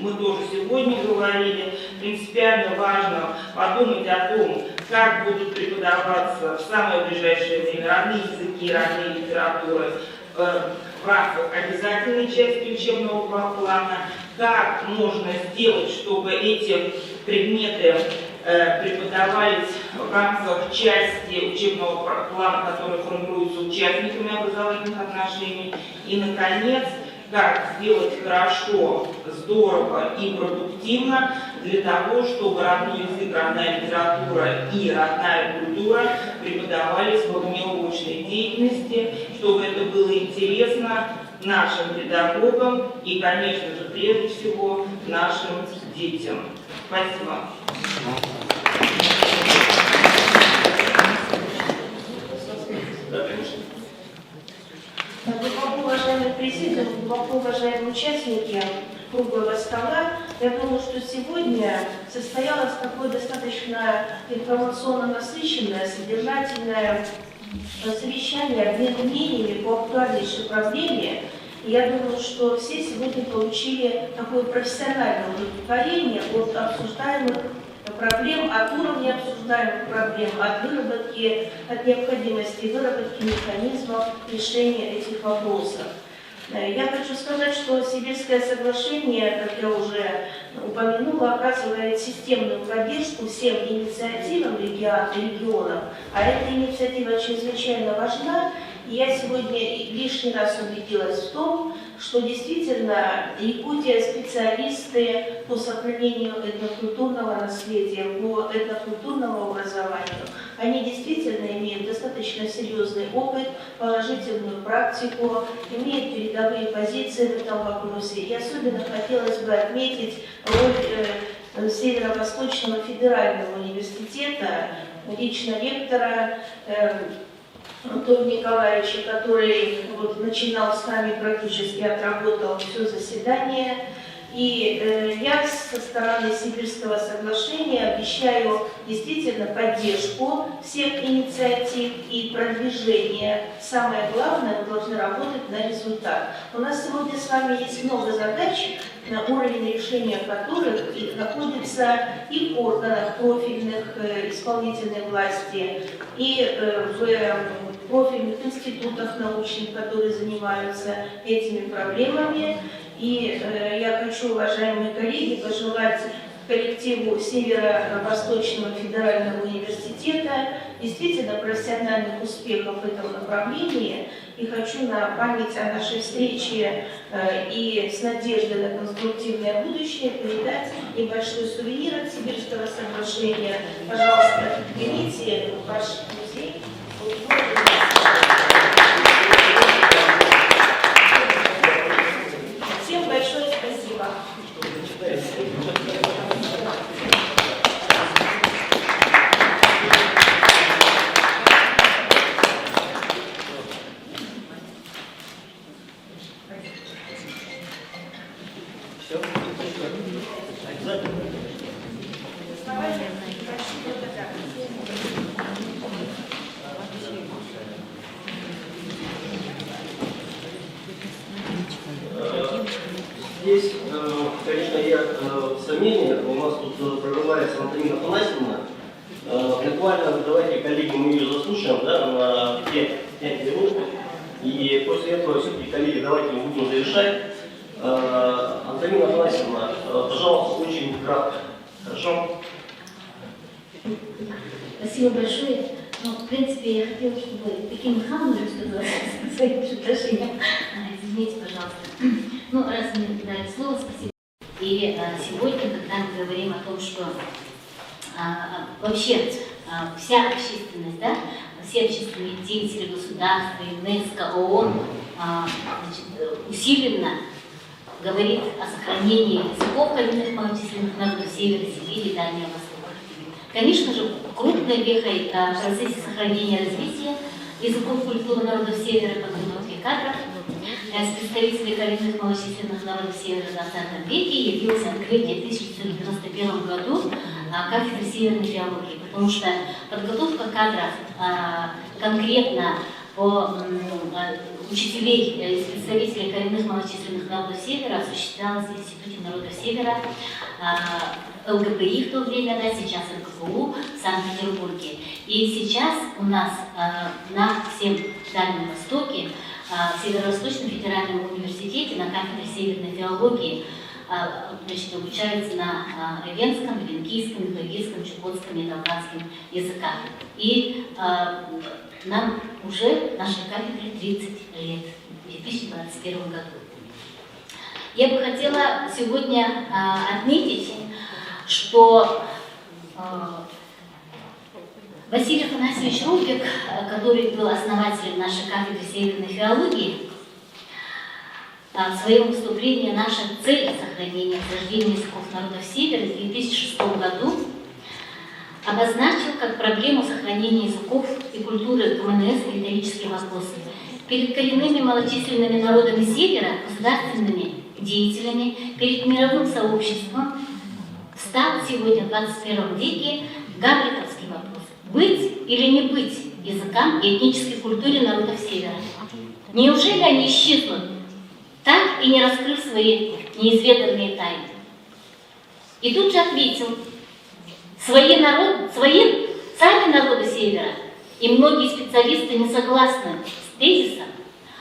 мы тоже сегодня говорили, принципиально важно подумать о том, как будут преподаваться в самое ближайшее время родные языки и родные литературы в рамках обязательной части учебного плана, как можно сделать, чтобы эти предметы преподавались в рамках части учебного плана, который формируется участниками образовательных отношений, и, наконец, как сделать хорошо, здорово и продуктивно для того, чтобы родной язык, родная литература и родная культура преподавались во внеурочной деятельности, чтобы это было интересно нашим педагогам и, конечно же, прежде всего, нашим детям. Спасибо. Глубоко уважаемый президент, глубоко уважаемые участники круглого стола, я думаю, что сегодня состоялось такое достаточно информационно насыщенное, содержательное совещание, обмен мнениями по актуальнейшей проблеме. И я думаю, что все сегодня получили такое профессиональное удовлетворение от обсуждаемых проблем, от уровня обсуждаемых проблем, от выработки, от необходимости выработки механизмов решения этих вопросов. Я хочу сказать, что Сибирское соглашение, как я уже упомянула, оказывает системную поддержку всем инициативам регионов, а эта инициатива чрезвычайно важна. И я сегодня лишний раз убедилась в том, что действительно Якутия специалисты по сохранению этнокультурного наследия, по этнокультурному образованию, они действительно имеют достаточно серьезный опыт, положительную практику, имеют передовые позиции в этом вопросе. И особенно хотелось бы отметить роль Северо-Восточного федерального университета, лично ректора Антона Николаевича, который начинал с нами, практически отработал все заседание. И я со стороны Сибирского соглашения обещаю действительно поддержку всех инициатив и продвижение. Самое главное, мы должны работать на результат. У нас сегодня с вами есть много задач, на уровень решения которых находится и в органах профильных исполнительной власти, и в профильных институтах научных, которые занимаются этими проблемами. И я хочу, уважаемые коллеги, пожелать коллективу Северо-Восточного федерального университета действительно профессиональных успехов в этом направлении. И хочу на память о нашей встрече и с надеждой на конструктивное будущее передать небольшой сувенир от Сибирского соглашения. Пожалуйста, примите ваш музей. Всем большое спасибо. Все? Здесь, конечно, я сомнения. У нас тут прорывается Антонина Афанасьевна. Буквально давайте, коллеги, мы ее заслушаем, да, на 5 минут. И после этого все-таки, коллеги, давайте мы будем завершать. Антонина Афанасьевна, пожалуйста, очень кратко. Хорошо? Спасибо большое. Ну, в принципе, я хотела, чтобы Пекин Михайловна сказала свои предложения. Извините, пожалуйста. Ну, раз мне дали слово, спасибо. И сегодня, когда мы говорим о том, что вообще вся общественность, да, все общественные деятели государства, ЮНЕСКО, ООН усиленно говорит о сохранении языков коренных малочисленных народов Севера Сибири и Дальнего Востока. Конечно же, крупной вехой в процессе сохранения и развития языков культуры народов Севера подготовки кадров с представителей коренных малочисленных народов Севера в 20 веке явилось открытие в 1991 году кафедры северной филологии, потому что подготовка кадров конкретно по учителей из представителей коренных малочисленных народов Севера осуществлялась в Институте народов Севера, ЛГБИ в то время, да, сейчас ЛГБУ в Санкт-Петербурге. И сейчас у нас на всем Дальнем Востоке, в Северо-Восточном федеральном университете на кафедре северной филологии обучаются на эвенском, венкийском, михайлийском, чукотском и долганском языках. И нам уже, нашей кафедре, 30 лет, в 2021 году. Я бы хотела сегодня отметить, что Василий Афанасьевич Рупик, который был основателем нашей кафедры северной филологии, в своем выступлении «Наша цель сохранения и возрождения языков народов Севера» в 2006 году обозначил как проблему сохранения языков и культуры КМНС риторические вопросы. Перед коренными малочисленными народами Севера, государственными деятелями, перед мировым сообществом встал сегодня в 21 веке гамлетовский вопрос: быть или не быть языкам и этнической культуре народов Севера? Неужели они исчезнут, так и не раскрыв свои неизведанные тайны? И тут же ответил: сами народы Севера и многие специалисты не согласны с тезисом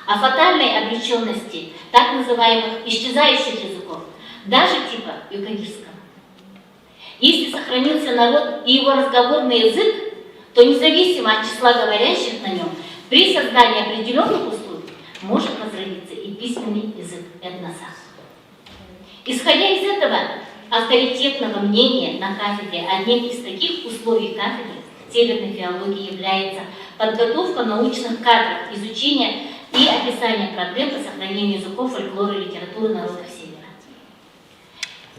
о фатальной обреченности так называемых исчезающих языков, даже типа юкагирского. Если сохранился народ и его разговорный язык, то независимо от числа говорящих на нем, при создании определенных условий может возродиться и письменный язык этноса. Исходя из этого авторитетного мнения на кафедре, одним из таких условий кафедры северной филологии является подготовка научных кадров, изучение и описание проблем по сохранению языков, фольклора и литературы народов Севера.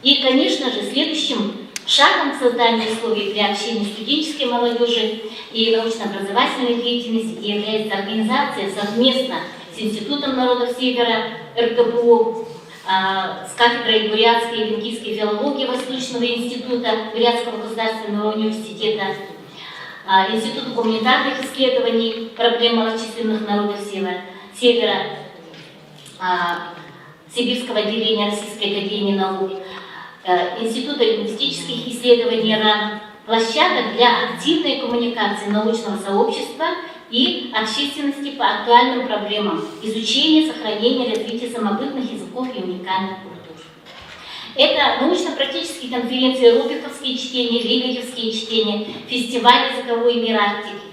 И, конечно же, следующим шагом к созданию условий для общения студенческой молодежи и научно-образовательной деятельности является организация совместно с Институтом народов Севера РГБУ, с кафедрой бурятской и венкийской филологии Восточного института Бурятского государственного университета, Института гуманитарных исследований проблем малочисленных народов Севера, Сибирского отделения Российской академии наук, Института лингвистических исследований РАН, площадок для активной коммуникации научного сообщества и общественности по актуальным проблемам изучения, сохранения и развития самобытных языков и уникальных культур. Это научно-практические конференции, рубиковские чтения, лиговские чтения, фестиваль языковой мир Арктики.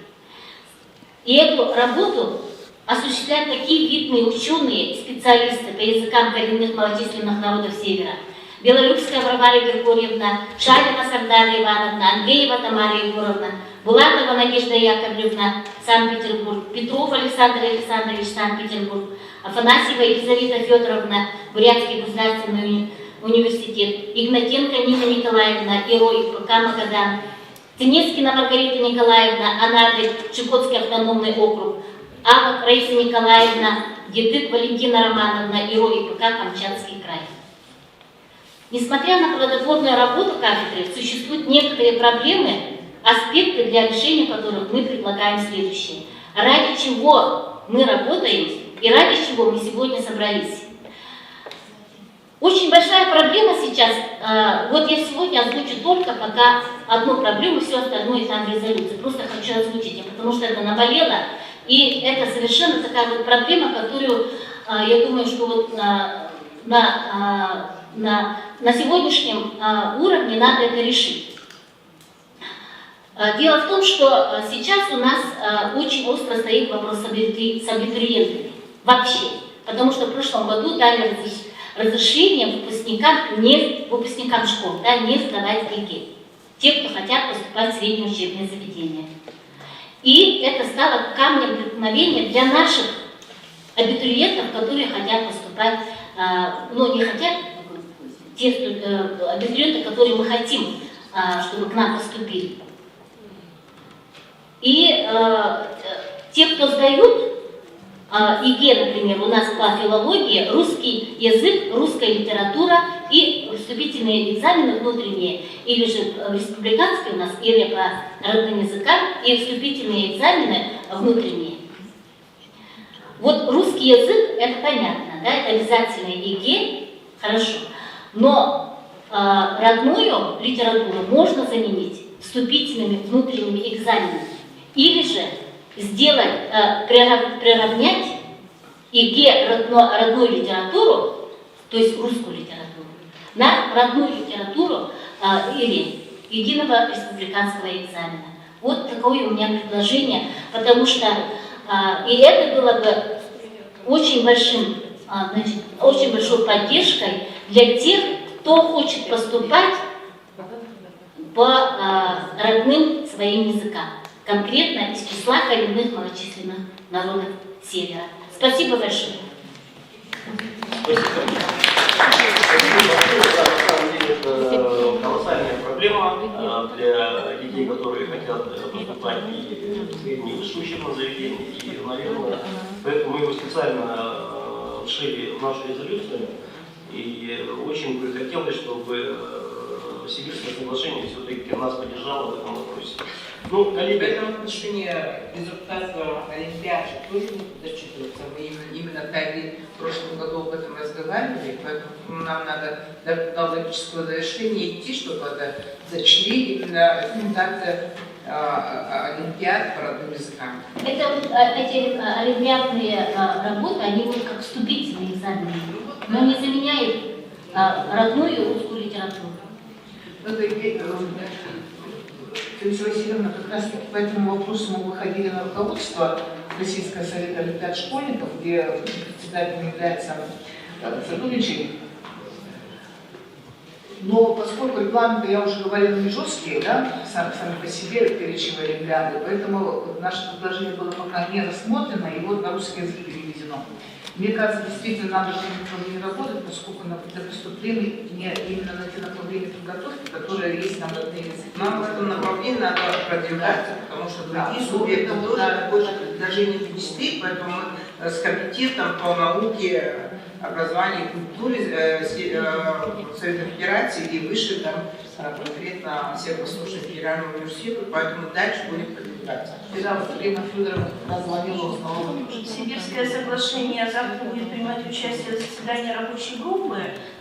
И эту работу осуществляют такие видные ученые и специалисты по языкам коренных малочисленных народов Севера: Белолюбская Варвара Григорьевна, Шарина Сардарья Ивановна, Андреева Тамара Егоровна, Булатова Надежда Яковлевна, Санкт-Петербург, Петров Александр Александрович, Санкт-Петербург, Афанасьева Елизавета Федоровна, Бурятский государственный университет, Игнатенко Нина Николаевна, ИРО ИПК Магадан, Тенескина Маргарита Николаевна, Анадырь, Чукотский автономный округ, Авак Раиса Николаевна, Дедык Валентина Романовна, ИРО ИПК Камчатский край. Несмотря на плодотворную работу кафедры, существуют некоторые проблемы, аспекты, для решения которых мы предлагаем следующие. Ради чего мы работаем и ради чего мы сегодня собрались. Очень большая проблема сейчас, вот я сегодня озвучу только пока одну проблему, все остальное там в резолюции. Просто хочу озвучить, потому что это наболело, и это совершенно такая вот проблема, которую, я думаю, что вот на сегодняшнем уровне надо это решить. Дело в том, что сейчас у нас очень остро стоит вопрос с абитуриентами вообще, потому что в прошлом году дали разрешение выпускникам школ, да, не сдавать ЕГЭ, те, кто хотят поступать в среднее учебное заведение. И это стало камнем преткновения для наших абитуриентов, которые хотят поступать, не хотят, те абитуриенты, которые мы хотим, чтобы к нам поступили. И те, кто сдают ЕГЭ, например, у нас по филологии, русский язык, русская литература и вступительные экзамены внутренние, или же республиканские у нас, или по родным языкам, и вступительные экзамены внутренние. Вот русский язык, это понятно, да, это обязательно ЕГЭ, хорошо, но родную литературу можно заменить вступительными внутренними экзаменами, или же сделать, приравнять ЕГЭ родную литературу, то есть русскую литературу, на родную литературу или единого республиканского экзамена. Вот такое у меня предложение, потому что и это было бы очень большой поддержкой для тех, кто хочет поступать по родным своим языкам, конкретно из числа коренных малочисленных народов Севера. Спасибо большое. Спасибо. На самом деле это колоссальная проблема для людей, которые хотят поступать и в среднее высшее учебное заведение, и, наверное, поэтому мы его специально вшили в нашу резолюцию, и очень бы хотелось, чтобы Сибирское соглашение все-таки нас поддержало в этом вопросе. Ну, коллеги, в этом отношении результат Олимпиады тоже будет зачитываться. Мы именно в прошлом году об этом разговаривали, поэтому нам надо до логического завершения идти, чтобы это зачли именно результаты Олимпиад по родным языкам. Эти олимпиадные работы, они вот как вступительные экзамены, но не заменяют родную и русскую литературу. Фелиция Васильевна, как раз по этому вопросу мы выходили на руководство Российского совета олимпиад школьников, где председателем является Садовичий. Но поскольку регламенты, я уже говорила, не жесткие, да, сами по себе перечивые олимпиады, поэтому наше предложение было пока не рассмотрено, и вот на русский язык переведено. Мне кажется, действительно надо в этом направлении работать, поскольку для поступления именно на те направления подготовки, которые есть на родные языки. Нам в этом направлении надо продвигаться, потому что другие субъекты тоже хочет предложение внести, поэтому мы с комитетом по науке, образованию и культуре Совета Федерации и выше, там, конкретно Северо-Восточный федеральный университет, поэтому дальше будет продвигаться. Ирина Федоровна разловила основу. Сибирское соглашение завтра будет принимать участие в заседании рабочей группы.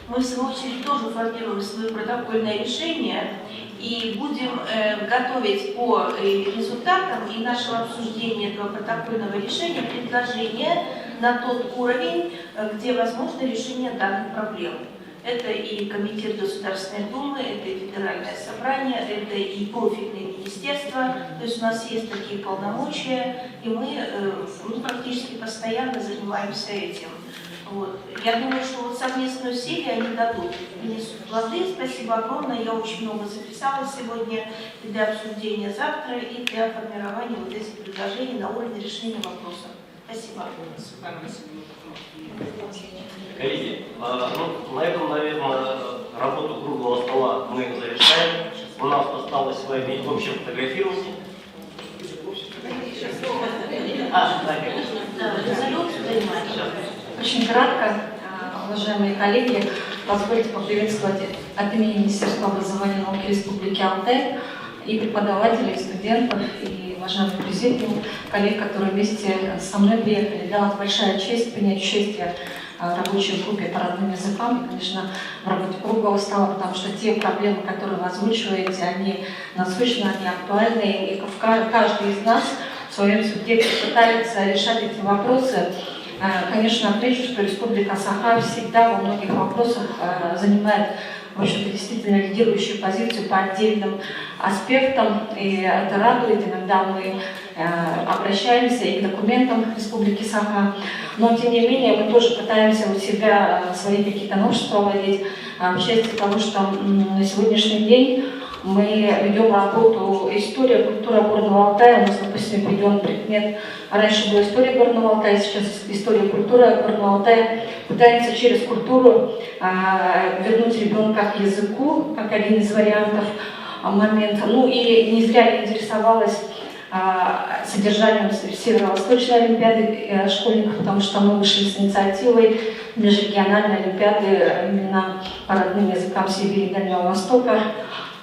Мы, в свою очередь, тоже формируем свое протокольное решение и будем готовить по результатам и нашего обсуждения этого протокольного решения предложения на тот уровень, где возможно решение данных проблем. Это и Комитет Государственной Думы, это и Федеральное собрание, это и профильные министерства. То есть у нас есть такие полномочия, и мы практически постоянно занимаемся этим. Вот. Я думаю, что вот совместные усилия они дадут, принесут плоды. Спасибо огромное. Я очень много записала сегодня и для обсуждения завтра, и для формирования вот этих предложений на уровне решения вопросов. Спасибо. коллеги, на этом, наверное, работу круглого стола мы завершаем. У нас осталось с вами общее фотографирование. Да, конечно. Очень кратко, уважаемые коллеги, позвольте поприветствовать от имени Министерства образования и науки Республики Алтай и преподавателей, и студентов, и уважаемый президиум, коллег, которые вместе со мной приехали. Для нас большая честь принять участие в рабочей группе по родным языкам и, конечно, в работе круглого стола, потому что те проблемы, которые вы озвучиваете, они насущны, они актуальны, и каждый из нас в своем субъекте пытается решать эти вопросы. Конечно, отмечу, что Республика Саха всегда во многих вопросах занимает, в общем-то, действительно лидирующую позицию по отдельным аспектам, и это радует. Иногда мы обращаемся и к документам Республики Саха, но тем не менее мы тоже пытаемся у себя свои какие-то новшества вводить, в части того, что на сегодняшний день мы ведем работу «История, культура Горного Алтая». У нас, допустим, введен предмет, раньше была история Горного Алтая, сейчас история, культура Горного Алтая. Пытаемся через культуру вернуть ребенка к языку, как один из вариантов момента. Ну и не зря я интересовалась содержанием Северо-Восточной Олимпиады школьников, потому что мы вышли с инициативой межрегиональной Олимпиады именно по родным языкам Сибири и Дальнего Востока.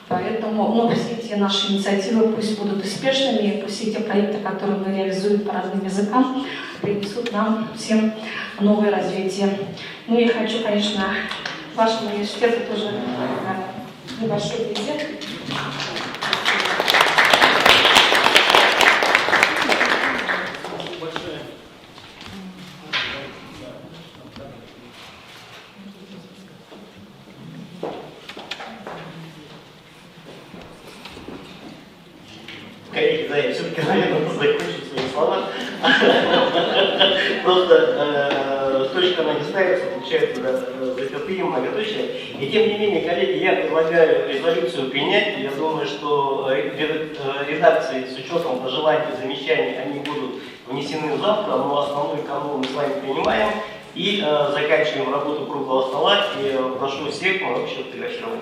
Поэтому все эти наши инициативы пусть будут успешными, пусть все эти проекты, которые мы реализуем по родным языкам, принесут нам всем новое развитие. Ну и хочу, конечно, вашему университету тоже небольшой презент. Коллеги, да, я все-таки, наверное, закончу свои слова. Просто точка она не ставится, получается, закрытым, многоточие. И тем не менее, коллеги, я предлагаю резолюцию принять. Я думаю, что редакции с учетом пожеланий и замечаний, они будут внесены завтра, но основную канву мы с вами принимаем. И заканчиваем работу круглого стола. И прошу всех на общее фотографирование.